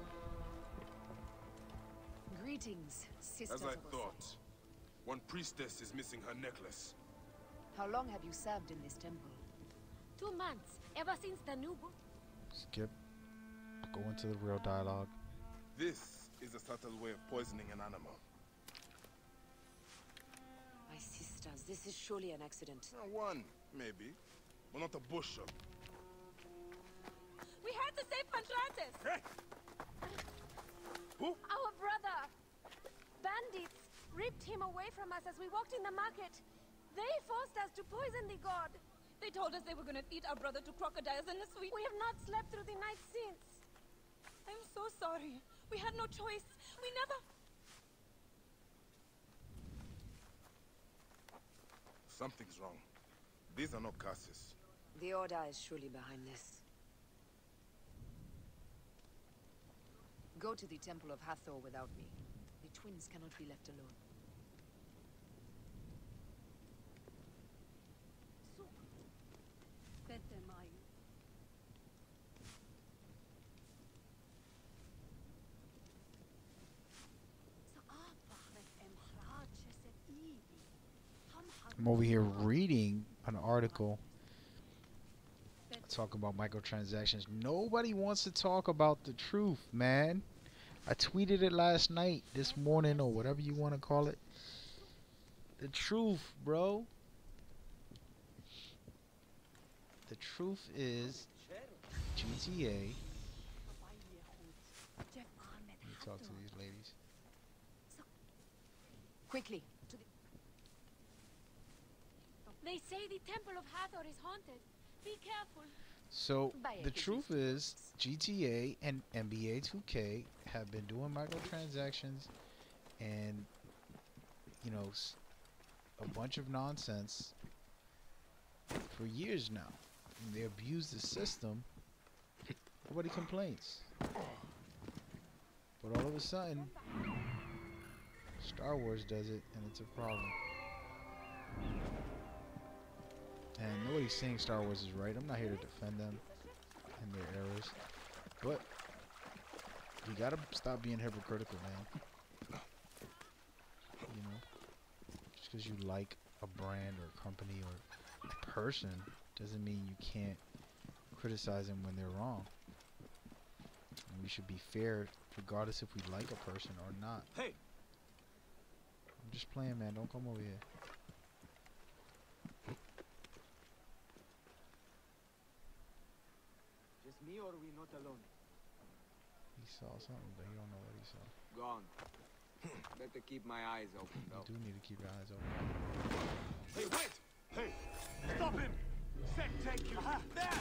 Greetings, sisters As I of Osiris. thought, one priestess is missing her necklace. How long have you served in this temple? 2 months, ever since the new book. Skip. Go into the real dialogue. This is a subtle way of poisoning an animal. My sisters, this is surely an accident. One, maybe. But not a bushel. We had to save Pantrates! Hey! Who? Our brother! Bandits ripped him away from us as we walked in the market. They forced us to poison the god. They told us they were going to feed our brother to crocodiles in the sweet. We have not slept through the night since. I'm so sorry. We had no choice. We never... Something's wrong. These are not curses. The Order is surely behind this. Go to the Temple of Hathor without me. The twins cannot be left alone. I'm over here reading an article talking about microtransactions. Nobody wants to talk about the truth, man. I tweeted it last night, this morning, or whatever you want to call it. The truth, bro. The truth is GTA. Let me talk to these ladies. Quickly. They say the Temple of Hathor is haunted. Be careful. So the truth is GTA and NBA 2K have been doing microtransactions and, you know, a bunch of nonsense for years now. And they abuse the system. Nobody complains. But all of a sudden, Star Wars does it and it's a problem. And nobody's saying Star Wars is right. I'm not here to defend them and their errors. But you gotta stop being hypocritical, man. You know? Just because you like a brand or a company or a person doesn't mean you can't criticize them when they're wrong. And we should be fair regardless if we like a person or not. Hey! I'm just playing, man. Don't come over here. Me or we not alone? He saw something, but he don't know what he saw. Gone. Better keep my eyes open, though. You do need to keep your eyes open. Hey, wait! Hey! Stop him! Sec, take you! There!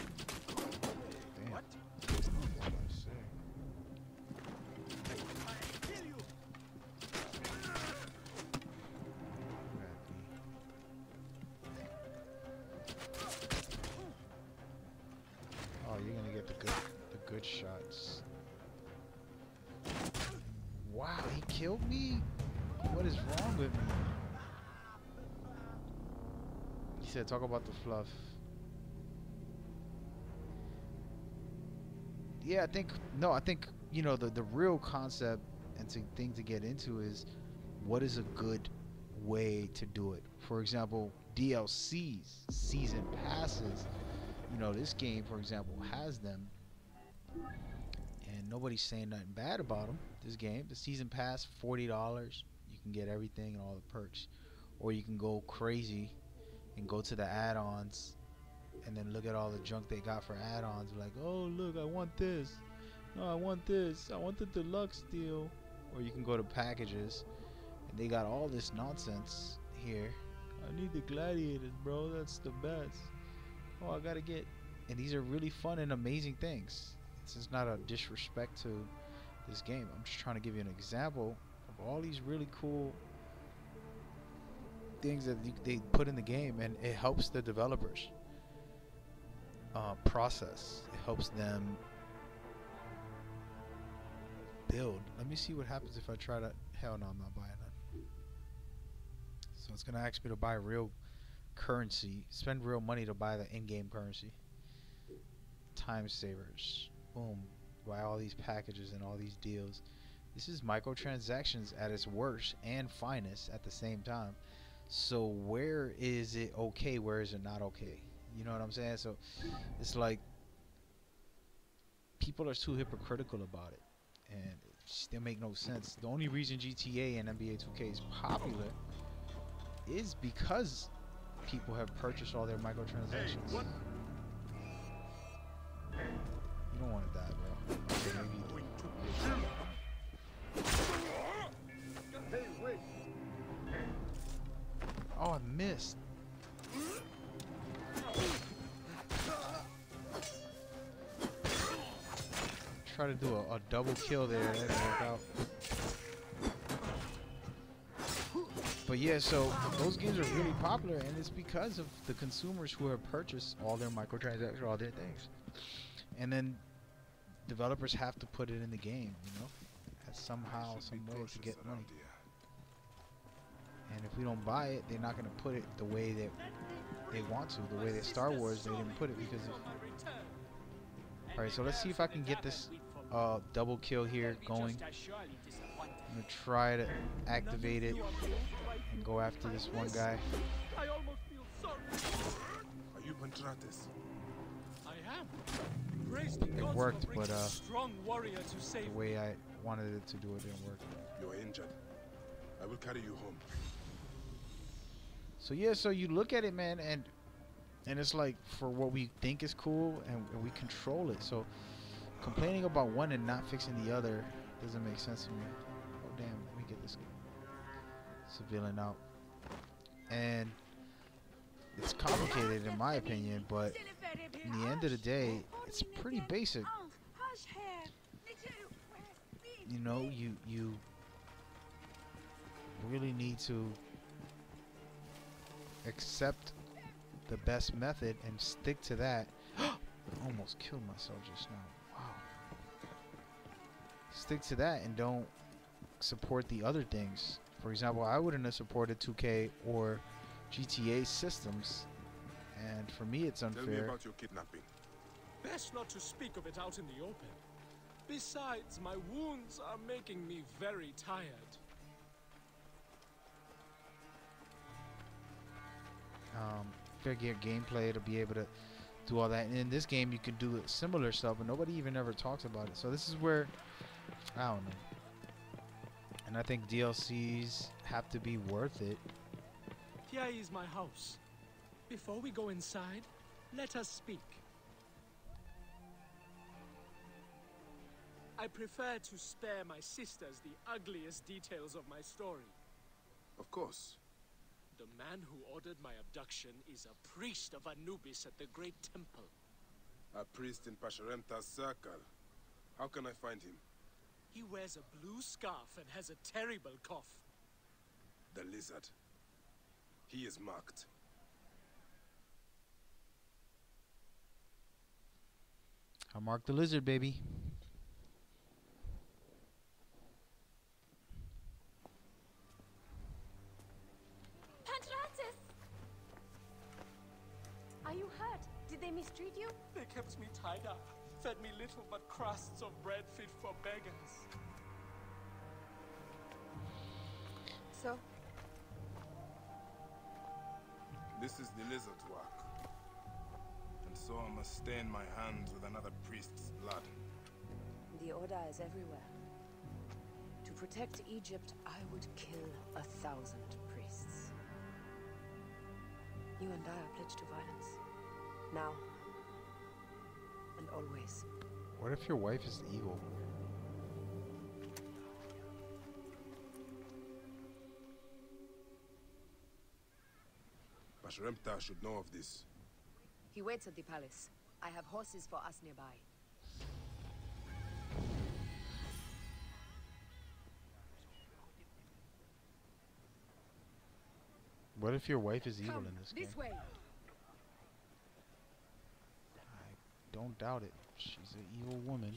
Damn. What? I see. I'll kill you! Oh, you're gonna get the good shots. Wow, he killed me? What is wrong with me? He said talk about the fluff. Yeah, I think you know, the real concept and thing to get into is what is a good way to do it. For example, DLCs, season passes. You know, this game, for example, has them, and nobody's saying nothing bad about them. This game, the season pass, $40. You can get everything and all the perks, or you can go crazy and go to the add-ons and then look at all the junk they got for add-ons. Like, oh look, I want this. No, I want this. I want the deluxe deal. Or you can go to packages, and they got all this nonsense here. I need the gladiators, bro. That's the best. Oh, I gotta get. And these are really fun and amazing things. This is not a disrespect to this game. I'm just trying to give you an example of all these really cool things that they put in the game, and it helps the developers process. It helps them build. Let me see what happens if I try to. Hell no, I'm not buying that. So it's gonna ask me to buy real currency, spend real money to buy the in-game currency. Time savers. Boom. Buy all these packages and all these deals. This is microtransactions at its worst and finest at the same time. So where is it okay? Where is it not okay? You know what I'm saying? So it's like people are too hypocritical about it, and it still make no sense. The only reason GTA and NBA 2K is popular is because people have purchased all their microtransactions. You don't want to die, bro. Okay, maybe you do. Oh, I missed. Try to do a double kill there. That didn't work out. But yeah, so those games are really popular, and it's because of the consumers who have purchased all their microtransactions, all their things. And then developers have to put it in the game, you know, somehow, some way to get money. And if we don't buy it, they're not going to put it the way that they want to. The way that Star Wars, they didn't put it because of... Alright, so let's see if I can get this double kill here going. I'm going to try to activate it and go after this one guy. I almost feel sorry. Are you Pantrates? I am. Praise the It gods worked, for bringing but a strong warrior to save the way I wanted it to do it didn't work. You are injured. I will carry you home. So yeah, so you look at it, man, and it's like for what we think is cool, and we control it. So complaining about one and not fixing the other doesn't make sense to me. Oh damn, let me get this civilian out. And it's complicated in my opinion, but in the end of the day, it's pretty basic. You know, you really need to accept the best method and stick to that. I almost killed myself just now. Wow. Stick to that and don't support the other things. For example, I wouldn't have supported 2K or GTA systems, and for me it's unfair. Tell me about your kidnapping. Best not to speak of it out in the open. Besides, my wounds are making me very tired. Figure gameplay to be able to do all that. And in this game, you can do similar stuff, but nobody even ever talks about it. So this is where, I don't know. And I think DLCs have to be worth it. Here is my house. Before we go inside, let us speak. I prefer to spare my sisters the ugliest details of my story. Of course. The man who ordered my abduction is a priest of Anubis at the Great Temple. A priest in Pasharemta's circle. How can I find him? He wears a blue scarf and has a terrible cough. The lizard. He is marked. I marked the lizard, baby. Are you hurt? Did they mistreat you? They kept me tied up. fed me little but crusts of bread fit for beggars. So? This is the lizard's work. And so I must stain my hands with another priest's blood. The Order is everywhere. To protect Egypt, I would kill 1,000 priests. You and I are pledged to violence. Now. And always. What if your wife is evil? Bashremta should know of this. He waits at the palace. I have horses for us nearby. What if your wife is evil Come, in this game? this way. I don't doubt it. She's an evil woman.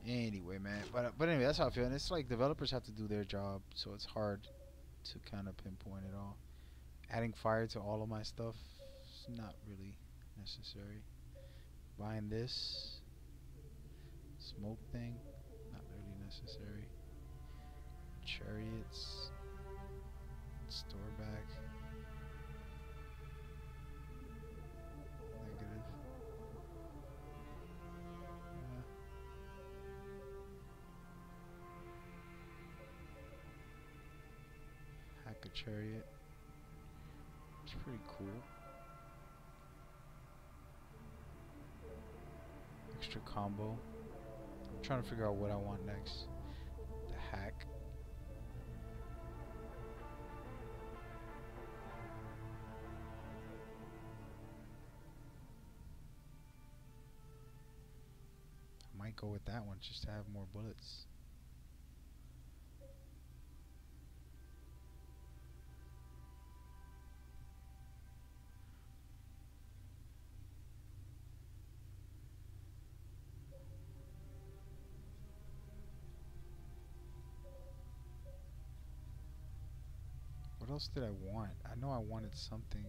Anyway, man. But anyway, that's how I feel. And it's like developers have to do their job, so it's hard to kind of pinpoint it all. Adding fire to all of my stuff is not really necessary. Buying this smoke thing, not really necessary. Chariots, store back. Negative. Hack a chariot. It's pretty cool. Extra combo. I'm trying to figure out what I want next. The hack. I might go with that one just to have more bullets. What else did I want? I know I wanted something.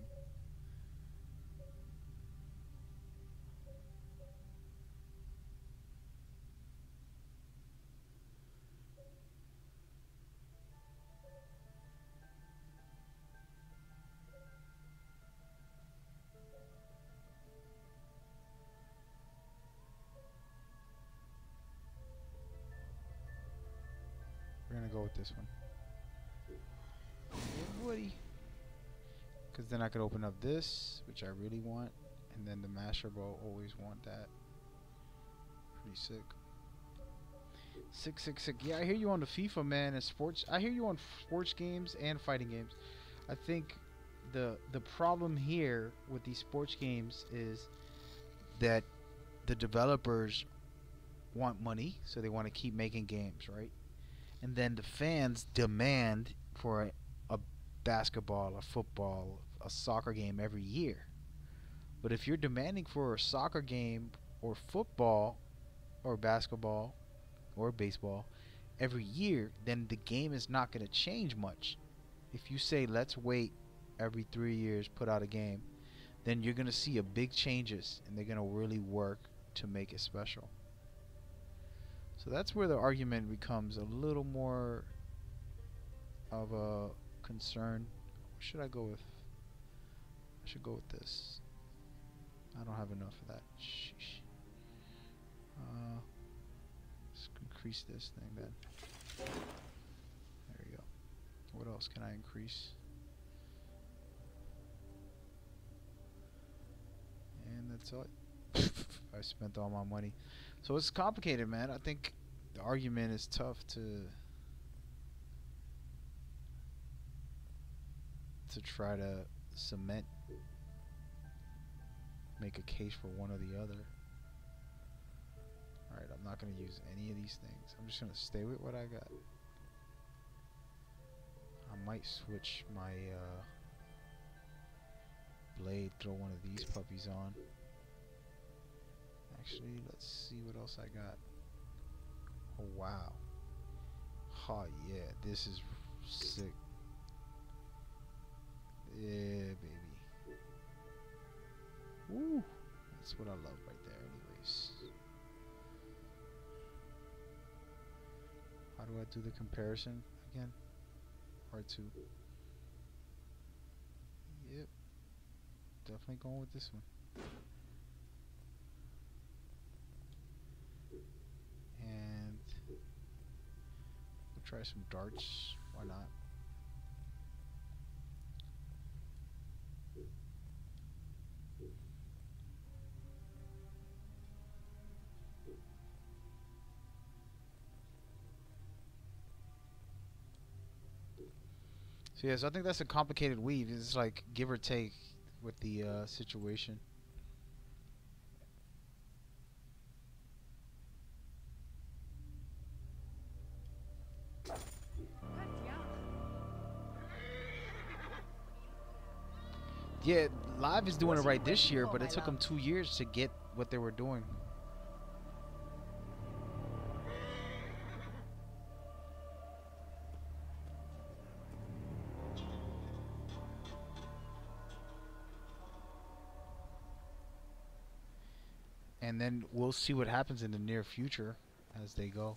We're gonna go with this one. Yeah, buddy. Because then I could open up this, which I really want, and then the Master Bow, always want that. Pretty sick. Sick. Yeah, I hear you on the FIFA, man, and sports. I hear you on sports games and fighting games. I think the problem here with these sports games is that the developers want money, so they want to keep making games, right? And then the fans demand for a basketball, a football, a soccer game every year. But if you're demanding for a soccer game or football or basketball or baseball every year, then the game is not going to change much. If you say let's wait every 3 years, put out a game, then you're going to see a big changes, and they're going to really work to make it special. So that's where the argument becomes a little more of a concern. What should I go with? I should go with this. I don't have enough of that. Sheesh. Let's increase this thing then. There we go. What else can I increase? And that's all. I spent all my money. So it's complicated, man. I think the argument is tough to try to cement, make a case for one or the other. Alright, I'm not going to use any of these things. I'm just going to stay with what I got. I might switch my blade, throw one of these puppies on. Actually, let's see what else I got. Oh, wow. Oh, yeah, this is sick. Yeah, baby. Woo! That's what I love right there, anyways. do I do the comparison again? Part 2. Yep. Definitely going with this one. And we'll try some darts. Why not? So yes, I think that's a complicated weave. It's like give or take with the situation. Yeah, Live is doing it right this year, but it took them 2 years to get what they were doing. And then we'll see what happens in the near future as they go.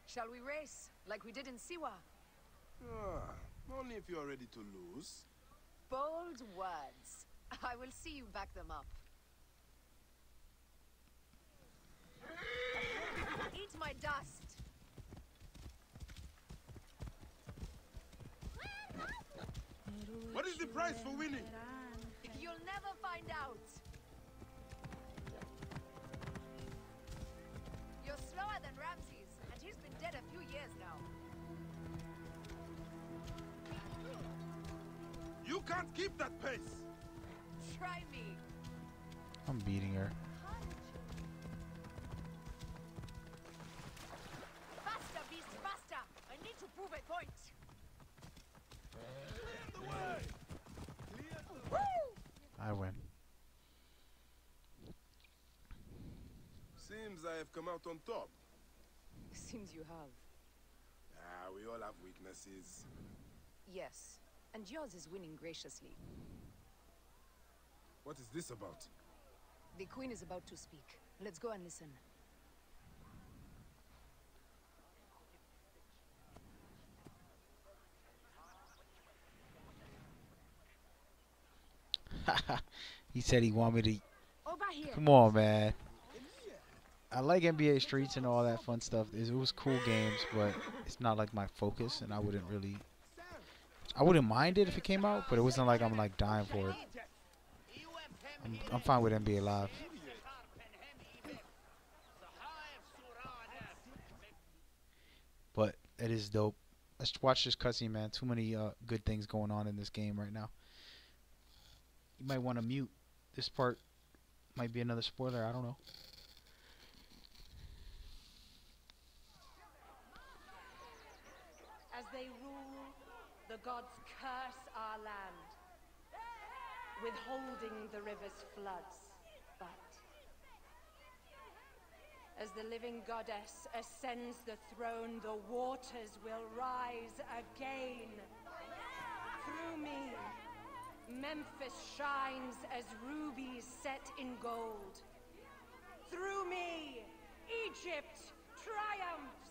Shall we race, like we did in Siwa? Only if you are ready to lose. Bold words. I will see you back them up. Eat my dust. What is the price for winning? You'll never find out. You're slower than Ramses, and he's been dead a few years now. You can't keep that pace. Try me. I'm beating her. Faster, beast, faster! I need to prove a point. I win. Seems I have come out on top. Seems you have. We all have weaknesses. Yes, and yours is winning graciously. What is this about? The Queen is about to speak. Let's go and listen. He said he wanted me to. Over here. Come on, man. I like NBA Streets and all that fun stuff. It was cool games, but it's not like my focus, and I wouldn't mind it if it came out, but it wasn't like I'm like dying for it. I'm fine with NBA Live. But it is dope. Let's watch this cutscene, man. Too many good things going on in this game right now. You might want to mute. This part might be another spoiler. I don't know. As they rule, the gods curse our land, withholding the river's floods. But as the living goddess ascends the throne, the waters will rise again. Through me, Memphis shines as rubies set in gold. Through me, Egypt triumphs.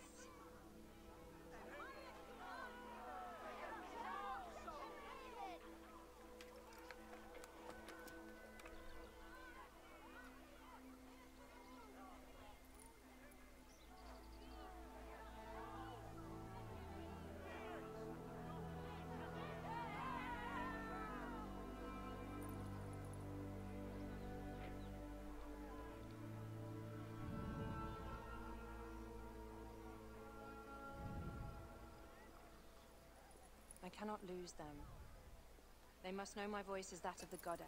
I cannot lose them. They must know my voice is that of the goddess.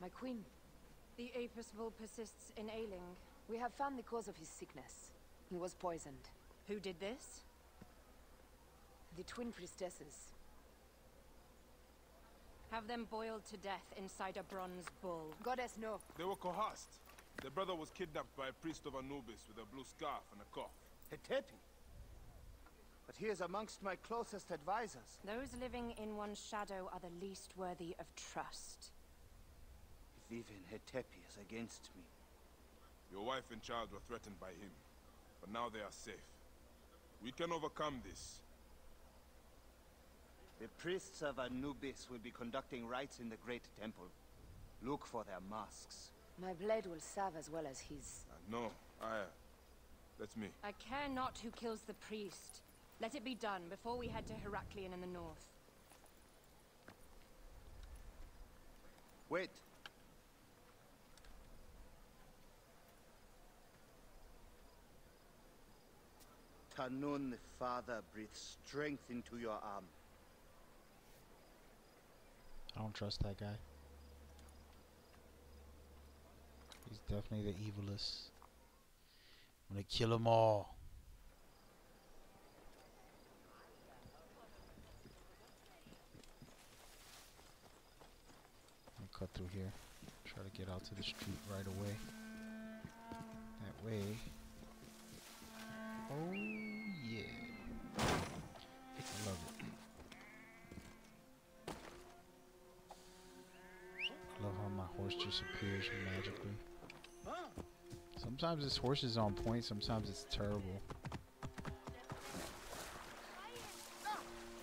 My queen. The Apostle persists in ailing. We have found the cause of his sickness. He was poisoned. Who did this? The twin priestesses. Have them boiled to death inside a bronze bull. Goddess, no. They were coerced. The brother was kidnapped by a priest of Anubis with a blue scarf and a cough. Hetepi? But he is amongst my closest advisors. Those living in one's shadow are the least worthy of trust. If even Hetepi is against me. Your wife and child were threatened by him, but now they are safe. We can overcome this. The priests of Anubis will be conducting rites in the Great Temple. Look for their masks. My blade will serve as well as his. No, that's me. I care not who kills the priest. Let it be done before we head to Heraklion in the north. Wait. Tanun the Father breathes strength into your arm. I don't trust that guy. He's definitely the evilest. I'm gonna kill them all. I'm gonna cut through here. Try to get out to the street right away. That way. Oh yeah. I love it. I love how my horse just appears magically. Sometimes this horse is on point, sometimes it's terrible.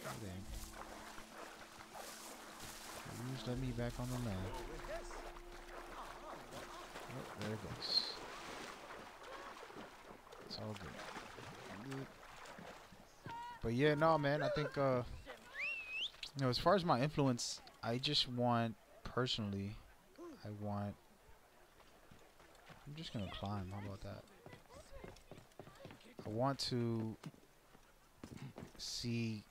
Damn. Please let me back on the land. Oh, there it goes. It's all good. But yeah, no, man, I think, you know, as far as my influence, I just want, personally, I'm just gonna climb, how about that? I want to see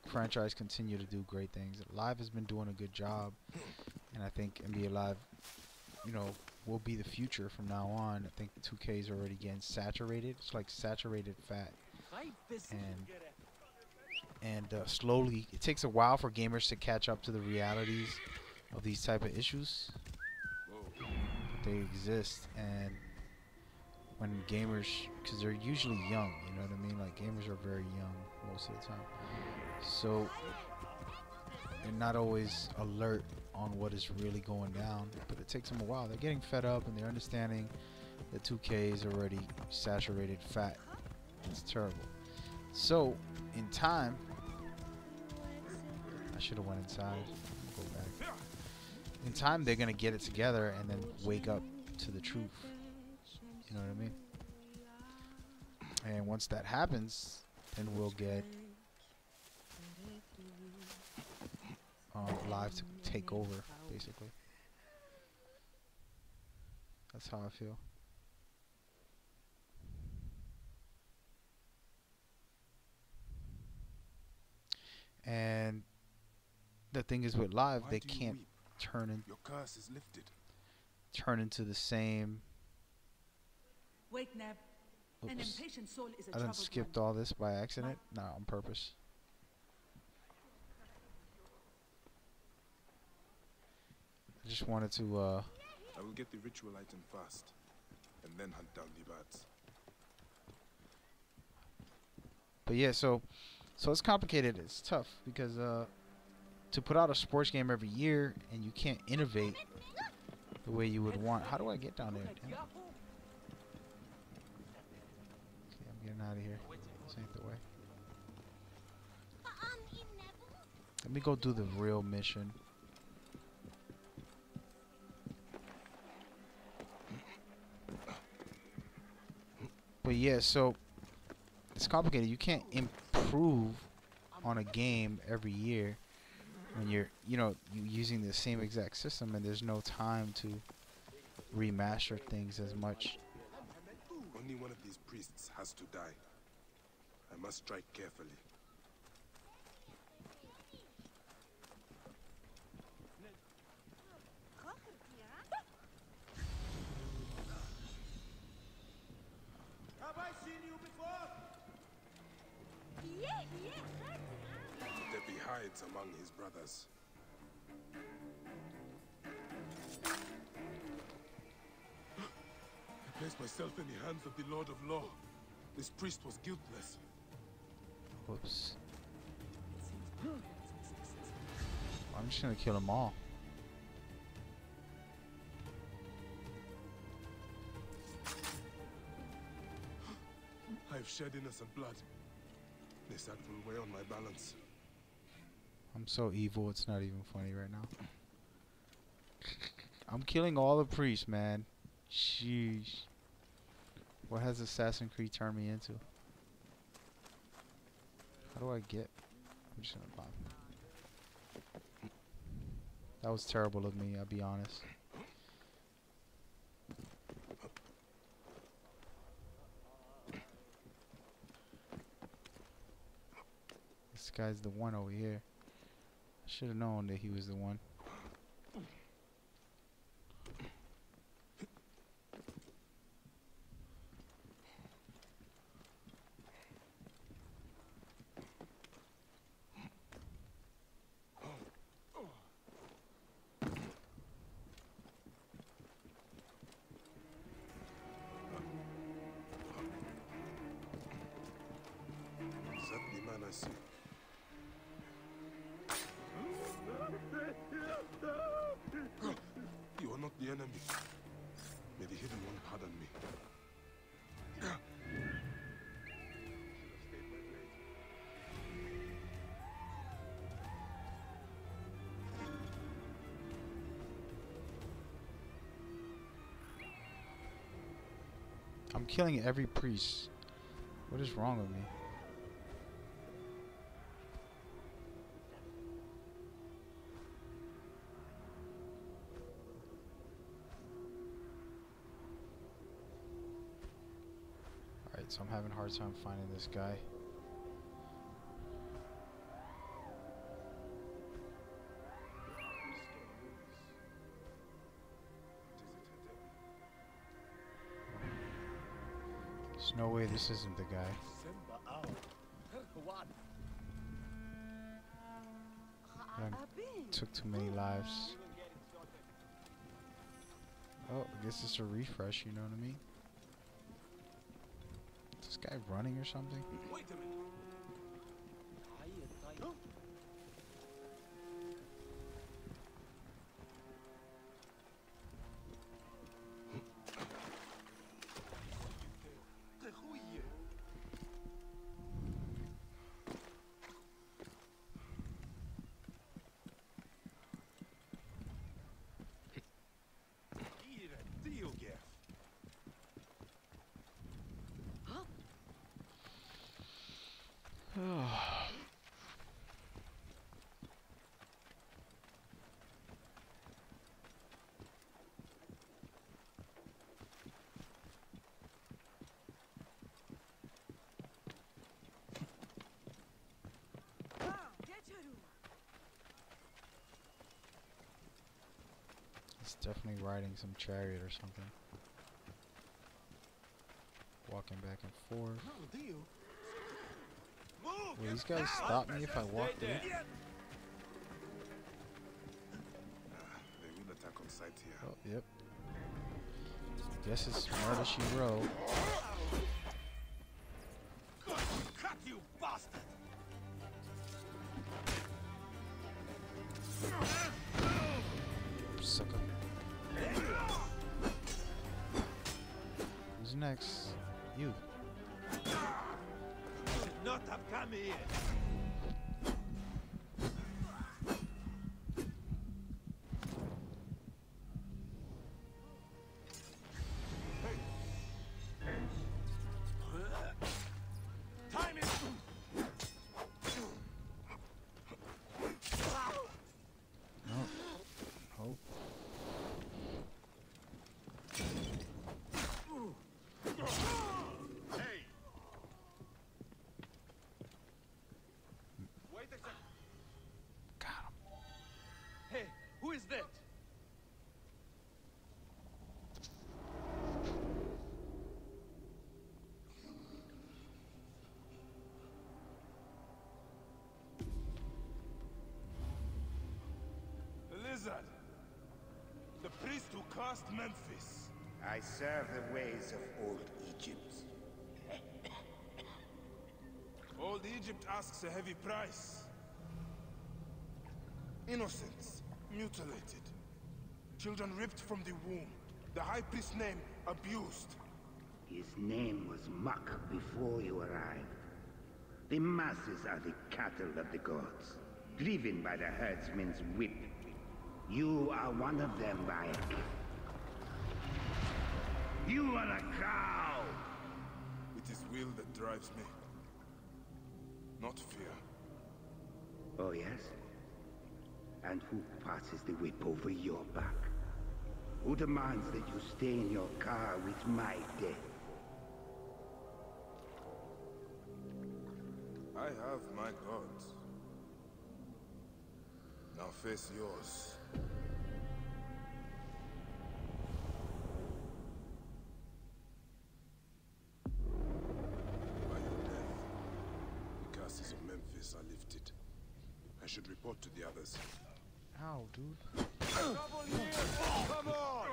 franchise continue to do great things. Live has been doing a good job, and I think NBA Live, you know, will be the future from now on. I think 2K is already getting saturated. It's like saturated fat. And slowly, it takes a while for gamers to catch up to the realities of these type of issues. But they exist, and when gamers, because they're usually young, you know what I mean? Like, gamers are very young most of the time. So they're not always alert on what is really going down, but it takes them a while. They're getting fed up, and they're understanding that 2K is already saturated fat. It's terrible. So in time, I should have went inside. Go back. In time, they're gonna get it together and then wake up to the truth. You know what I mean? And once that happens, then we'll get Live to take over, basically. That's how I feel. And the thing is, with Live, they can't turn in. Your curse is lifted. Turn into the same. Wait, Neb. An Oops. impatient soul is a I done troubled skipped one. all this by accident. No, on purpose. I just wanted to. I will get the ritual item first, and then hunt down the bats. But yeah, so it's complicated. It's tough because to put out a sports game every year and you can't innovate the way you would want. How do I get down there? Damn it. Okay, I'm getting out of here. This ain't the way. Let me go do the real mission. But yeah, so it's complicated. You can't improve on a game every year when you're using the same exact system, and there's no time to remaster things as much. Only one of these priests has to die. I must strike carefully. Have I seen you before? Debbie hides among his brothers. place myself in the hands of the Lord of Law. This priest was guiltless. Whoops. I'm just gonna kill them all. I've shed innocent blood. This act will weigh on my balance. I'm so evil, it's not even funny right now. I'm killing all the priests, man. Sheesh. What has Assassin's Creed turned me into? How do I get? I'm just gonna pop. That was terrible of me, I'll be honest. This guy's the one over here. I should have known that he was the one. Is that the man I see? You are not the enemy. May the Hidden One pardon me. I'm killing every priest. What is wrong with me? Alright, so I'm having a hard time finding this guy. There's no way this isn't the guy. I took too many lives. Oh, I guess it's a refresh, you know what I mean? Is this guy running or something? Wait a minute. He's definitely riding some chariot or something. Walking back and forth. Will these guys stop me if I walk through? They will attack on sight here. Oh, yep. Guess it's Murder She Wrote. Cut, you bastard! Sucker. Who's next? You. Should not have come here. Time is. No. Oh. Hey! Wait a second. Got him. Hey, who is that? The lizard. The priest who cursed Memphis. I serve the ways of old Egypt. Old Egypt asks a heavy price. Innocents, mutilated. Children ripped from the womb. The High Priest's name abused. His name was Muck before you arrived. The masses are the cattle of the gods, driven by the herdsman's whip. You are one of them, Bayek. You are a cow! It is will that drives me, not fear. Oh, yes? And who passes the whip over your back? Who demands that you stay in your car with my death? I have my gods. Now face yours. By your death, the curses of Memphis are lifted. I should report to the others. Ow, dude. Come on!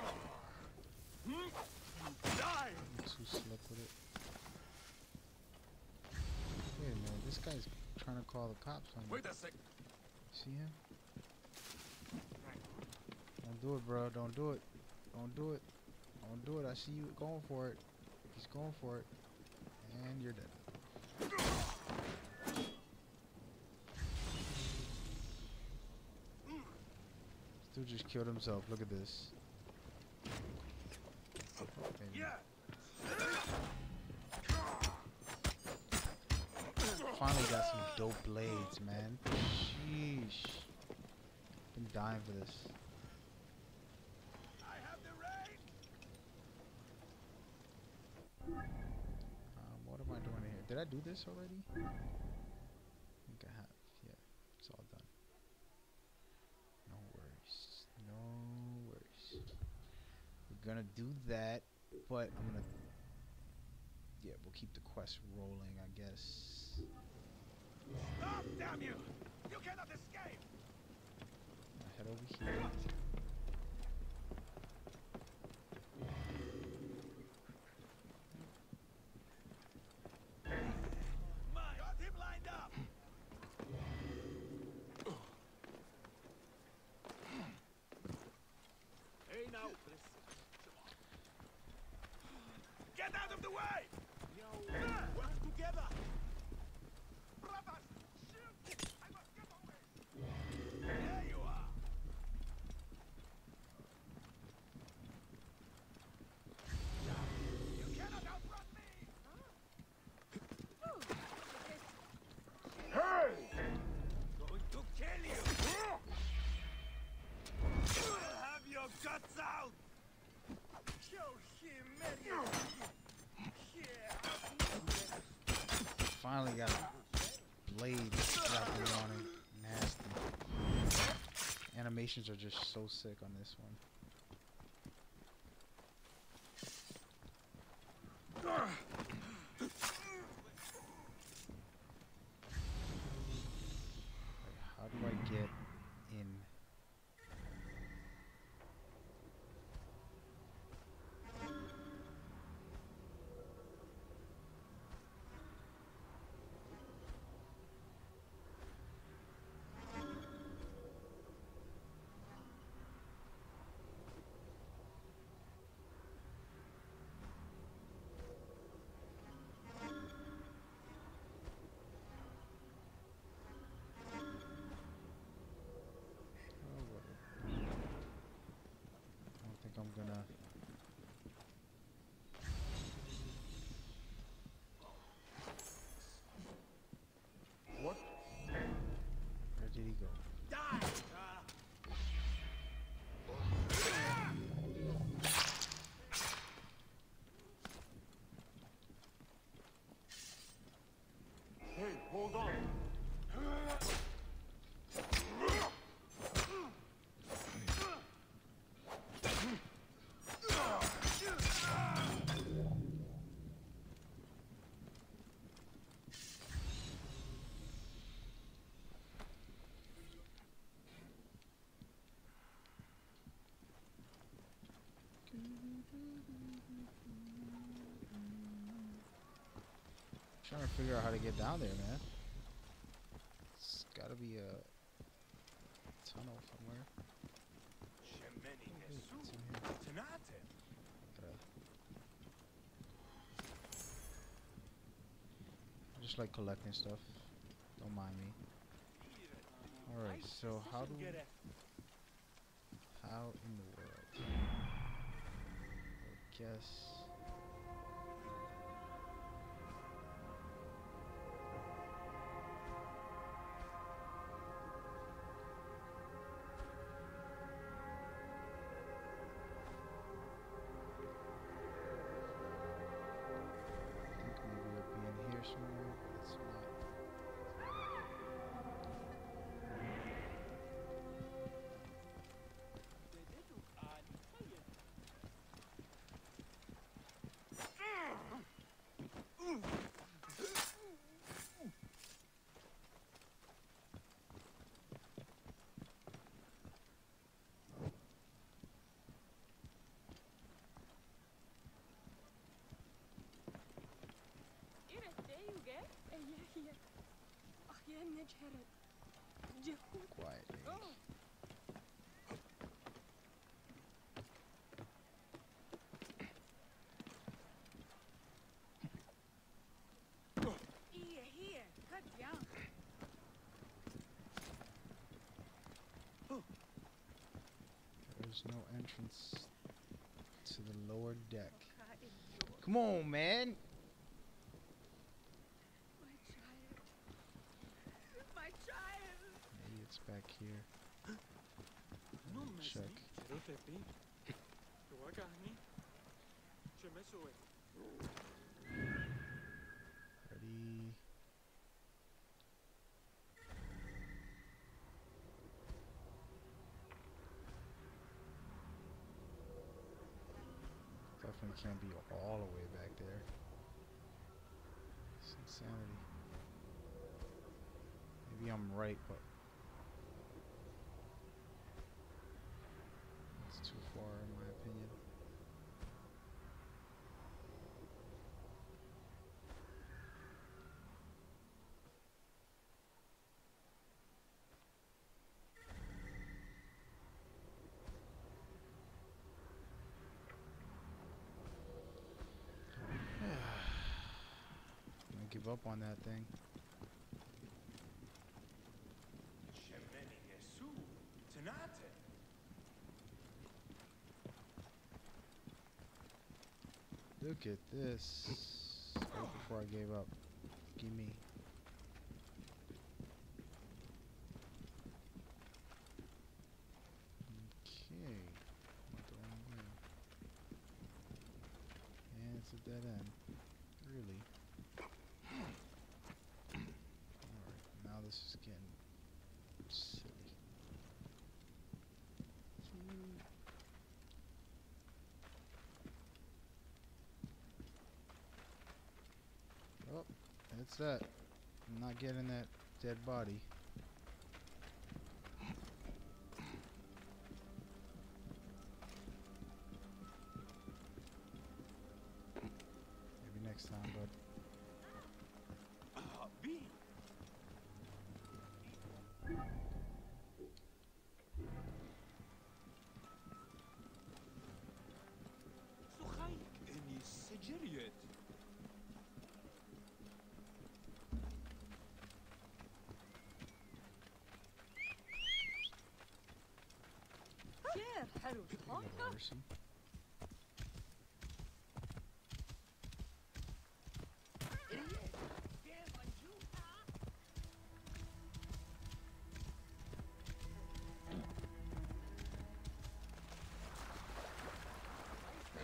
Die! I'm too slick with it. Wait a minute, this guy's trying to call the cops on me. Wait a sec. See him? Don't do it, bro. Don't do it. Don't do it. Don't do it. I see you going for it. He's going for it. And you're dead. Dude just killed himself. Look at this. Maybe. Finally got some dope blades, man. Sheesh. Been dying for this. What am I doing here? Did I do this already? I think I have. Yeah, it's all done. No worries. No worries. We're gonna do that, but I'm gonna. Yeah, we'll keep the quest rolling, I guess. Stop, damn you! You cannot escape! Head over here. Got him lined up! Hey now, Get out of the way! Work together! Brothers, shoot! I must get away! There you are! You cannot outrun me! Hey! Going to kill you! I'll have your guts out! Finally got a blade dropping on him. Nasty. Animations are just so sick on this one. How do I get in? Trying to figure out how to get down there, man. It's gotta be a tunnel somewhere. I just like collecting stuff. Don't mind me. Alright, so how in the world? I guess. Somewhere, but it's not. Quietly. There's no entrance to the lower deck. Come on, man. Maybe it's back here. Check. Ready. Definitely can't be all the way back there. It's insanity. Maybe I'm right, but it's too far in my opinion. I'm gonna give up on that thing. Look at this. Right before I gave up. Gimme. Okay. Went the wrong way. And it's a dead end. Really? Alright, now this is getting silly. Oh, that's that. I'm not getting that dead body. Maybe next time, bud. Mercy.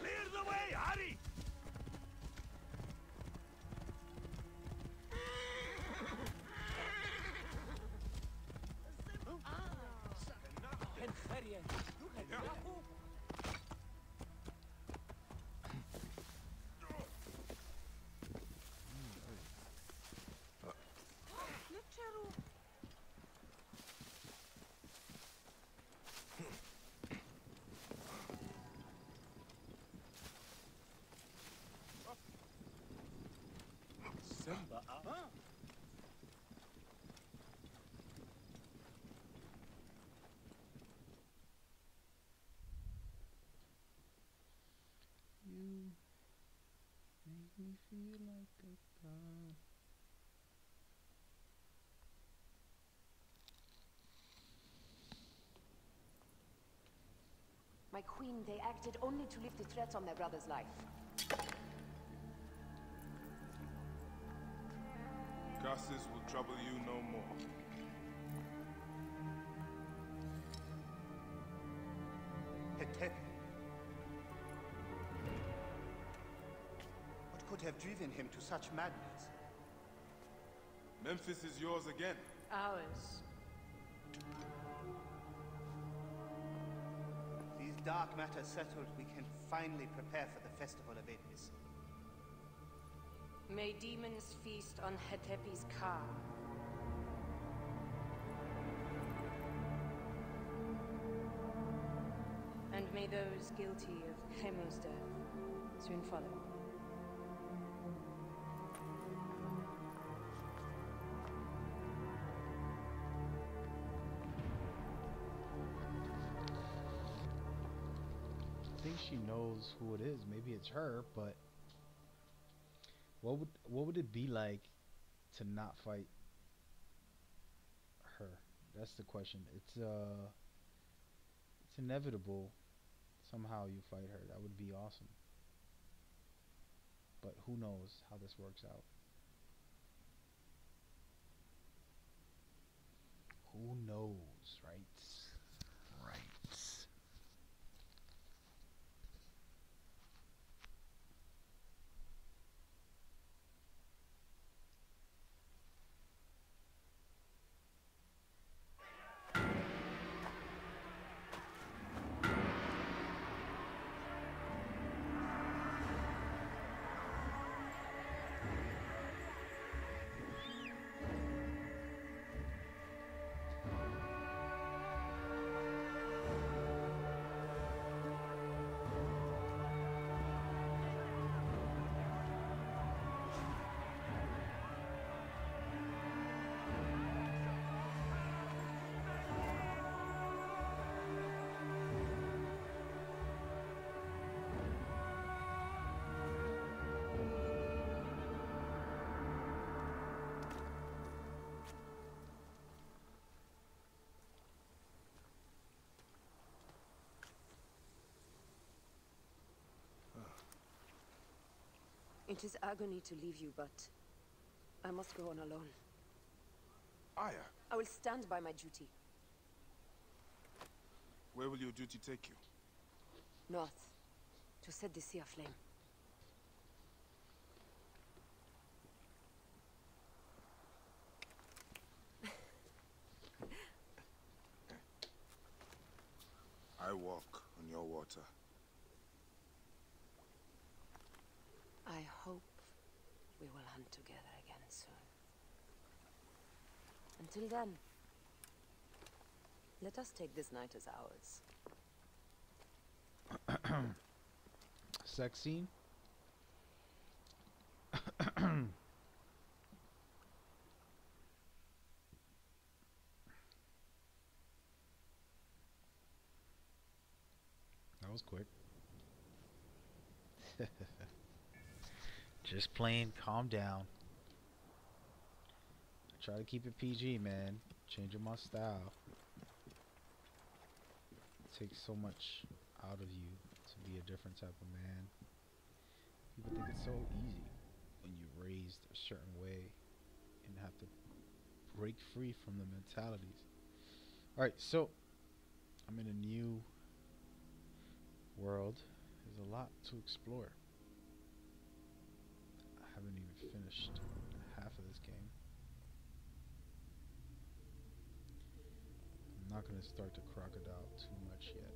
Clear the way, hurry! December, huh? You make me feel like a god. My queen, they acted only to lift the threat on their brother's life. Curses will trouble you no more. Hetep. What could have driven him to such madness? Memphis is yours again. Ours. These dark matters settled, we can finally prepare for the Festival of Apis. May demons feast on Hetepi's car. And may those guilty of Hemo's death soon follow. I think she knows who it is. Maybe it's her, but what would it be like to not fight her? That's the question. It's inevitable. Somehow you fight her. That would be awesome. But who knows how this works out? Who knows, right? Right. It is agony to leave you, but I must go on alone. Aya, I will stand by my duty. where will your duty take you? North, to set the sea aflame. I walk on your water. I hope we will hunt together again soon. Until then, let us take this night as ours. Sex scene? That was quick. Just playing, calm down. I try to keep it PG, man. Changing my style. It takes so much out of you to be a different type of man. People think it's so easy when you're raised a certain way and have to break free from the mentalities. Alright, so I'm in a new world. There's a lot to explore. I haven't even finished half of this game. I'm not going to start to crocodile too much yet.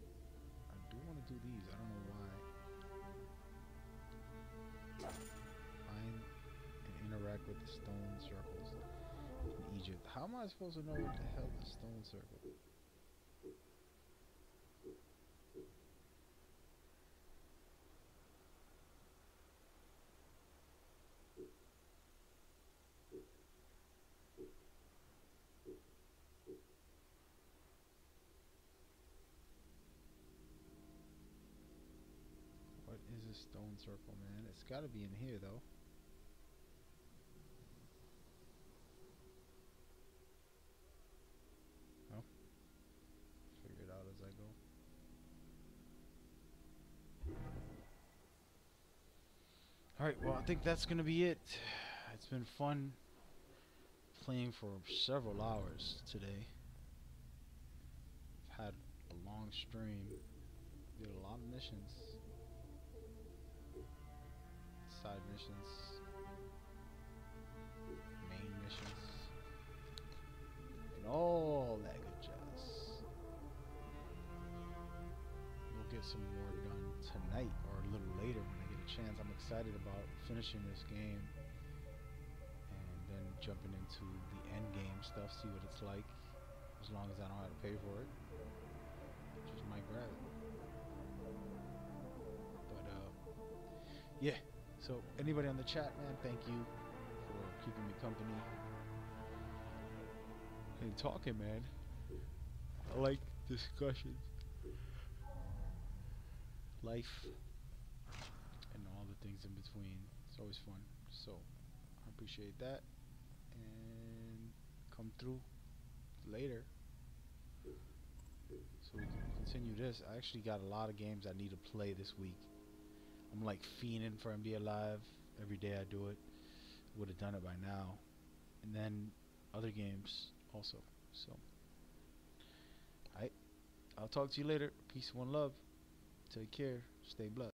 I do want to do these. I don't know why. Find and interact with the stone circles in Egypt. How am I supposed to know what the hell is a stone circle? Stone circle, man. It's gotta be in here, though. Oh. Figure it out as I go. Alright, well, I think that's gonna be it. It's been fun playing for several hours today. I've had a long stream. Did a lot of missions. Side missions. Main missions. And all that good jazz. We'll get some more done tonight or a little later when I get a chance. I'm excited about finishing this game and then jumping into the end game stuff, see what it's like. As long as I don't have to pay for it, just might grab it. But yeah. So anybody on the chat, man, thank you for keeping me company and talking, man. I like discussions, life, and all the things in between. It's always fun. So I appreciate that, and come through later so we can continue this. I actually got a lot of games I need to play this week. I'm like fiending for NBA Live. Every day I do it. Would have done it by now. And then other games also. So, alright. I'll talk to you later. Peace, one love. Take care. Stay blessed.